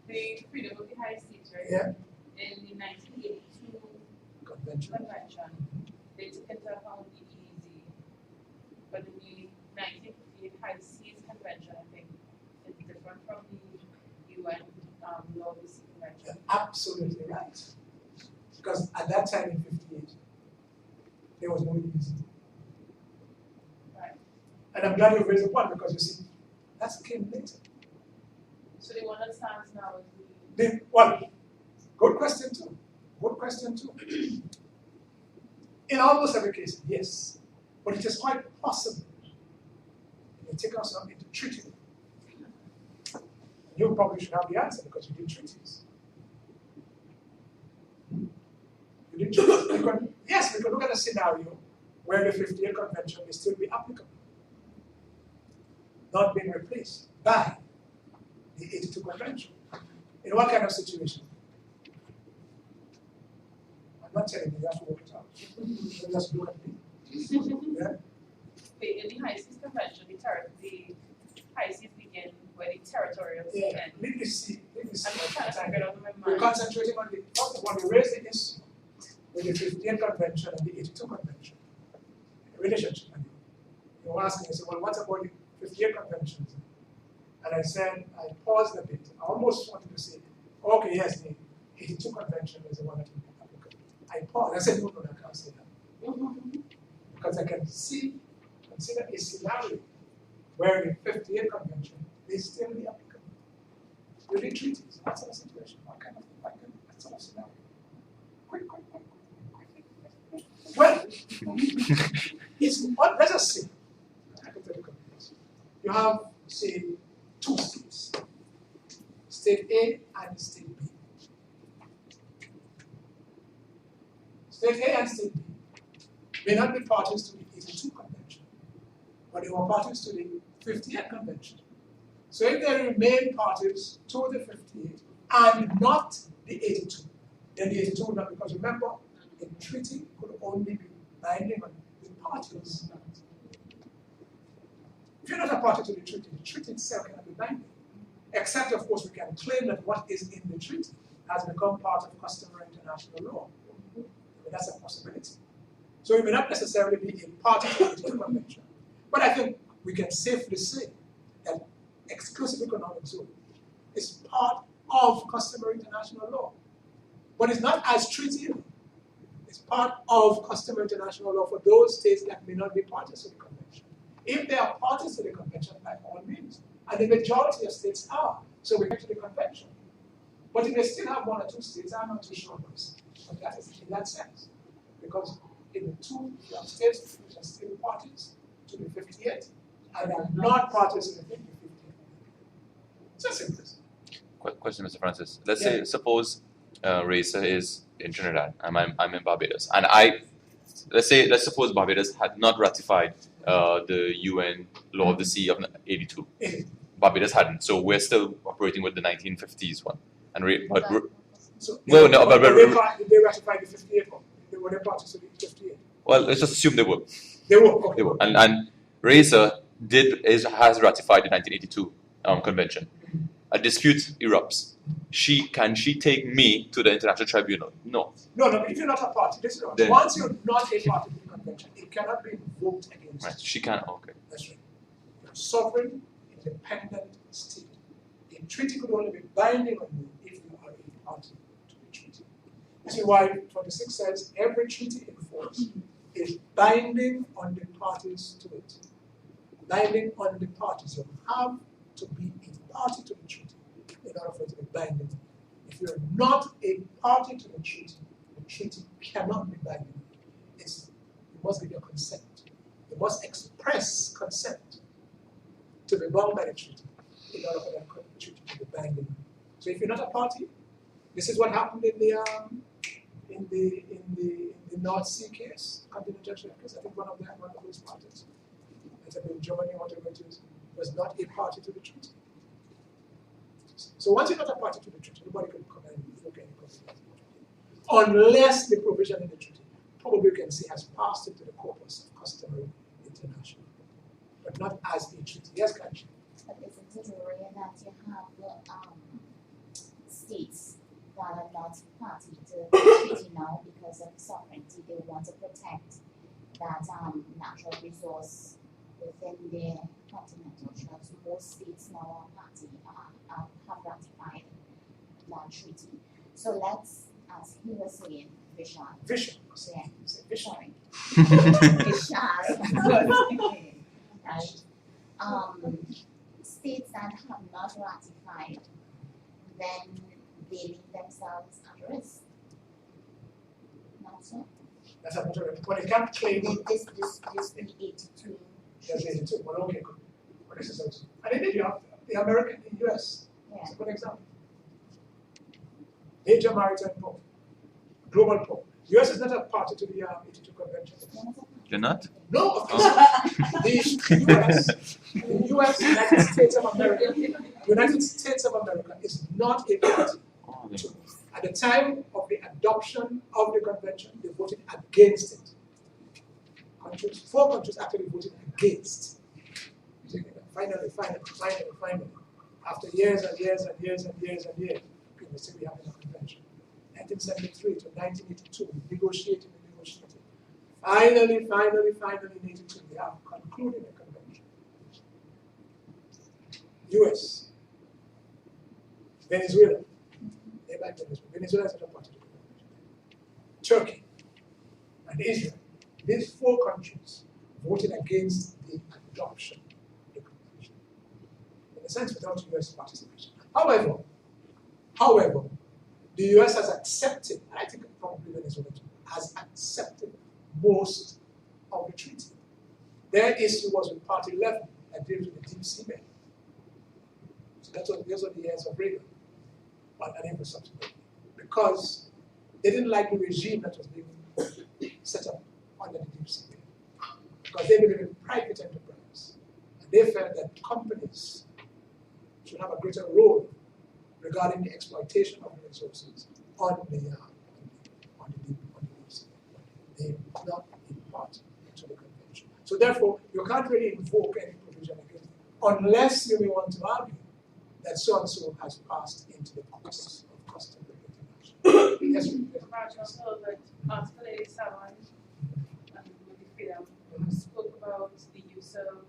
[SPEAKER 6] The freedom of the high seas, right?
[SPEAKER 4] Yeah.
[SPEAKER 6] In the 1982
[SPEAKER 4] Convention.
[SPEAKER 6] they took into account the EEZ. But in the 1958 High Seas Convention, I think it's different from the UN Law of the Sea Convention.
[SPEAKER 4] You're absolutely right. Because at that time in 58, there was no EEZ.
[SPEAKER 6] Right.
[SPEAKER 4] And I'm glad you raised the point because you see, that came later.
[SPEAKER 6] So the one that stands now is
[SPEAKER 4] Good question too. Good question too. In almost every case, yes. But it is quite possible. You take us up into treaty. You probably should have the answer because you did treaties. You did treaties. Yes, we could look at a scenario where the 58 Convention may still be applicable, not being replaced by the 82 Convention. In what kind of situation? I'm not telling you, you have to work it out. You just look at me. Yeah?
[SPEAKER 6] in the High Seas Convention, the high seas begin where the territorial sea
[SPEAKER 4] Yeah.
[SPEAKER 6] end.
[SPEAKER 4] Let me see.
[SPEAKER 6] I'm just trying to figure it out in my
[SPEAKER 4] We're
[SPEAKER 6] mind.
[SPEAKER 4] concentrating on the first of all, we raised the issue with the 58 Convention and the 82 Convention. Relationship. And you were asking, I said, well, what about the 58 Conventions? And I said, I paused a bit. I almost wanted to say, okay, yes, the 82 Convention is the one that will be applicable. I paused. I said, no, I can't say that. Because I can consider a scenario where the 58 Convention is still be applicable. We did treaties. That's our situation. That's our scenario. Quick. Well, it's what, let us see. Hypothetical case. You have, say, two states. State A and State B. State A and State B may not be parties to the 82 Convention, but they were parties to the 58 Convention. So if they remain parties to the 58 and not the 82, then the 82 would not, because remember, a treaty could only be binding on the parties. If you're not a party to the treaty itself cannot be binding. Except, of course, we can claim that what is in the treaty has become part of customary international law. But that's a possibility. So we may not necessarily be a party to the convention. But I think we can safely say that exclusive economic zone is part of customary international law. But it's not as treaty. It's part of customary international law for those states that may not be parties to the convention. If they are parties to the convention, by all means, and the majority of states are, so we get to the convention. But if they still have one or two states, I'm not too sure of this. But that is in that sense. Because in the two, you have states which are still parties to the 58, and are not parties to the 58. It's as simple as
[SPEAKER 1] Question, Mr. Francis. Let's say, suppose Racer is in Trinidad and I'm in Barbados, and let's suppose Barbados had not ratified the UN Law of the Sea of '82. Barbados hadn't, so we're still operating with the 1950s one. And
[SPEAKER 4] So,
[SPEAKER 1] well, no, but
[SPEAKER 4] did they ratify the 58 one? They were the parties to the 58.
[SPEAKER 1] well, let's just assume they will.
[SPEAKER 4] They were. Okay.
[SPEAKER 1] They will. And Racer has ratified the 1982 convention. A dispute erupts. Can she take me to the International Tribunal? No.
[SPEAKER 4] No, if you're not a party, this is right.
[SPEAKER 1] Then-
[SPEAKER 4] Once you're not a party to the convention, it cannot be invoked against
[SPEAKER 1] Right.
[SPEAKER 4] you.
[SPEAKER 1] She can. Okay.
[SPEAKER 4] That's right. You're a sovereign, independent state. The treaty could only be binding on you if you are a party to the treaty. This is why 26 says every treaty in force is binding on the parties to it. Binding on the parties. You have to be a party to the treaty in order for it to be binding. If you're not a party to the treaty cannot be binding. You must give your consent. You must express consent to be bound by the treaty in order for that treaty to be binding. So if you're not a party, this is what happened in the North Sea case, continental shelf case. I think one of those parties, it had been Germany or whatever it is, was not a party to the treaty. So once you're not a party to the treaty, nobody can come and invoke any constitution. Unless the provision in the treaty, probably you can say, has passed into the corpus of customary international, but not as a treaty. Yes, Kanchi?
[SPEAKER 5] But isn't it rare that you have states that are not party to the treaty now because of sovereignty? They want to protect that natural resource within their continental shelves. Most states now are party, have ratified that treaty. So let's, as he was saying, Vishal.
[SPEAKER 4] Vision.
[SPEAKER 5] Yeah,
[SPEAKER 4] Vision.
[SPEAKER 5] sorry. Vishal. Right. States that have not ratified, then they leave themselves at risk. Not so?
[SPEAKER 4] That's a matter of, but it can't claim
[SPEAKER 5] This the 82.
[SPEAKER 4] there's 82. Well, okay, good. Well, this is also, and indeed you have the American, the US.
[SPEAKER 5] Yeah.
[SPEAKER 4] It's a good example. Major maritime port, global port. US is not a party to the 82 convention.
[SPEAKER 1] You're not?
[SPEAKER 4] No, of course not. The US, United States of America, United States of America is not a party. to. At the time of the adoption of the convention, they voted against it. Four countries actually voted against. Finally, after years and years, we still be having a convention. 1973 to 1982, we negotiated. Finally, in 82, we have concluded a convention. US, Venezuela, Venezuela is not a part of the convention. Turkey, and Israel. These four countries voted against the adoption of the convention. In a sense, without US participation. However, the US has accepted, and I think probably Venezuela too, has accepted most of the treaty. Their issue was with Part 11 that deals with the deep sea bed. So those were the years of Reagan, but an infrastructure, because they didn't like the regime that was being set up under the deep sea bed, because they believe in private enterprise, and they felt that companies should have a greater role regarding the exploitation of the resources on the deep sea. They are not in part into the convention. So therefore, you can't really invoke any provision against it, unless you may want to argue that so-and-so has passed into the course of customary international. Yes,
[SPEAKER 6] Also, that Article 87 and with the freedom spoke about the use of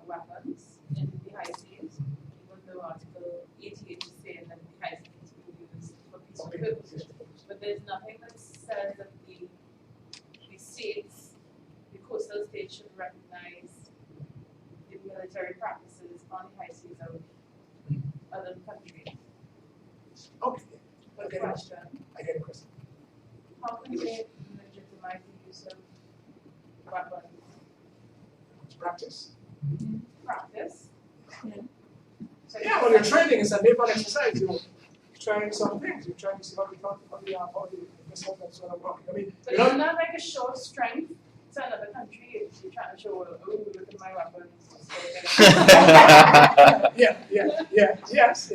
[SPEAKER 6] weapons in the high seas, even though Article 88 is saying that the high seas will be used for peaceful purposes. But there's nothing that says that
[SPEAKER 4] Okay, I get it.
[SPEAKER 6] Question.
[SPEAKER 4] I get a question.
[SPEAKER 6] How can they legitimize the use of weapons?
[SPEAKER 4] Practice.
[SPEAKER 6] Practice? So
[SPEAKER 4] Yeah, well, you're training is a naval exercise. You're trying some things. You're trying to see how the missiles and so on are working. I mean,
[SPEAKER 6] But
[SPEAKER 4] you know,
[SPEAKER 6] isn't that like a show of strength to another country if you're trying to show, oh, look at my weapons?
[SPEAKER 4] yes.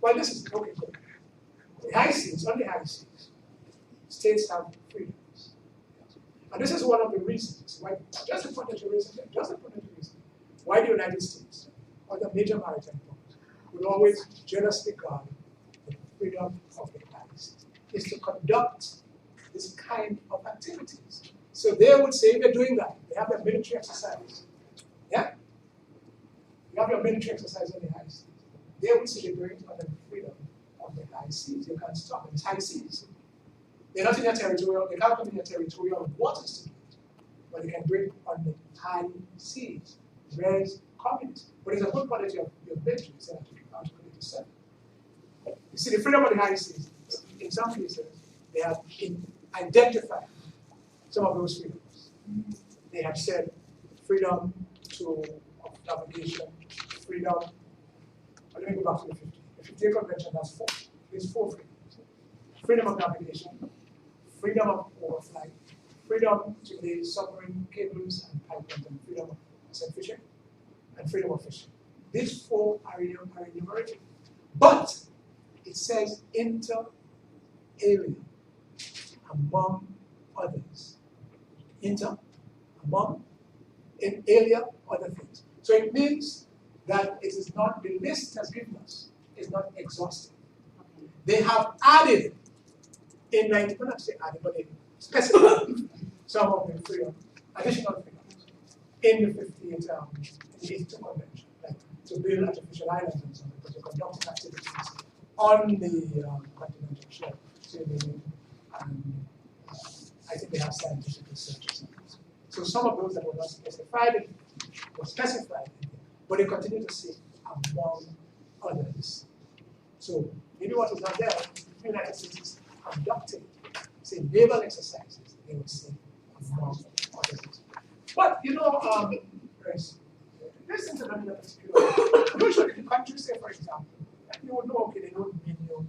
[SPEAKER 4] Well, this is okay. Good. The high seas, on the high seas, states have freedoms, and this is one of the reasons why. Just a point of reason. Why the United States, or the major maritime powers, would always jealously guard the freedom of the high seas, is to conduct this kind of activities. So they would say they're doing that. They have their military exercise. Yeah? You have your military exercise on the high seas. They would say they're doing it under the freedom of the high seas. You can't stop them. It's high seas. They're not in your territorial, they can't come in your territorial waters to do it. But they can do it on the high seas. Whereas communism. But it's a good quality of your military, it's Article 87. You see, the freedom of the high seas, in some cases, they have identified some of those freedoms. They have said freedom of navigation, freedom. Let me go back to the 50. The 50 Convention has four. There's four freedoms. Freedom of navigation, freedom of overflight, freedom to lay submarine cables and pipelines, and freedom of fishing, and freedom of fishing. These four are enumerated. But it says inter alia, among others. Inter, among, in alia, other things. So it means that it is not, the list has given us, is not exhaustive. They have added, in 19, well, not say added, but they specified some of the freedom, additional freedoms in the 82 Convention, like to build artificial islands and so on, because you're conducting activities on the continental shelf. So I think they have scientific research or something. So some of those that were not specified were specified, but they continue to say among others. So maybe what is not there, the United States is conducting, say, naval exercises, they would say among others. But you know, this is another particular. Usually, the countries say, for example, you would know, okay, they don't mean you,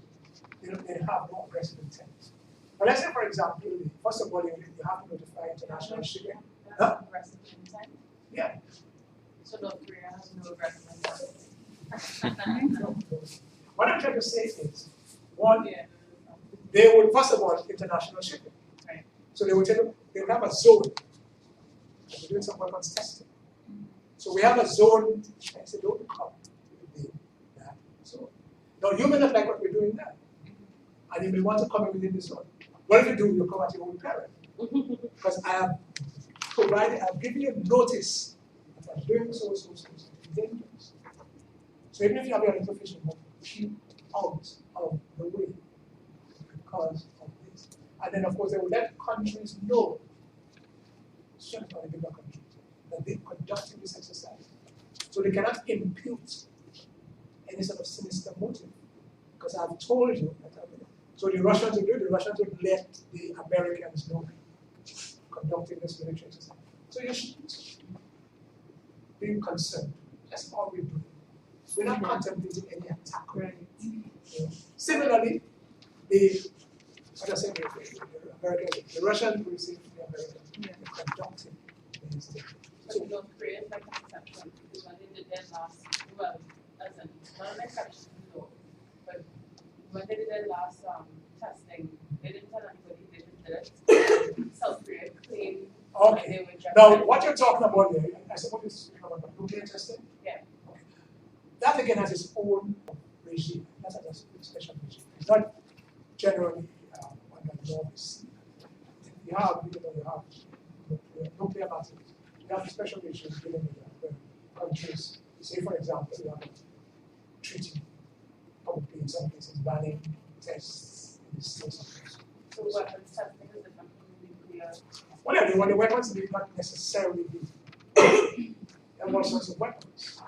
[SPEAKER 4] they have no aggressive intent. But let's say, for example, first of all, you have to notify international shipping. Huh?
[SPEAKER 6] Aggressive intent?
[SPEAKER 4] Yeah.
[SPEAKER 6] So North Korea has no aggressive intent.
[SPEAKER 4] What I'm trying to say is, one, they would, first of all, international shipping.
[SPEAKER 6] Right.
[SPEAKER 4] So they would have a zone. They're doing some weapons testing. So we have a zone, and say, don't come within that zone. Now, you may not like what we're doing now. And you may want to come within the zone. What if you do, you come at your own peril. Because I have given you notice that I'm doing so, dangerous. So even if you have your little fishing boat, keep out of the way because of this. And then, of course, they will let countries know, especially for the bigger countries, that they're conducting this exercise. So they cannot impute any sort of sinister motive. Because I've told you that. So the Russians would do it, the Russians would let the Americans know conducting this military exercise. So you shouldn't be concerned. That's all we're doing. We're not contemplating any attack. Right. Similarly, the Americans, the Russians will receive the Americans. They're conducting these things.
[SPEAKER 6] So North Korea is like an exception because when they did their last, well, as in, not an exception, no, but when they did their last testing, they didn't tell anybody they did it. South Korea claimed that they were just.
[SPEAKER 4] Now, what you're talking about there, I suppose it's about nuclear testing?
[SPEAKER 6] Yeah.
[SPEAKER 4] Okay. That again has its own regime. That's a special regime. It's not generally under the law. You have nuclear matters. You have a special regime dealing with countries. Say, for example, you have a treaty, probably in some cases banning tests in this case.
[SPEAKER 6] So weapons testing is different from nuclear.
[SPEAKER 4] Well, yeah, the weapons may not necessarily be. There are all sorts of weapons.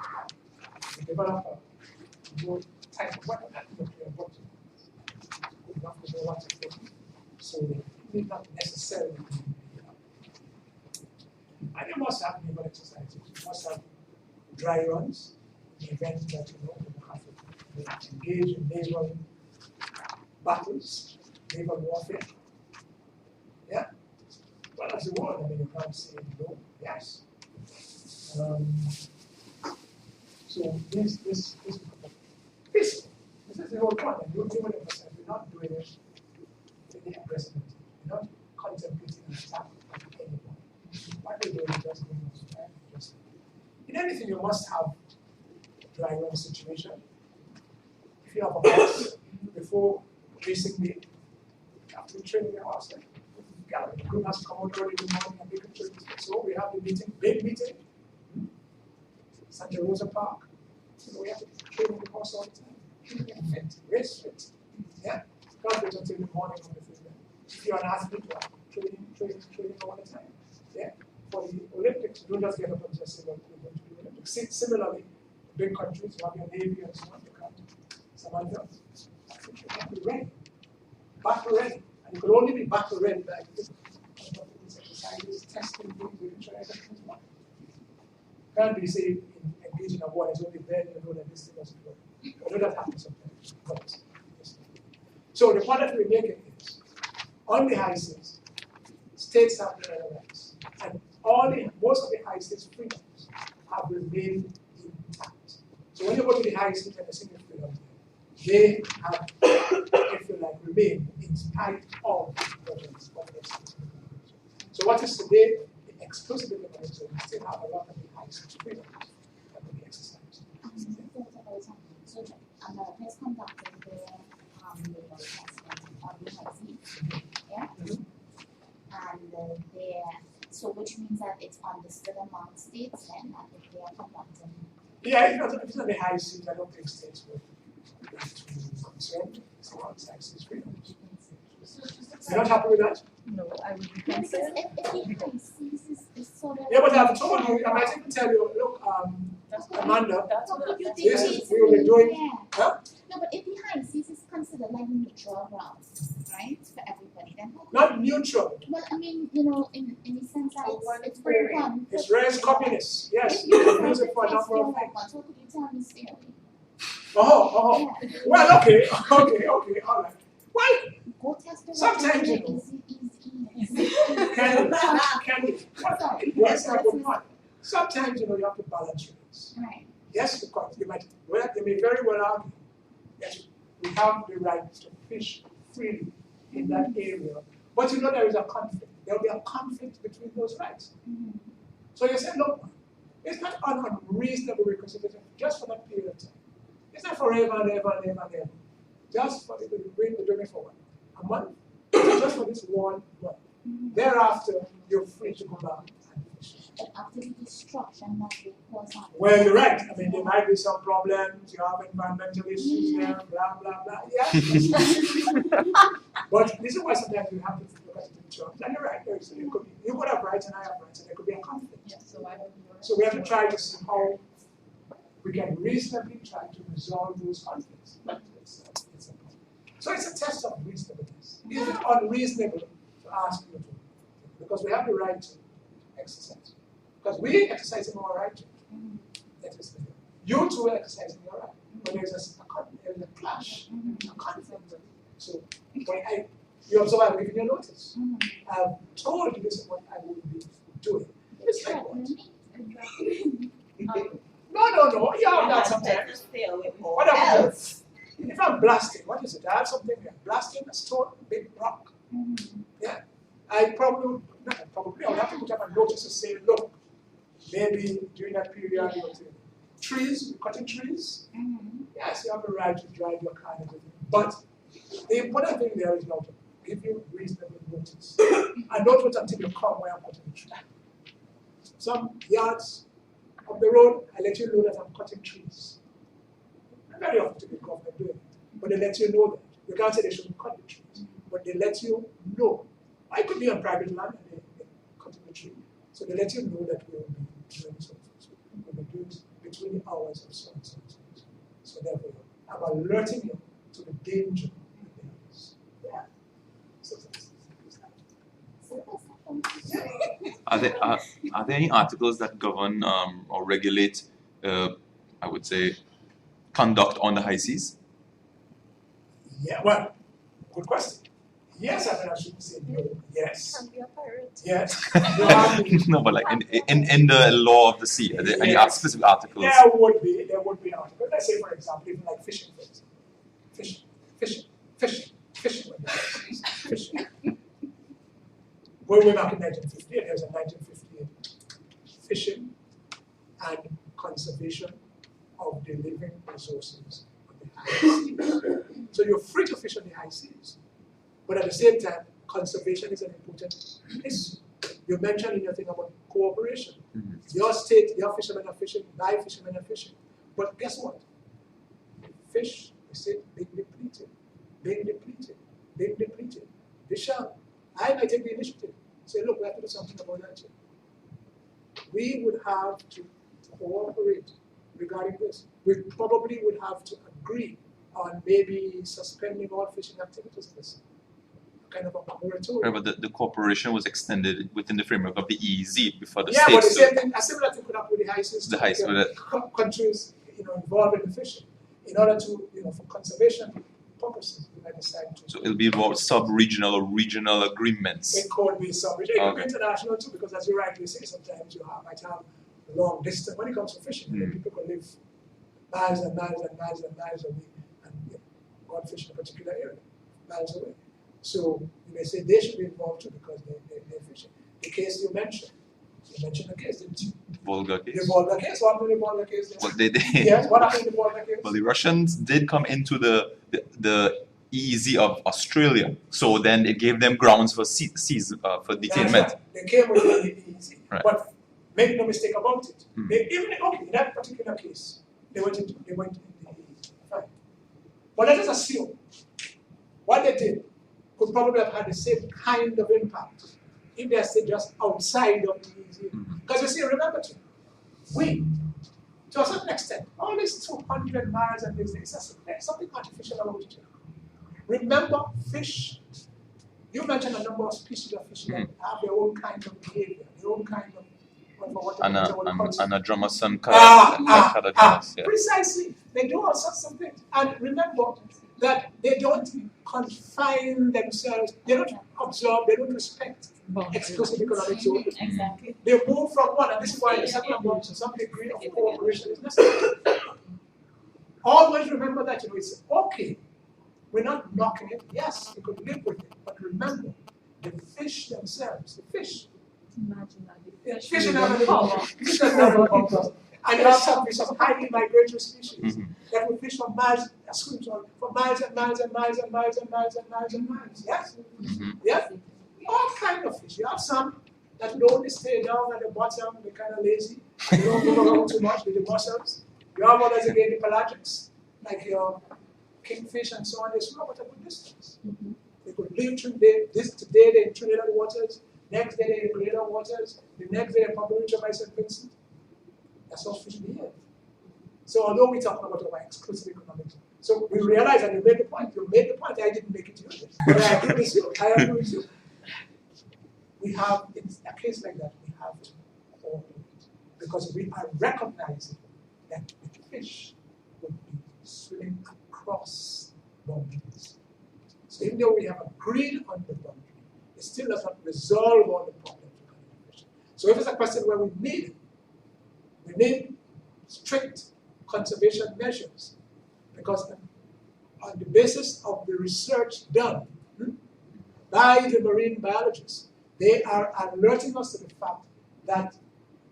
[SPEAKER 4] They develop a more type of weapon that nuclear weapon. You have to know what to do. So it need not necessarily be. And you must have naval exercises. You must have dry runs, the event that you have to engage in naval battles, naval warfare. Yeah. Well, as a word, I mean, you can't say no, yes. So this is the whole point. And you're doing it, we're not doing it with the aggressivity. We're not contemplating an attack on anyone. What we're doing is just doing it. In anything, you must have a dry run situation. If you have a horse, before racing day, you have to train your horse. Yeah, the group has to come out early in the morning and make a trip. So we have the meeting, big meeting, Santa Rosa Park. We have to train the horse all the time. Fit, race fit. Yeah? Can't wait until the morning of the thing. If you're an athlete, you are training all the time. Yeah? For the Olympics, you don't just get up and just say, well, we're going to the Olympics. Similarly, big countries, you have your Navy and so on, you can't. Somebody else. I think you have to be ready. Battle ready. And you could only be battle ready like this. Exercises, testing things, making sure everything's working. Can't be saying engaging in a war is only then you know that this thing doesn't work. I know that happens sometimes. But, so the point that we're making is, on the high seas, states have their rights. And most of the high seas freedoms have remained intact. So when you go to the high seas and the single freedoms, they have, if you like, remained in spite of the governments of the state. So what is today the exclusive economic zone? We still have a lot of the high seas freedoms that can be exercised.
[SPEAKER 5] So America is conducting their naval assessment on the high seas. Yeah? And so which means that it's understood among states then that if they are conducting.
[SPEAKER 4] Yeah, if it's on the high seas, I don't think states would be too concerned. It's about high seas freedoms. You're not happy with that?
[SPEAKER 3] No, I would be
[SPEAKER 5] Because
[SPEAKER 3] concerned.
[SPEAKER 5] if the high seas is sort of.
[SPEAKER 4] Yeah, but I've told you, I might even tell you, look, Amanda,
[SPEAKER 6] That's
[SPEAKER 5] How
[SPEAKER 6] what
[SPEAKER 5] could you
[SPEAKER 4] this
[SPEAKER 5] think
[SPEAKER 4] is, we will be doing,
[SPEAKER 5] yeah.
[SPEAKER 4] huh?
[SPEAKER 5] No, but if the high seas is considered like neutral ground, right, for everybody, then
[SPEAKER 4] Not neutral.
[SPEAKER 5] well, I mean, you know, in the sense that it's open.
[SPEAKER 4] It's raised communists. Yes,
[SPEAKER 5] If
[SPEAKER 4] you
[SPEAKER 5] you
[SPEAKER 4] can
[SPEAKER 5] decide
[SPEAKER 4] use
[SPEAKER 5] to
[SPEAKER 4] it for a
[SPEAKER 5] test
[SPEAKER 4] number
[SPEAKER 5] your
[SPEAKER 4] of things.
[SPEAKER 5] weapons, what could you tell me, Stanley?
[SPEAKER 4] Oh.
[SPEAKER 5] Yeah.
[SPEAKER 4] Well, okay, all right. Well,
[SPEAKER 5] Go test your
[SPEAKER 4] sometimes,
[SPEAKER 5] weapons.
[SPEAKER 4] Easy. Can we?
[SPEAKER 5] Sorry.
[SPEAKER 4] Yes, I would not. Sometimes, you have to balance rates.
[SPEAKER 5] Right.
[SPEAKER 4] Yes, because they may very well argue that we have the right to fish freely in that area. But there is a conflict. There will be a conflict between those rights.
[SPEAKER 5] Mm-hmm.
[SPEAKER 4] So you say, look, it's not an unreasonable request just for that period of time. It's not forever and ever and ever and ever. Just for the bring the doing for a month. Just for this 1 month.
[SPEAKER 5] Mm-hmm.
[SPEAKER 4] Thereafter, you're free to go back and fish.
[SPEAKER 5] But after the destruction that will cause on.
[SPEAKER 4] Well, you're right. I mean, there might be some problems. You have environmental issues there, blah, blah, blah. Yes. But this is why sometimes you have to look at it in terms. And you're right. You could have rights and I have rights, and there could be a conflict.
[SPEAKER 3] Yeah, so I would.
[SPEAKER 4] So we have to try to see how we can reasonably try to resolve those conflicts. But so it's a test of reasonableness. Is it unreasonable to ask you to? Because we have the right to exercise. Because we exercising our right to. That is the thing. You two are exercising your right. But there's a clash, a conflict. So when you observe, I've given you notice. I've told you this is what I will be doing. It's like what? No. You have that sometimes. What else? If I'm blasting, what is it? I have something here. Blasting a stone, big rock. Yeah. I would have to put up a notice to say, look, maybe during that period you're cutting trees. Yes, you have the right to drive your car and everything. But the important thing there is now to give you reasonable notice. And don't wait until you come where I'm cutting the tree. Some yards up the road, I let you know that I'm cutting trees. And very often to the government doing it. But they let you know that. You can't say they shouldn't cut the trees. But they let you know. I could be on private land and they're cutting the tree. So they let you know that we will be doing so. We'll be doing it between the hours of so and so. So therefore, I'm alerting you to the danger that there is. Yeah. So
[SPEAKER 1] Are there any articles that govern or regulate, I would say, conduct on the high seas?
[SPEAKER 4] yeah, well, good question. Yes, I should say no. Yes.
[SPEAKER 3] Can be a pirate.
[SPEAKER 4] Yes. There are
[SPEAKER 1] No, but like in the law of the sea, are there any
[SPEAKER 4] Yes.
[SPEAKER 1] specific articles?
[SPEAKER 4] There would be an article. Let's say, for example, even like fishing, for example. Fishing. Way back in 1958, there was a 1958 fishing and conservation of the living resources of the high seas. So you're free to fish on the high seas, but at the same time, conservation is an important issue. You mentioned in your thing about cooperation. Your state, your fishermen are fishing, my fishermen are fishing. But guess what? Fish, we say, being depleted. I might take the initiative. Say, look, we have to do something about that here. We would have to cooperate regarding this. We probably would have to agree on maybe suspending all fishing activities in this. Kind of a moratorium.
[SPEAKER 1] Right, but the cooperation was extended within the framework of the EEZ before the
[SPEAKER 4] Yeah, but the
[SPEAKER 1] states.
[SPEAKER 4] same thing, a similar thing could happen with the high seas.
[SPEAKER 1] The high seas,
[SPEAKER 4] Countries, involved in the fishing, in order to, for conservation purposes, we might decide to.
[SPEAKER 1] So it'll be about sub-regional or regional agreements.
[SPEAKER 4] It could be some, it could be
[SPEAKER 1] Okay.
[SPEAKER 4] international too, because as you rightly say, sometimes you might have long distance. When it comes to fishing, people can live miles and miles and miles and miles away and go and fish in a particular area, miles away. So you may say they should be involved too because they're fishing. The case you mentioned the case, didn't you?
[SPEAKER 1] Volga case.
[SPEAKER 4] The Volga case, what happened in the Volga case?
[SPEAKER 1] Well,
[SPEAKER 4] Yes, what happened in the Volga case?
[SPEAKER 1] well, the Russians did come into the EEZ of Australia, so then it gave them grounds for for detainment.
[SPEAKER 4] That's right. They came with the easy.
[SPEAKER 1] Right.
[SPEAKER 4] But make no mistake about it. In that particular case, they went into the easy. Fine. But let us assume what they did could probably have had the same kind of impact if they are still just outside of the easy. Because you see, remember too, to a certain extent, all these 200 miles and things, there's something artificial about it. Remember, fish, you mentioned a number of species of fish that have their own kind of behavior, their own kind of
[SPEAKER 1] Anadromous and
[SPEAKER 4] Precisely. They do all sorts of things. And remember that they don't confine themselves, they don't observe, they don't respect exclusive economic zone.
[SPEAKER 5] Exactly.
[SPEAKER 4] They move from one, and this is why the second about some degree of cooperation is necessary. Always remember that it's okay. We're not knocking it. Yes, we could live with it. But remember, the fish themselves, the fish.
[SPEAKER 3] Imagine that the
[SPEAKER 4] Fish in power. And you have some highly migratory species that will fish for miles, for miles and miles and miles and miles and miles and miles and miles. Yes? Yes? All kind of fish. You have some that would only stay down at the bottom, they're kind of lazy. They don't move around too much with the mussels. You have others again, the pelagics, like your kingfish and so on. They swim at a good distance. They could live today they're in Trinidad waters, next day they're in Grenada waters, the next day they're probably reach by St. Vincent. That's how fish behave. So although we're talking about our exclusive economics, so we realize, and you made the point, I didn't make it to you, but I agree with you. We have, in a case like that, we have to cooperate because we are recognizing that the fish would be swimming across boundaries. So even though we have agreed on the boundary, it still does not resolve all the problems regarding the fish. So if it's a question where we need strict conservation measures because on the basis of the research done by the marine biologists, they are alerting us to the fact that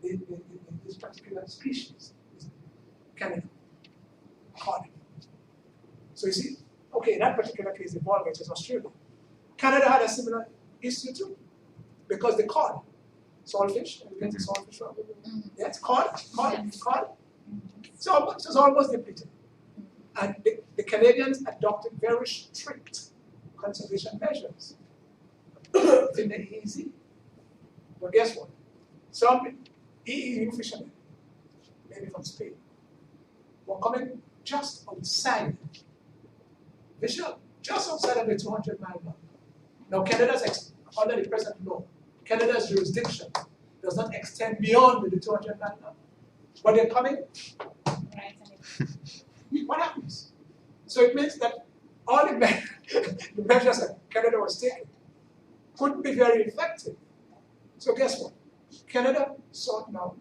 [SPEAKER 4] this particular species is Canada. So you see, okay, in that particular case, the Volga, which is Australia, Canada had a similar issue too, because the cod, saltfish, you get the saltfish from yes, cod. So it's almost depleted. And the Canadians adopted very strict conservation measures. In the EEZ. But guess what? Some EU fishermen, maybe from Spain, were coming just outside, visual, just outside of the 200-mile mark. Now, under the present law, Canada's jurisdiction does not extend beyond the 200-mile mark. But they're coming, what happens? So it means that all the measures that Canada was taking couldn't be very effective. So guess what? Canada sought now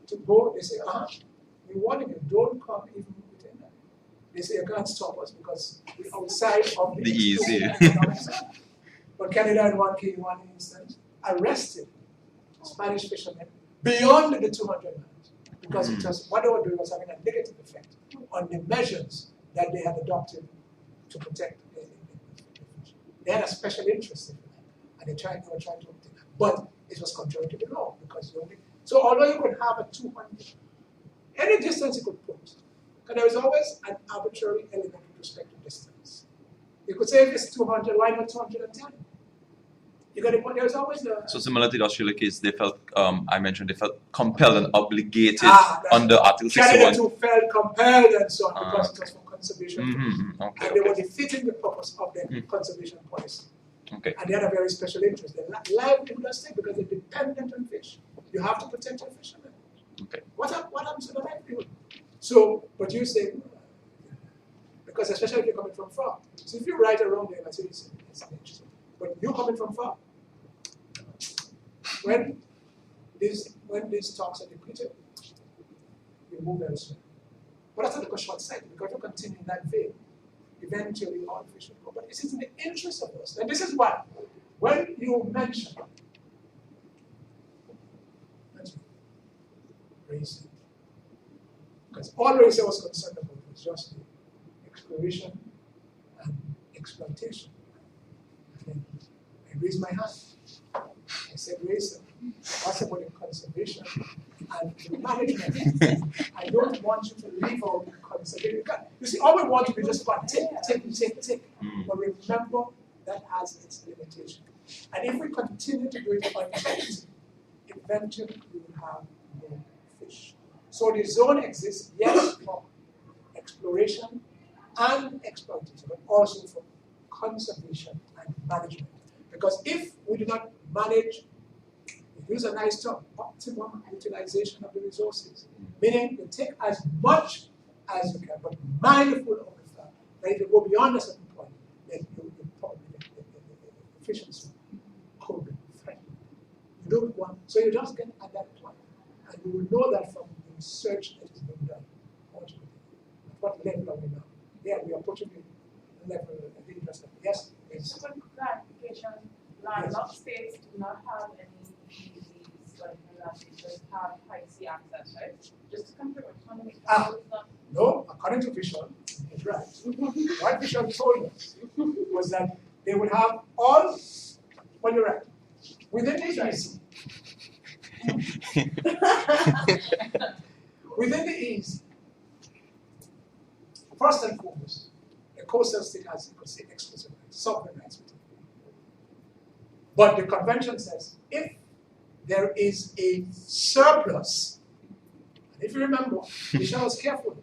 [SPEAKER 4] to go, they say, we warning you, don't come even within that. They say, you can't stop us because we're outside of the
[SPEAKER 1] easy.
[SPEAKER 4] economic zone. But Canada, in one instance, arrested Spanish fishermen beyond the 200 miles because it was, what they were doing was having a negative effect on the measures that they had adopted to protect the fish. They had a special interest in that, and they were trying to obtain that. But it was contrary to the law because so although you could have a 200, any distance you could put, because there is always an arbitrary element with respect to distance. You could say if it's 200, why not 210? You got the point. There's always the.
[SPEAKER 1] So similar to the Australia case, they felt, I mentioned, they felt compelled and obligated under Article 61.
[SPEAKER 4] Canada too felt compelled and so on because it was for conservation.
[SPEAKER 1] Okay,
[SPEAKER 4] and they were defeating the purpose of their conservation policy.
[SPEAKER 1] Okay.
[SPEAKER 4] And they had a very special interest. Their livelihood at stake because they're dependent on fish. You have to protect your fishermen.
[SPEAKER 1] Okay.
[SPEAKER 4] What happens to the livelihood? So, but you say, because especially if you're coming from far. So if you write around there, I say it's interesting. But you coming from far. When these talks are depleted, you move elsewhere. But that's not the short-sighted, because you continue in that vein. Eventually, all fish will go. But it is in the interest of us. And this is why, when you mention racism, because all racism was concerned about was just the exploration and exploitation. And then I raised my hand. I said racism. What's about the conservation and the management? I don't want you to leave out the conservation. You see, all we want to be just about take. But remember that has its limitation. And if we continue to do it unchecked, eventually we will have no fish. So the zone exists, yes, for exploration and exploitation, but also for conservation and management. Because if we do not manage, we use a nice term, optimum utilization of the resources, meaning you take as much as you can, but mindful of the fact that if you go beyond a certain point, then you probably the efficiency could be threatened. You don't want, so you just get at that point, and you will know that from the research that is being done. At what level are we now? Yeah, we are approaching the level of interest. Yes?
[SPEAKER 6] Just a quick clarification. Landlocked states do not have any PDs like that. They just have high sea access, right? Just to confirm,
[SPEAKER 4] No, according to Vision, it's right. What Vision told us was that they would have all, well, you're right, within the EEZ. Within the EEZ, first and foremost, the coastal state has, you could say, exclusive rights, sovereign rights. But the convention says if there is a surplus, and if you remember, Michelle was careful.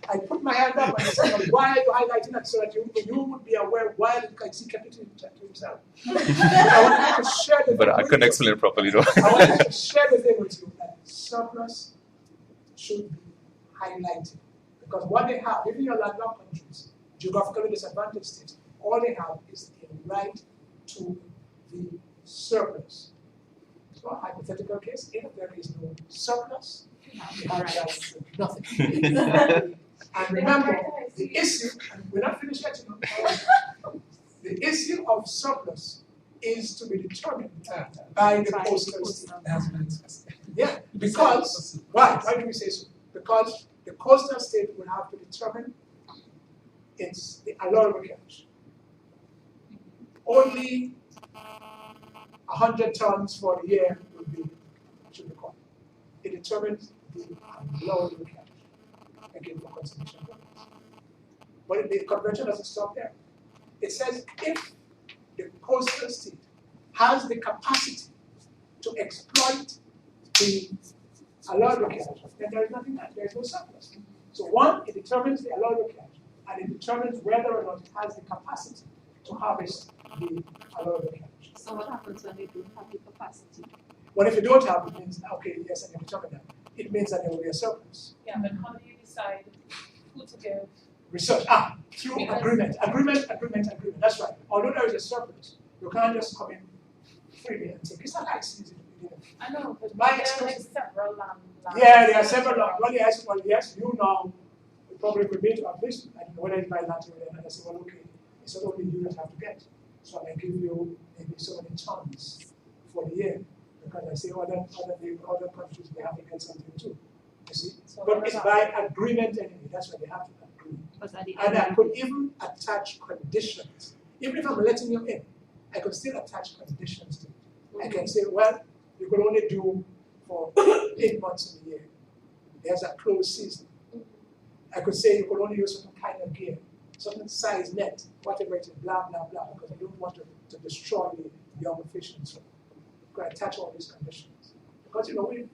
[SPEAKER 4] I put my hand up and I said, why are you highlighting that so that you would be aware why the KC kept it to himself? I want to share the
[SPEAKER 1] But I couldn't explain it properly though.
[SPEAKER 4] I want to share the thing with you that surplus should be highlighted. Because what they have, even your landlocked countries, geographically disadvantaged states, all they have is a right to the surplus. So a hypothetical case, if there is no surplus, they have right to nothing. And remember, the issue, and we're not finished yet, the issue of surplus is to be determined by the coastal state. Yeah, because, why? Why do we say so? Because the coastal state will have to determine it's the allowable catch. Only 100 tons for the year should be caught. It determines the allowable catch, again for conservation purposes. But the convention doesn't stop there. It says if the coastal state has the capacity to exploit the allowable catch, then there is nothing left, there is no surplus. So one, it determines the allowable catch, and it determines whether or not it has the capacity to harvest the allowable catch.
[SPEAKER 8] So what happens when you don't have the capacity?
[SPEAKER 4] Well, if you don't have it, means, okay, yes, and you determine that, it means that there will be a surplus.
[SPEAKER 6] Yeah, but how do you decide who to give?
[SPEAKER 4] Research, through
[SPEAKER 6] Because-
[SPEAKER 4] agreement, that's right. Although there is a surplus, you can't just come in freely and take, it's not like season.
[SPEAKER 6] I know, but
[SPEAKER 4] My
[SPEAKER 6] there are like
[SPEAKER 4] experience-
[SPEAKER 6] several land.
[SPEAKER 4] Yeah, there are several, well, yes, you now, you probably could be to have this, and whether it's bilateral, and I say, well, okay, it's not only you that have to get, so I give you maybe so many tons for the year, because I say other countries, they have to get something too, you see?
[SPEAKER 6] So
[SPEAKER 4] But it's by agreement anyway, that's why they have to agree.
[SPEAKER 3] But at the
[SPEAKER 4] And
[SPEAKER 3] end
[SPEAKER 4] I could even attach conditions, even if I'm letting you in, I could still attach conditions to it. I can say, well, you could only do for 8 months in a year. There's a closed season. I could say you could only use certain kind of gear, certain size net, whatever it is, blah, blah, blah, because I don't want to destroy the young fish and so on. You could attach all these conditions. Because, you know, we're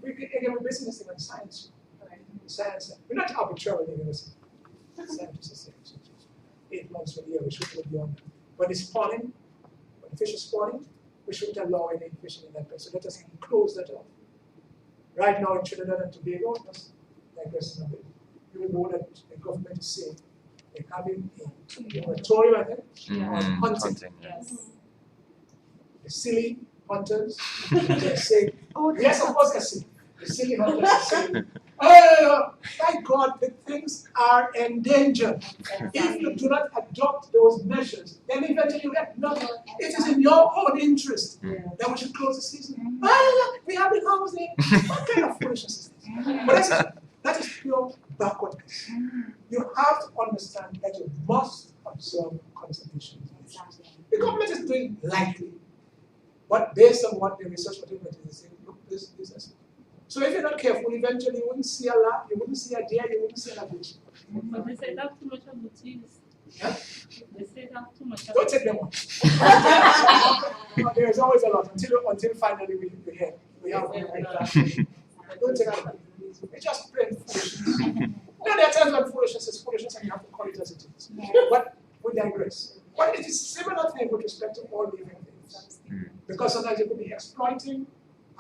[SPEAKER 4] basing this thing on science. Right? Science, we're not arbitrarily going to say. Scientists say 8 months for a year, we shouldn't go beyond that. When it's spawning, when the fish is spawning, we shouldn't allow any fishing in that place. So let us close that off. Right now in Trinidad and Tobago, just digressing a bit, you know that the government is saying they're having a moratorium, I think, on hunting.
[SPEAKER 3] yes.
[SPEAKER 4] The silly hunters, they're saying, yes, of course they're silly. The silly hunters are saying, oh, my God, the things are endangered. If you do not adopt those measures, then eventually you get nothing. It is in your own interest that we should close the season. We have been harvesting. What kind of foolishness is this? But that is pure backwardness. You have to understand that you must observe conservation. The government is doing lightly, but based on what the research whatever it is saying, look, this is. So if you're not careful, eventually you wouldn't see a lamb, you wouldn't see a deer, you wouldn't see a goat.
[SPEAKER 8] But they say that too much of the cheese.
[SPEAKER 4] Yeah?
[SPEAKER 8] They say that too much of
[SPEAKER 4] Don't take them on. There's always a lot until finally we have. Don't take them on. It's just plain foolishness. No, there are times when foolishness is foolishness and you have to call it as it is. But we digress. But it is a similar thing with respect to all living things. Because sometimes you could be exploiting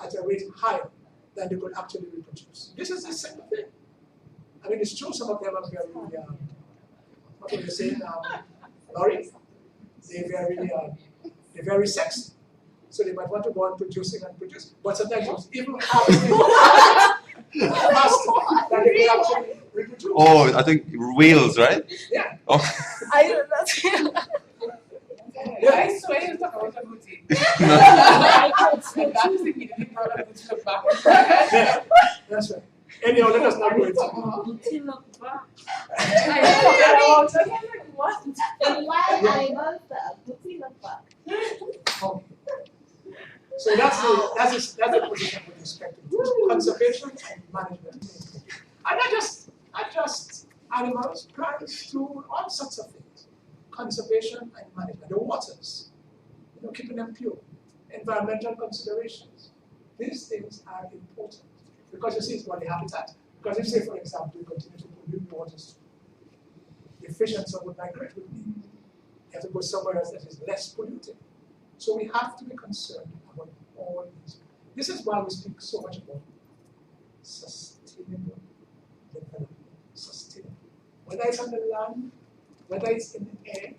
[SPEAKER 4] at a rate higher than they could actually reproduce. This is the same thing. I mean, it's true some of them are very, what would you say, Laurie? They're very sexy. So they might want to go on producing and produce. But sometimes it's even harvesting faster than they could actually reproduce.
[SPEAKER 1] Oh, I think whales, right?
[SPEAKER 4] Yeah.
[SPEAKER 1] Oh.
[SPEAKER 3] I don't know.
[SPEAKER 6] I swear you're talking about a booty. And that is immediately brought up to the back.
[SPEAKER 4] Yeah, that's right. Anyhow, let us not go into it.
[SPEAKER 8] Booty look back.
[SPEAKER 6] What?
[SPEAKER 5] And while I was the booty look back.
[SPEAKER 4] Okay. So that's the position with respect to conservation and management. And not just animals, plants, too, all sorts of things. Conservation and management, the waters, keeping them pure, environmental considerations. These things are important because you see it's about the habitat. Because if, say, for example, we continue to pollute the waters, the fish and so would migrate with me. You have to go somewhere else that is less polluted. So we have to be concerned about all these. This is why we speak so much about sustainable development. Sustainable. Whether it's on the land, whether it's in the air,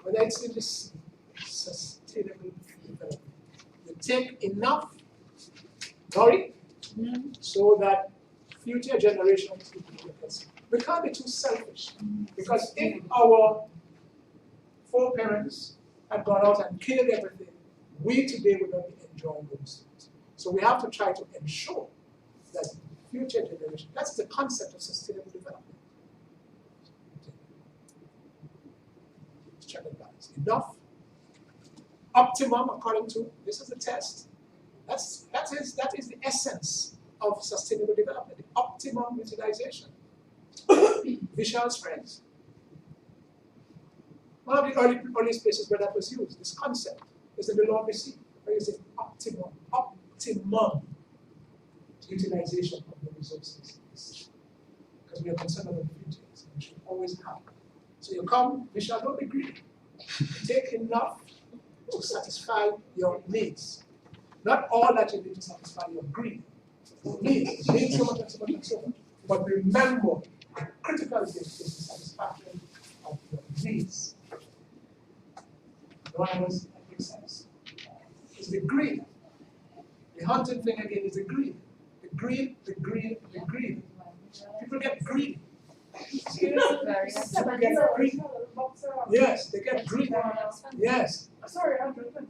[SPEAKER 4] whether it's in the sea, sustainable development. You take enough, Dory, so that future generations will be with us. We can't be too selfish. Because if our foreparents had gone out and killed everything, we today would not be enjoying those things. So we have to try to ensure that future generations, that's the concept of sustainable development. Check and balance. Enough, optimum according to, this is the test. That is the essence of sustainable development, the optimum utilization. Visual's friends. One of the earliest places where that was used, this concept, is in the Law of the Sea, where you say optimum. utilization of the resources is. Because we are concerned about the future, so we should always have. So you come, we shall not be greedy. Take enough to satisfy your needs. Not all that you need to satisfy your greed. You need so much and so much and so much. But remember, the critical thing is the satisfaction of your needs. No one else, that makes sense. It's the greed. The hunting thing again is the greed. The greed. People get greedy.
[SPEAKER 3] Very
[SPEAKER 4] People get greedy. Yes, they get greedy. Yes.
[SPEAKER 6] Sorry,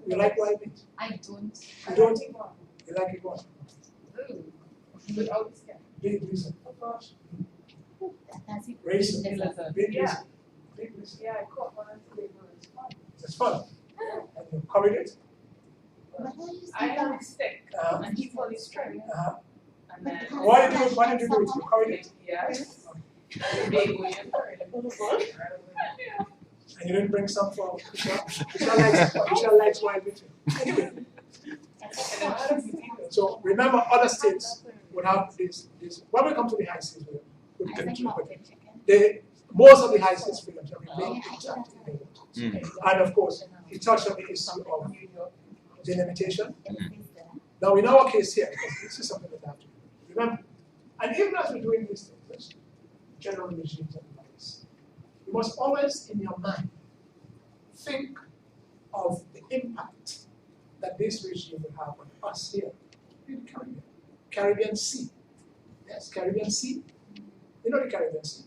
[SPEAKER 4] You like wild meat?
[SPEAKER 3] I don't.
[SPEAKER 4] You don't? You like it what?
[SPEAKER 6] Without skin.
[SPEAKER 4] Big reason.
[SPEAKER 6] Oh gosh.
[SPEAKER 5] That's it.
[SPEAKER 4] Raisin. Big
[SPEAKER 6] Yeah.
[SPEAKER 4] reason. Big reason.
[SPEAKER 6] Yeah, I caught one and today was fun.
[SPEAKER 4] It's fun. And you covered it.
[SPEAKER 5] But what is
[SPEAKER 6] I have a stick
[SPEAKER 4] Uh-huh.
[SPEAKER 6] and he pulled his string
[SPEAKER 4] Uh-huh.
[SPEAKER 6] and then
[SPEAKER 4] Why did you do it? You covered it.
[SPEAKER 6] yes. Big way and yeah.
[SPEAKER 4] And you didn't bring some for Michelle likes wild meat. Anyway, so remember other states would have this. When we come to the high seas, we'll
[SPEAKER 5] I
[SPEAKER 4] get
[SPEAKER 5] think
[SPEAKER 4] to
[SPEAKER 5] mountain
[SPEAKER 4] it.
[SPEAKER 5] chicken.
[SPEAKER 4] Most of the high seas films are
[SPEAKER 5] Yeah,
[SPEAKER 4] remade
[SPEAKER 5] I
[SPEAKER 4] exactly
[SPEAKER 5] can
[SPEAKER 4] in the waters. And of course, he touched on the issue of delimitation. Now, in our case here, this is something that I have to remember. And even as we're doing these things, general regimes and advice, you must always, in your mind, think of the impact that this regime will have on us here in the Caribbean. Caribbean Sea. Yes, Caribbean Sea. You know the Caribbean Sea.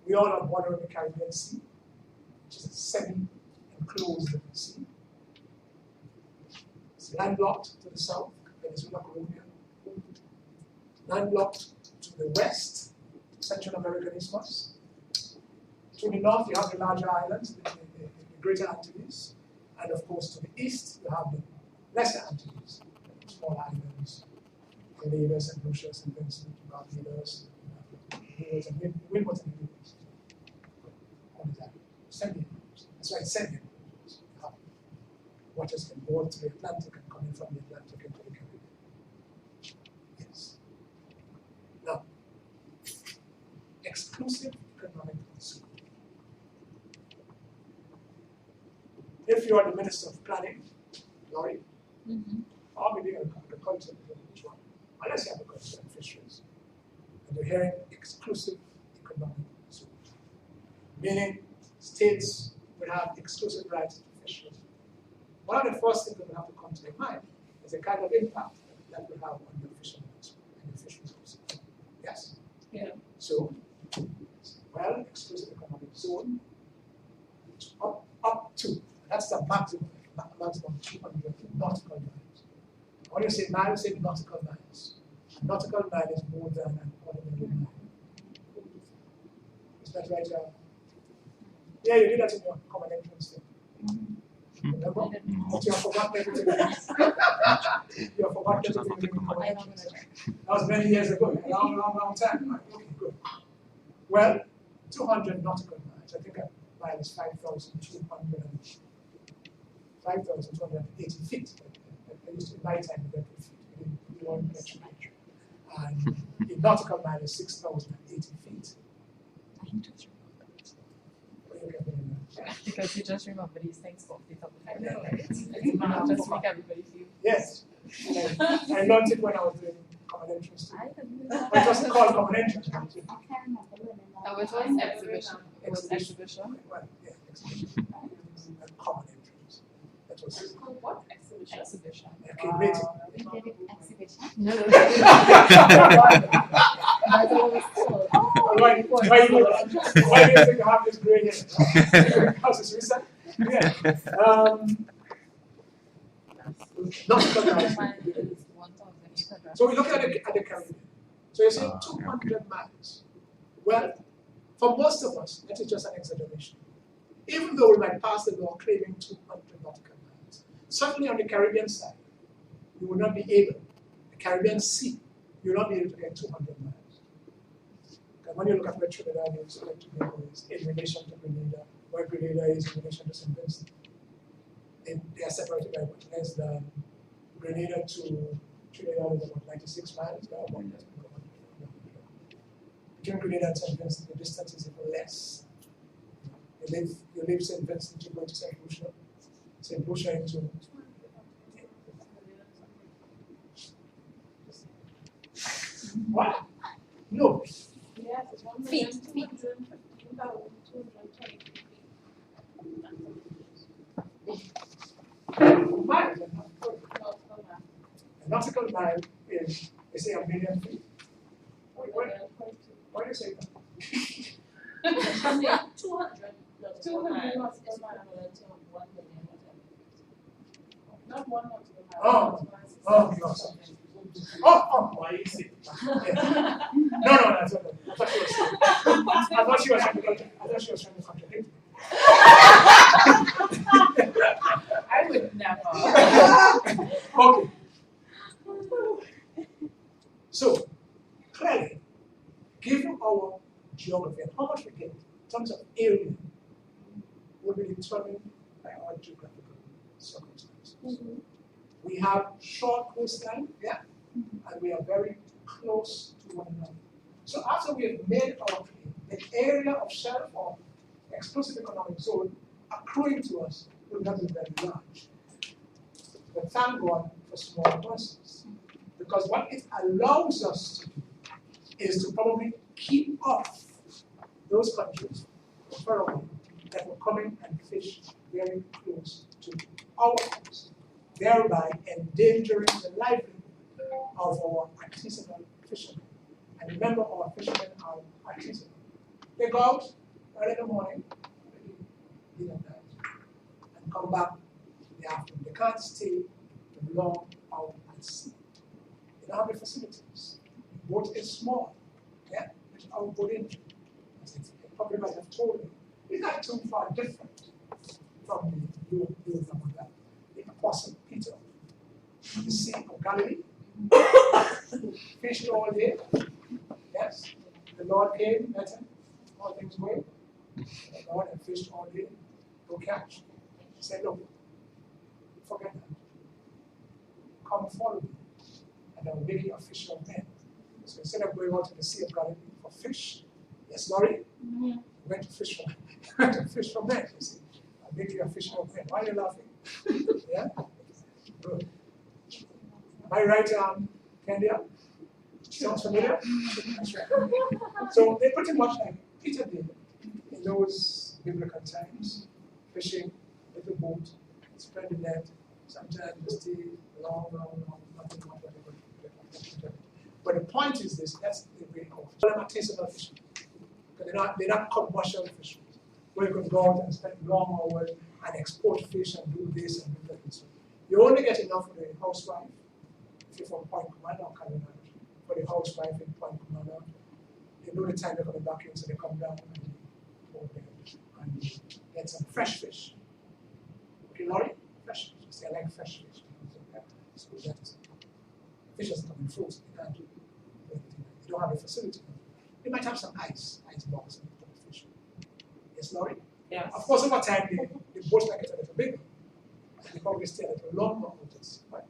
[SPEAKER 4] We all are bordering the Caribbean Sea, which is a semi-enclosed sea. It's landlocked to the south, Venezuela, Colombia. Landlocked to the west, Central American Isthmus. To the north, you have the larger islands, the Greater Antilles. And of course, to the east, you have the Lesser Antilles, small islands, Barbados and Mauritius and Vincent, Barbados, and Windward and Windward. What is that? Semi-enclosed. That's why it's semi-enclosed. Waters can board to the Atlantic and come in from the Atlantic into the Caribbean. Yes. Now, exclusive economic zone. If you are the Minister of Planning, Laurie, or maybe agriculture, which one? Unless you have agriculture and fisheries. And you're hearing exclusive economic zone. Meaning states will have exclusive rights to fisheries. One of the first things that will have to come to your mind is the kind of impact that will have on your fishermen and your fisheries. Yes?
[SPEAKER 6] Yeah.
[SPEAKER 4] So, well, exclusive economic zone, up to, that's the maximum 200 nautical miles. When you say miles, say nautical miles. A nautical mile is more than an ordinary mile. Is that right, John? Yeah, you did that in your common entrance thing. Remember? But you have forgotten everything. You have forgotten everything in common entrance. That was many years ago, a long time. Right? Okay, good. Well, 200 nautical miles. I think a mile is 5,280 feet. I used to, in my time, we went with feet. We weren't metric. And a nautical mile is 6,080 feet.
[SPEAKER 3] Because you just remember these things off the top of your head, right? It's not just make everybody feel.
[SPEAKER 4] Yes. I learned it when I was doing common entrance. But it wasn't called common entrance.
[SPEAKER 5] I can't remember when
[SPEAKER 3] Which was exhibition. It was exhibition.
[SPEAKER 4] Well, yeah, exhibition. Common entrance. That was
[SPEAKER 6] It's called what? Exhibition.
[SPEAKER 3] Exhibition.
[SPEAKER 4] okay, meeting.
[SPEAKER 5] we did it exhibition.
[SPEAKER 3] No, no,
[SPEAKER 5] That's what it was called.
[SPEAKER 4] Why do you think I have this gray hair? Because it's recent? Yeah. Nautical miles.
[SPEAKER 3] mine is 1,800.
[SPEAKER 4] So we look at the Caribbean. So you're saying 200 miles. Well, for most of us, that is just an exaggeration. Even though we might pass the law claiming 200 nautical miles, certainly on the Caribbean side, you will not be able, the Caribbean Sea, you will not be able to get 200 miles. Because when you look at where Trinidad is, where Tobago is, in relation to Grenada, where Grenada is in relation to St. Vincent, they are separated by what less than Grenada to Trinidad is about 96 miles, now one has been going. Between Grenada and St. Vincent, the distance is even less. You leave St. Vincent, you go to St. Lucia. St. Lucia into what? No.
[SPEAKER 6] Yes, it's
[SPEAKER 5] Feet.
[SPEAKER 6] 1,215,223 feet.
[SPEAKER 4] Miles and not foot.
[SPEAKER 6] Nautical mile.
[SPEAKER 4] A nautical mile is, they say, 1 million feet. Why do you say that?
[SPEAKER 2] 200 nautical miles is equivalent to 1 million whatever.
[SPEAKER 6] Not one nautical mile.
[SPEAKER 4] Oh.
[SPEAKER 6] Nautical
[SPEAKER 4] Oh,
[SPEAKER 6] mile.
[SPEAKER 4] yes. Why you see? Yeah. No, that's okay. I thought she was trying to contradict me.
[SPEAKER 6] I would never.
[SPEAKER 4] Okay. So, clearly, given our geography and how much we get in terms of area will be determined by our geographical circumstances. We have short coastline, yeah, and we are very close to one another. So after we have made our claim, the area of shelf or exclusive economic zone accruing to us will not be very large. But thank God for small parcels. Because what it allows us to do is to probably keep off those countries, preferably, that will come in and fish very close to our coast, thereby endangering the livelihood of our artisanal fishermen. And remember, our fishermen are artisanal. They go out early in the morning, maybe at night, and come back in the afternoon. They can't stay long out at sea. They don't have the facilities. The boat is small, yeah, which our boat entry. As they probably might have told me, it's not too far different from the the Apostle Peter, the Sea of Galilee, fished all day. Yes, the Lord came, met him, all things well. The Lord had fished all day, no catch. He said, look, forget that. Come follow me, and I will make you a fisher of men. So instead of going out to the Sea of Galilee for fish, yes, Laurie, we went to fish for men. You see, I'll make you a fisher of men. Why are you laughing? Yeah? Good. Am I right, Kenya? Sounds familiar? That's right. So they pretty much like Peter did in those biblical times, fishing with a boat, spread the net, sometimes you stay long, nothing more, whatever. But the point is this, that's the way of artisanal fishing. Because they're not commercial fishing, where you can go out and spend long hours and export fish and do this and do that and so on. You only get enough for the housewife, if you're from Point Commander or Carolina. For the housewife in Point Commander, they know the time they're coming back in, so they come down and go there and get some fresh fish. Okay, Laurie? Fresh fish. They like fresh fish. So that's fish doesn't come in frozen. They can't do anything. They don't have a facility. They might have some ice box and put the fish. Yes, Laurie?
[SPEAKER 8] Yes.
[SPEAKER 4] Of course, over time, the boats might get a little bigger. They probably stay a little longer waters. But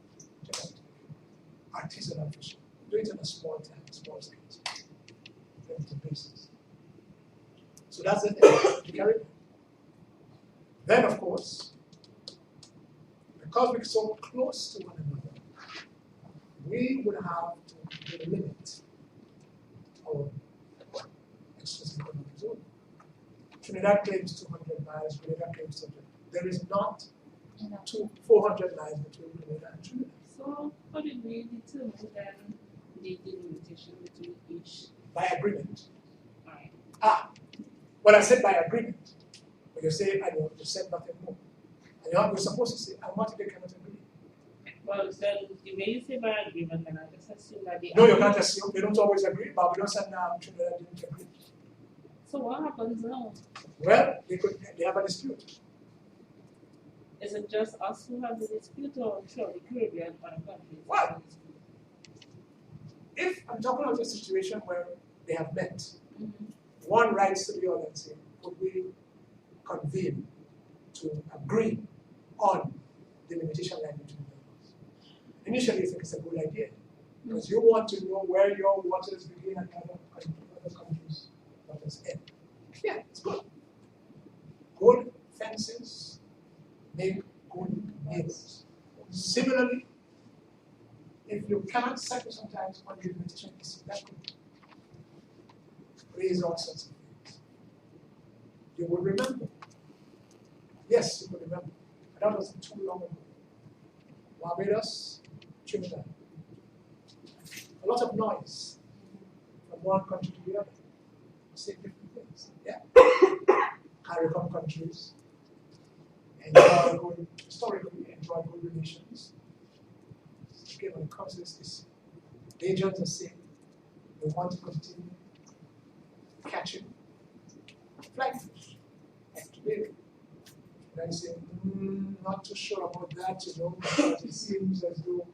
[SPEAKER 4] artisanal fishing. Do it on a small time, small scale, limited basis. So that's the thing, the Caribbean. Then, of course, because we're so close to one another, we would have to limit our exclusive economic zone. Trinidad claims 200 miles, Grenada claims 200. There is not 400 miles between Grenada and Trinidad.
[SPEAKER 8] So, how did we determine then the delimitation between each?
[SPEAKER 4] By agreement.
[SPEAKER 8] Right.
[SPEAKER 4] Well, I said by agreement. But you say, I know, you said nothing more. And you're supposed to say, I want to get cannot agree.
[SPEAKER 8] Well, then the way you say by agreement, then I just assume that the
[SPEAKER 4] No, you can't assume. They don't always agree. Barbados and Trinidad didn't agree.
[SPEAKER 8] So what happens now?
[SPEAKER 4] Well, they have a dispute.
[SPEAKER 8] Is it just us who have the dispute, or sure the Caribbean and other countries?
[SPEAKER 4] Well, if I'm talking about a situation where they have met, one writes to the other and says, could we convene to agree on the limitation line between them? Initially, you think it's a good idea because you want to know where your waters begin and other countries' waters end. Yeah, it's good. Good fences make good neighbors. Similarly, if you cannot settle sometimes on the limitation issue, that could raise all sorts of things. You will remember. Yes, you will remember. But that wasn't too long ago. Barbados, Trinidad. A lot of noise from one country to the other. Say different things. Yeah. CARICOM countries historically enjoy good relations. Okay, when it comes to this issue, they just are saying they want to continue catching flying fish and today. And I say, not too sure about that, because it seems as though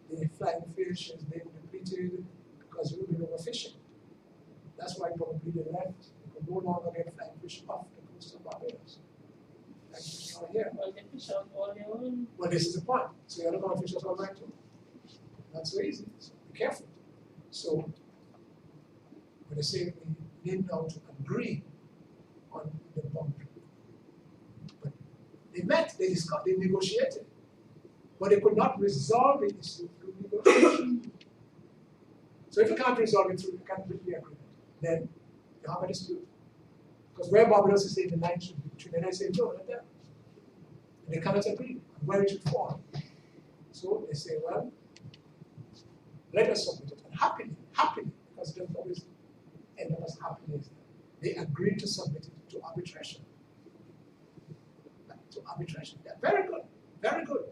[SPEAKER 4] the flying fish is being depleted because we've been overfishing. That's why probably they left. They could no longer get flying fish off the coast of Barbados. Flying fish are here.
[SPEAKER 8] Well, they fish out all their own.
[SPEAKER 4] Well, this is the point. So you're not going to fish us all right too. Not so easy. So be careful. So when they say we need now to agree on the boundary. But they met, they discussed, they negotiated. But they could not resolve the issue through negotiation. So if you can't resolve it through the agreement, then you have a dispute. Because where Barbados is saying the line should be, Trinidad is saying no, not there. And they cannot agree on where it should fall. So they say, well, let us submit it. And happily, because it doesn't always end up as happily as that, they agreed to submit it to arbitration. Yeah, very good, very good.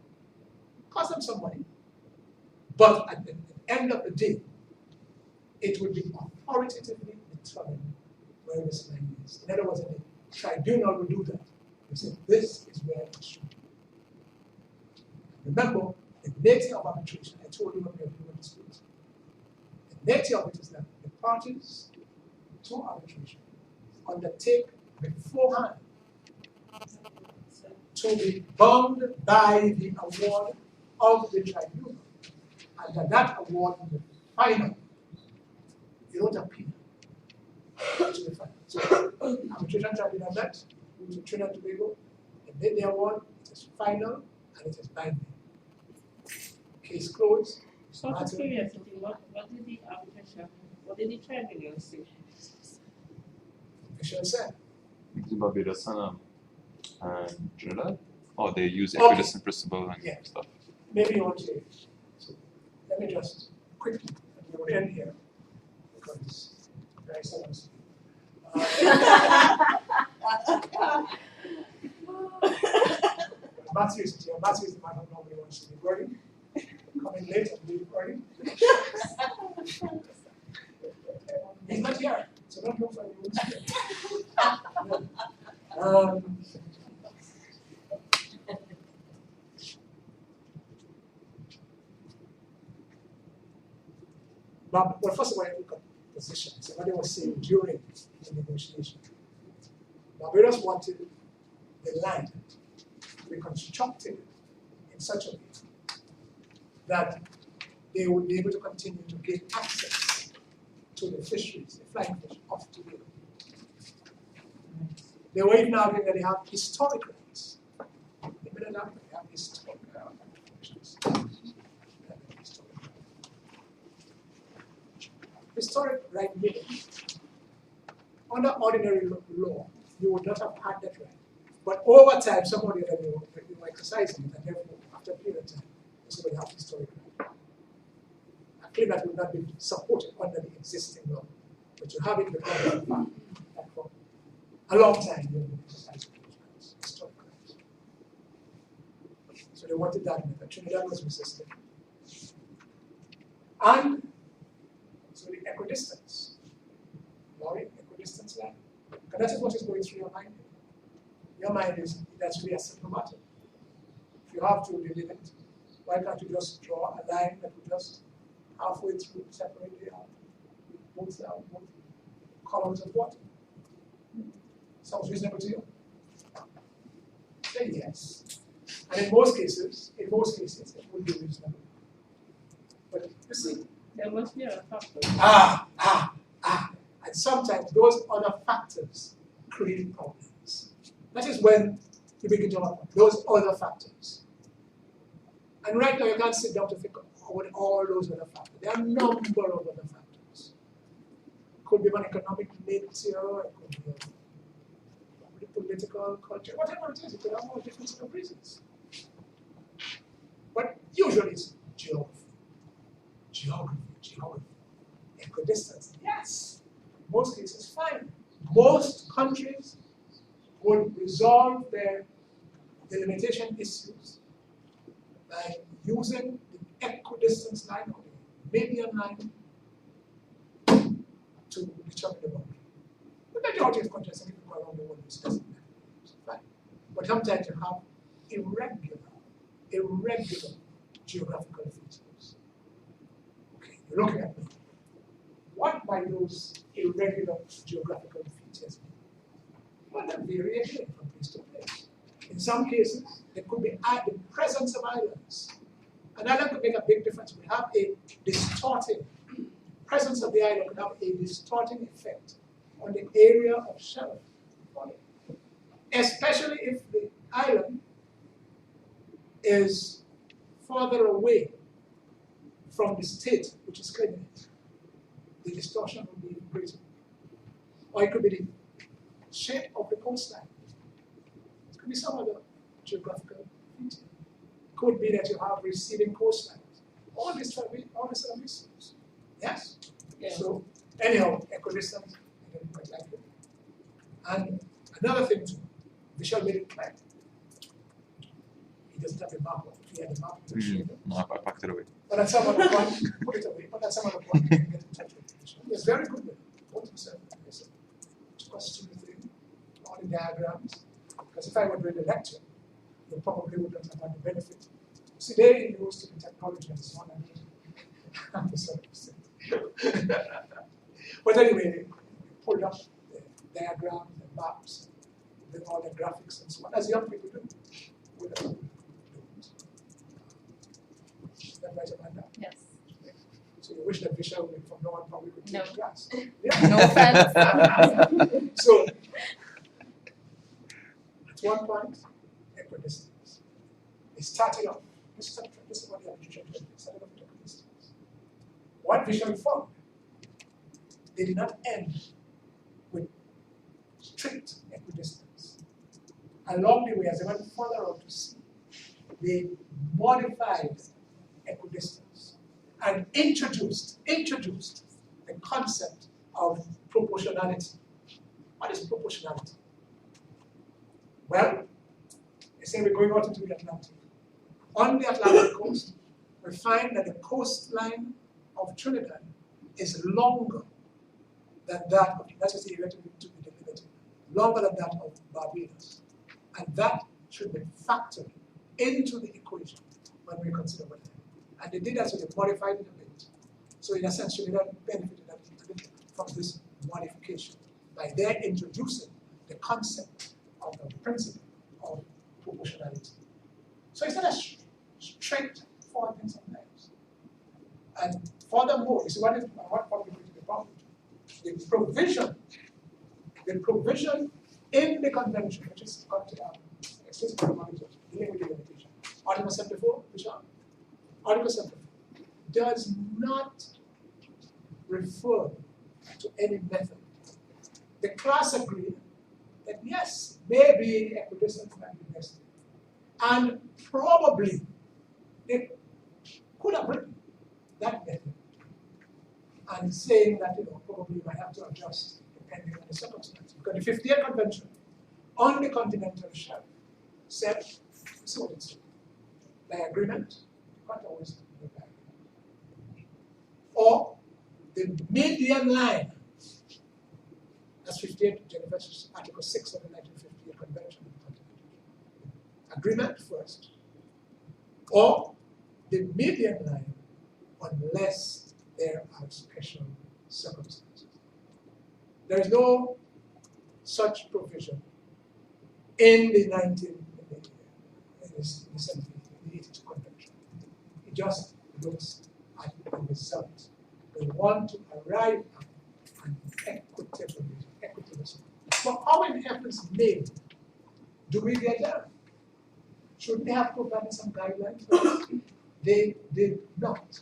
[SPEAKER 4] Cost them some money. But at the end of the day, it would be authoritatively determined where this line is. In other words, the tribunal will do that. They say, this is where it should be. Remember, the nature of arbitration, I told you when we were doing disputes. The nature of it is that the parties to arbitration undertake beforehand to be bound by the award of the tribunal, and that award will be final. You don't appeal to the final. So, arbitration tribunal met to Trinidad and Tobago, they made the award, it is final, and it is binding. Case closed.
[SPEAKER 8] So out of curiosity, what did the arbitration, what did the tribunal say?
[SPEAKER 4] They should have said.
[SPEAKER 1] Barbados and Trinidad? Or they use
[SPEAKER 4] Okay.
[SPEAKER 1] equidistant principle and
[SPEAKER 4] Yeah.
[SPEAKER 1] stuff?
[SPEAKER 4] Maybe you want to. So let me just quickly, and we will end here because very seldom speak. Matthew is here. Matthew is the man who normally wants to be working. Coming late and leave early. He's not here, so don't look for him. But well, first of all, I look at position. So what they were saying during the negotiation. Barbados wanted the land to be constructed in such a way that they would be able to continue to gain access to the fisheries, the flying fish off Tobago. They were even arguing that they have historic rights. They made an argument, they have historic fisheries. Historic right meaning, under ordinary law, you would not have had that right. But over time, somebody that you were exercising it, and therefore, after a period of time, somebody have historic right. A claim that would not be supported under the existing law, but you have it because of the fact that for a long time you have been exercising those rights, historic rights. So they wanted that method. Trinidad was resisting. And so the equidistance, Laurie, equidistance line. And that is what is going through your mind. Your mind is that's really a simple matter. If you have to delimit, why can't you just draw a line that will just halfway through separate both columns of water? Sounds reasonable to you? Say yes. And in most cases, it would be reasonable. You see?
[SPEAKER 8] There must be a factor.
[SPEAKER 4] And sometimes those other factors create problems. That is when you begin to have those other factors. And right now you can't sit down to think about all those other factors. There are a number of other factors. Could be of an economic nature, it could be of political culture, whatever it is, it could have all different sort of reasons. But usually it's geography. Equidistance, yes. In most cases, fine. Most countries would resolve their delimitation issues by using the equidistance line or the median line to determine the boundary. The majority of countries and people around the world discuss that. Fine. But sometimes you have irregular geographical features. Okay, you're looking at me. What might those irregular geographical features be? Well, they vary again from place to place. In some cases, there could be the presence of islands. An island could make a big difference. We have a distorting presence of the island could have a distorting effect on the area of shelf, especially if the island is further away from the state which is claiming it. The distortion will be greater. Or it could be the shape of the coastline. It could be some other geographical feature. It could be that you have receding coastlines. All these are issues. Yes?
[SPEAKER 8] Yeah.
[SPEAKER 4] So, anyhow, equidistance, I don't quite like it. And another thing too, Vishal made it clear. He doesn't have a map. If he had a map, he would show them.
[SPEAKER 1] No, I packed it away.
[SPEAKER 4] But at some other point, put it away. But at some other point, you can get in touch with Vishal. He was very good with it. Both himself and Vishal. Took us through the thing, all the diagrams. Because if I were doing a lecture, you probably wouldn't have had the benefit. See, they used to the technology and so on. I'm sorry to say. But anyway, we pulled up the diagrams, the maps, then all the graphics and so on, as young people do. We don't. Is that right, Amanda?
[SPEAKER 3] Yes.
[SPEAKER 4] So you wish that Vishal would from now on probably could
[SPEAKER 3] No.
[SPEAKER 4] teach class.
[SPEAKER 3] No offense.
[SPEAKER 4] So, at one point, equidistance. They started off, this is what the arbitration did, they started off with equidistance. What Vishal found, they did not end with strict equidistance. Along the way, as they went further out to sea, they modified equidistance and introduced the concept of proportionality. What is proportionality? Well, they say we're going out into the Atlantic. On the Atlantic coast, we find that the coastline of Trinidad is longer than that of, that is the area to be delimited, longer than that of Barbados. And that should be factored into the equation when we consider wetland. And they did that, so they modified it a bit. So in a sense, Trinidad benefited a little from this modification by their introducing the concept of the principle of proportionality. So it's not a straightforward thing sometimes. And furthermore, you see what probably brings the problem? The provision in the convention, which is explicit dealing with the limitation. Article 74, Vishal? Article 74 does not refer to any method. The class agreed that yes, maybe equidistance might be necessary. And probably they could have written that method and saying that probably you might have to adjust depending on the circumstances. Because the 58th Convention on the continental shelf said, so what it said, by agreement, you can't always do by agreement. Or the median line, that's 58 Geneva, Article 6 of the 1958 Convention on the continental shelf. Agreement first, or the median line unless there are special circumstances. There is no such provision in the 82 Convention. It just looks at the result. We want to arrive at an equitable solution. But how in heaven's name do we get there? Should they have provided some guidelines for us? They did not.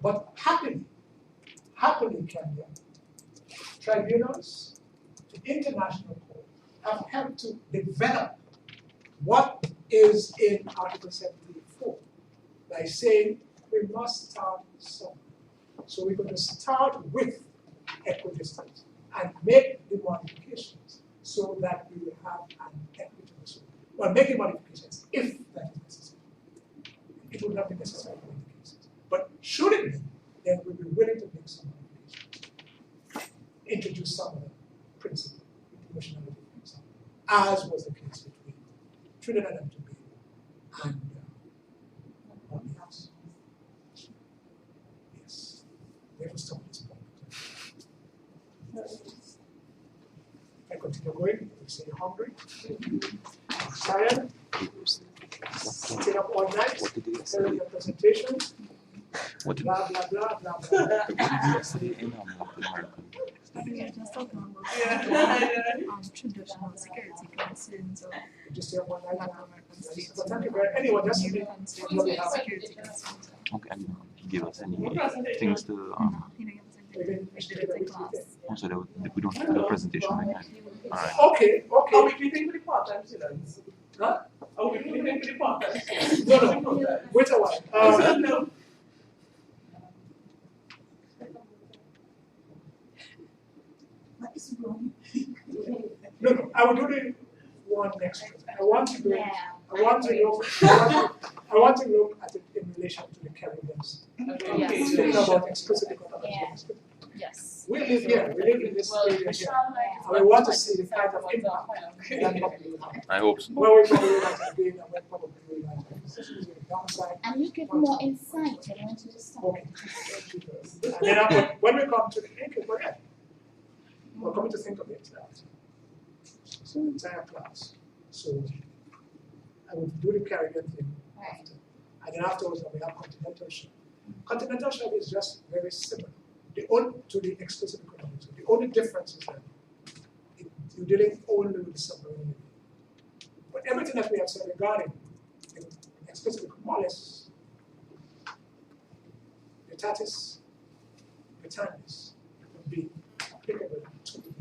[SPEAKER 4] But happily, Kenya, tribunals, the international court have helped to develop what is in Article 74 by saying we must start somewhere. So we're going to start with equidistance and make the modifications so that we will have an equitable solution. Well, making modifications if that is necessary. It will not be necessary in many cases. But should it be, then we'll be willing to make some modifications. Introduce some of the principle, proportionality, for example, as was the case between Trinidad and Tobago and Barbados. Yes, we have to stop this point. If I continue going, you will say you're hungry, tired, staying up all night, telling your presentation, blah, blah, blah, blah, blah.
[SPEAKER 3] Yeah, just talking about traditional security concerns or
[SPEAKER 4] Just stay up all night.
[SPEAKER 3] Latin American states.
[SPEAKER 4] But thank you very much. Anyone, just
[SPEAKER 3] New
[SPEAKER 4] me.
[SPEAKER 3] concerns or security concerns.
[SPEAKER 9] Okay, and give us any things to
[SPEAKER 3] No, he didn't give us anything. We did it in class.
[SPEAKER 9] also we don't have the presentation right now. Alright.
[SPEAKER 4] Okay, okay.
[SPEAKER 10] Are we keeping for the part-time students?
[SPEAKER 4] Huh?
[SPEAKER 10] Are we keeping for the part-time students?
[SPEAKER 4] No. Wait a while.
[SPEAKER 10] No.
[SPEAKER 5] What is wrong?
[SPEAKER 4] No, I will do the one next week. I want to do.
[SPEAKER 5] Yeah.
[SPEAKER 4] I want to look at it in relation to the Caribbeans.
[SPEAKER 3] Yes.
[SPEAKER 4] Speaking about exclusive economic
[SPEAKER 5] Yeah.
[SPEAKER 4] zones.
[SPEAKER 3] Yes.
[SPEAKER 4] We live here. We live in this
[SPEAKER 6] Well,
[SPEAKER 4] area
[SPEAKER 6] we
[SPEAKER 4] here.
[SPEAKER 6] shall like.
[SPEAKER 4] And we want to see the kind of impact that probably will have.
[SPEAKER 9] I hope so.
[SPEAKER 4] Where we probably realize again and where probably realize especially the downside.
[SPEAKER 5] And you get more insight. I want you to stop.
[SPEAKER 4] Okay. And then when we come to the thinking, we're coming to think of it now. So the entire class. So I will do the Caribbean thing after. And then afterwards we have continental shelf. Continental shelf is just very similar. To the exclusive economic zone. The only difference is that you're dealing only with the submarine. But everything that we have said regarding the exclusive more or less the Tatis, the Tanis would be applicable to the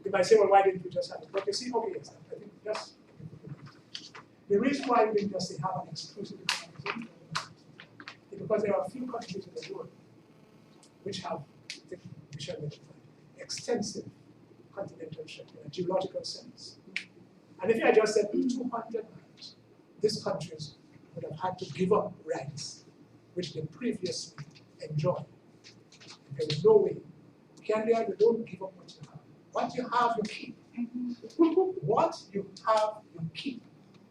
[SPEAKER 4] you might say, well, why didn't you just have it? But you see, okay, yes, I think yes. The reason why we didn't just have an exclusive economic zone is because there are a few countries in the world which have extensive continental shelf in a geological sense. And if you had just said 200 miles, these countries would have had to give up rights which they previously enjoyed. There is no way. Canada, you don't give up what you have. What you have, you keep. What you have, you keep.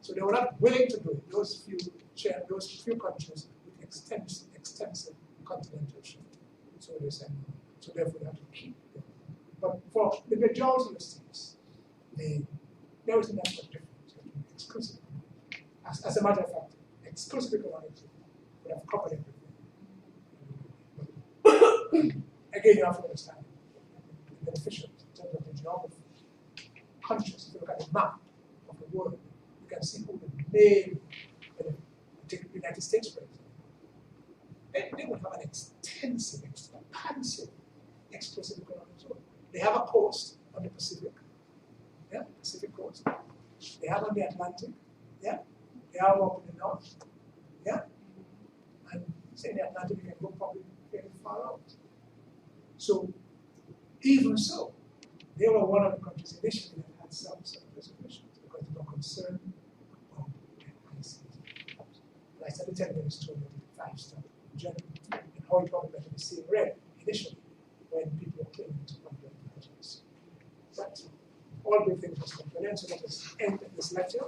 [SPEAKER 4] So they were not willing to do it. Those few countries with extensive continental shelf. So they said no. So therefore they have to keep them. But for the majority of states, there is enough difference between exclusive. As a matter of fact, exclusive economic would have covered everything. Again, you have to understand the beneficial in terms of the geography. Countries, if you look at the map of the world, you can see who the main, take the United States, for example. They would have an expansive exclusive economic zone. They have a coast on the Pacific, Pacific coast. They have on the Atlantic, They have up in the north, And say in the Atlantic, you can go probably very far out. So, even so, they were one of the countries initially that had some reservations because they were concerned about ICT. And I started telling them the story of the 5-star general and how it got better to see red initially when people were claiming to come to the projects. But all good things must come to an end, so let us end this lecture.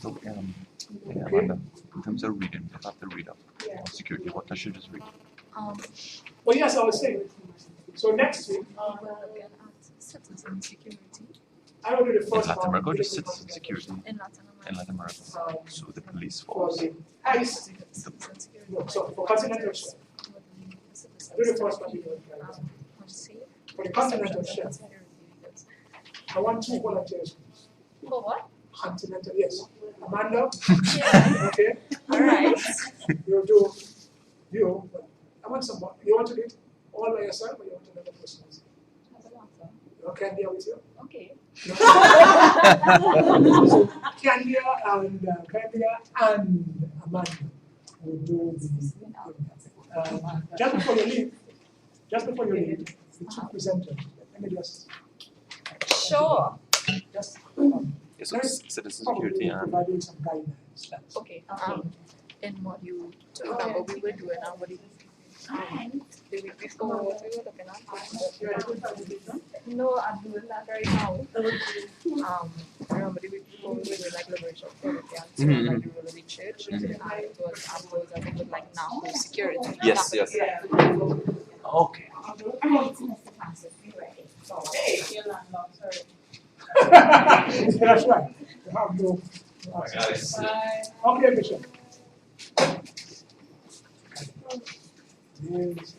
[SPEAKER 9] Amanda, in terms of reading, they have to read up on security. What I should just read?
[SPEAKER 4] Well, yes, I was saying. So next week,
[SPEAKER 3] we're looking at citizen security.
[SPEAKER 4] I will do the
[SPEAKER 9] In
[SPEAKER 4] first
[SPEAKER 9] Latin
[SPEAKER 4] one.
[SPEAKER 9] America, or
[SPEAKER 4] dealing
[SPEAKER 9] just
[SPEAKER 4] with
[SPEAKER 9] citizen security
[SPEAKER 3] In Latin
[SPEAKER 9] in
[SPEAKER 3] America.
[SPEAKER 9] Latin America. So the police
[SPEAKER 4] For
[SPEAKER 9] force.
[SPEAKER 4] the ICE, no, so for continental shelf. I do the first one. dealing with ICE. For the continental shelf, I want 2 volunteers.
[SPEAKER 3] For what?
[SPEAKER 4] Continental, yes. Amanda,
[SPEAKER 3] Yeah.
[SPEAKER 4] okay.
[SPEAKER 3] Alright.
[SPEAKER 4] You do, you, but I want someone. You want to do it all by yourself or you want another person? Okay, Candia with you?
[SPEAKER 3] Okay.
[SPEAKER 4] So Candia and Amanda will do the, just before you leave, the 2 presenters, let me just.
[SPEAKER 3] Sure.
[SPEAKER 4] Just,
[SPEAKER 9] Yes, so
[SPEAKER 4] let's
[SPEAKER 9] citizen
[SPEAKER 4] probably
[SPEAKER 9] security and
[SPEAKER 4] providing some guidelines. That's-
[SPEAKER 3] Okay. In module 2, remember we were doing the week before what we were looking at. No, I'm doing that right now. Remember the week before we were doing like liberation therapy and so on, like the role of the church. And it was afterwards I think with like narco security.
[SPEAKER 1] Yes, yes.
[SPEAKER 9] okay.
[SPEAKER 5] Alright, Mr. Francis, you ready?
[SPEAKER 6] Your landlord, sorry.
[SPEAKER 4] That's right. You have no.
[SPEAKER 1] Nice.
[SPEAKER 6] Bye.
[SPEAKER 4] Okay, Bishop. Yes.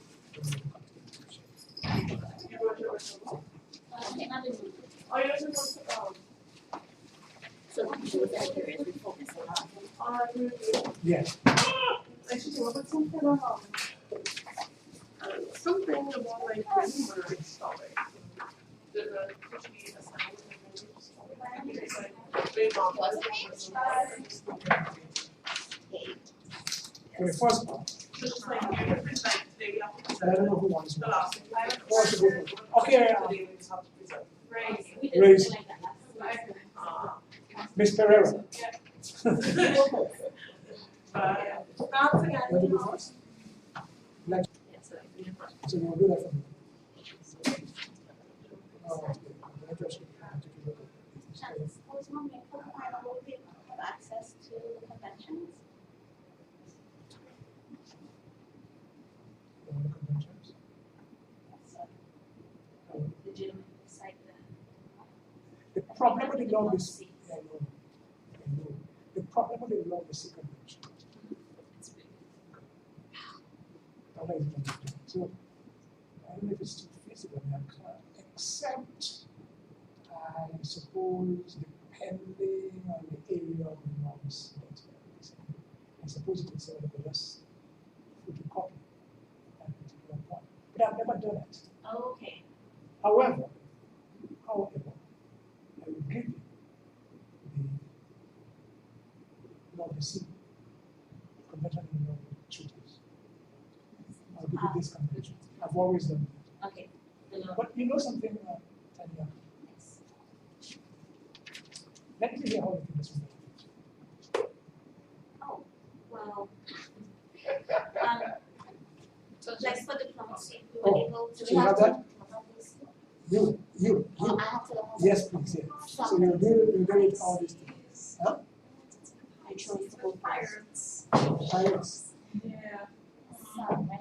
[SPEAKER 10] Oh, you're supposed to,
[SPEAKER 5] So those are the areas we focus on.
[SPEAKER 4] Yes.
[SPEAKER 10] actually, what about something about like grammar stuff. There's a actually a sound and it's like very long.
[SPEAKER 4] For the first part,
[SPEAKER 10] So just like different like today we have to
[SPEAKER 4] I don't
[SPEAKER 10] present
[SPEAKER 4] know who wants
[SPEAKER 10] the
[SPEAKER 4] one.
[SPEAKER 10] last
[SPEAKER 4] Who wants to go first? Okay,
[SPEAKER 10] today we just have to present. Right.
[SPEAKER 4] Raise.
[SPEAKER 10] Uh,
[SPEAKER 4] Miss Pereira.
[SPEAKER 10] That's again.
[SPEAKER 4] Want to go first? Like, so you'll do that for me. Let us take a look at this.
[SPEAKER 5] Suppose one may have access to the conventions.
[SPEAKER 4] You want the conventions?
[SPEAKER 5] Legitimate site
[SPEAKER 4] The problem with the law is, I know. The problem with the law is the convention. So, I don't know if it's too feasible, except, I suppose, depending on the area of the norms. I suppose you could say that they just photocopy at a particular point. But I've never done it.
[SPEAKER 5] Okay.
[SPEAKER 4] However, I will give you the law of the sea, convention and law treaties. I'll give you this convention. I've always done it.
[SPEAKER 5] Okay. The law.
[SPEAKER 4] But you know something, Tanya?
[SPEAKER 5] Yes.
[SPEAKER 4] Let me hear how you think this will be.
[SPEAKER 5] Oh, well.
[SPEAKER 3] So
[SPEAKER 5] Like
[SPEAKER 3] just
[SPEAKER 5] for diplomacy, we
[SPEAKER 4] Oh,
[SPEAKER 5] were able to.
[SPEAKER 4] so you have that? You.
[SPEAKER 5] Oh, I have to.
[SPEAKER 4] Yes, please, yes. So you do it all these things. Huh?
[SPEAKER 5] I chose to go pirates.
[SPEAKER 4] Pirates.
[SPEAKER 10] Yeah.
[SPEAKER 5] So, right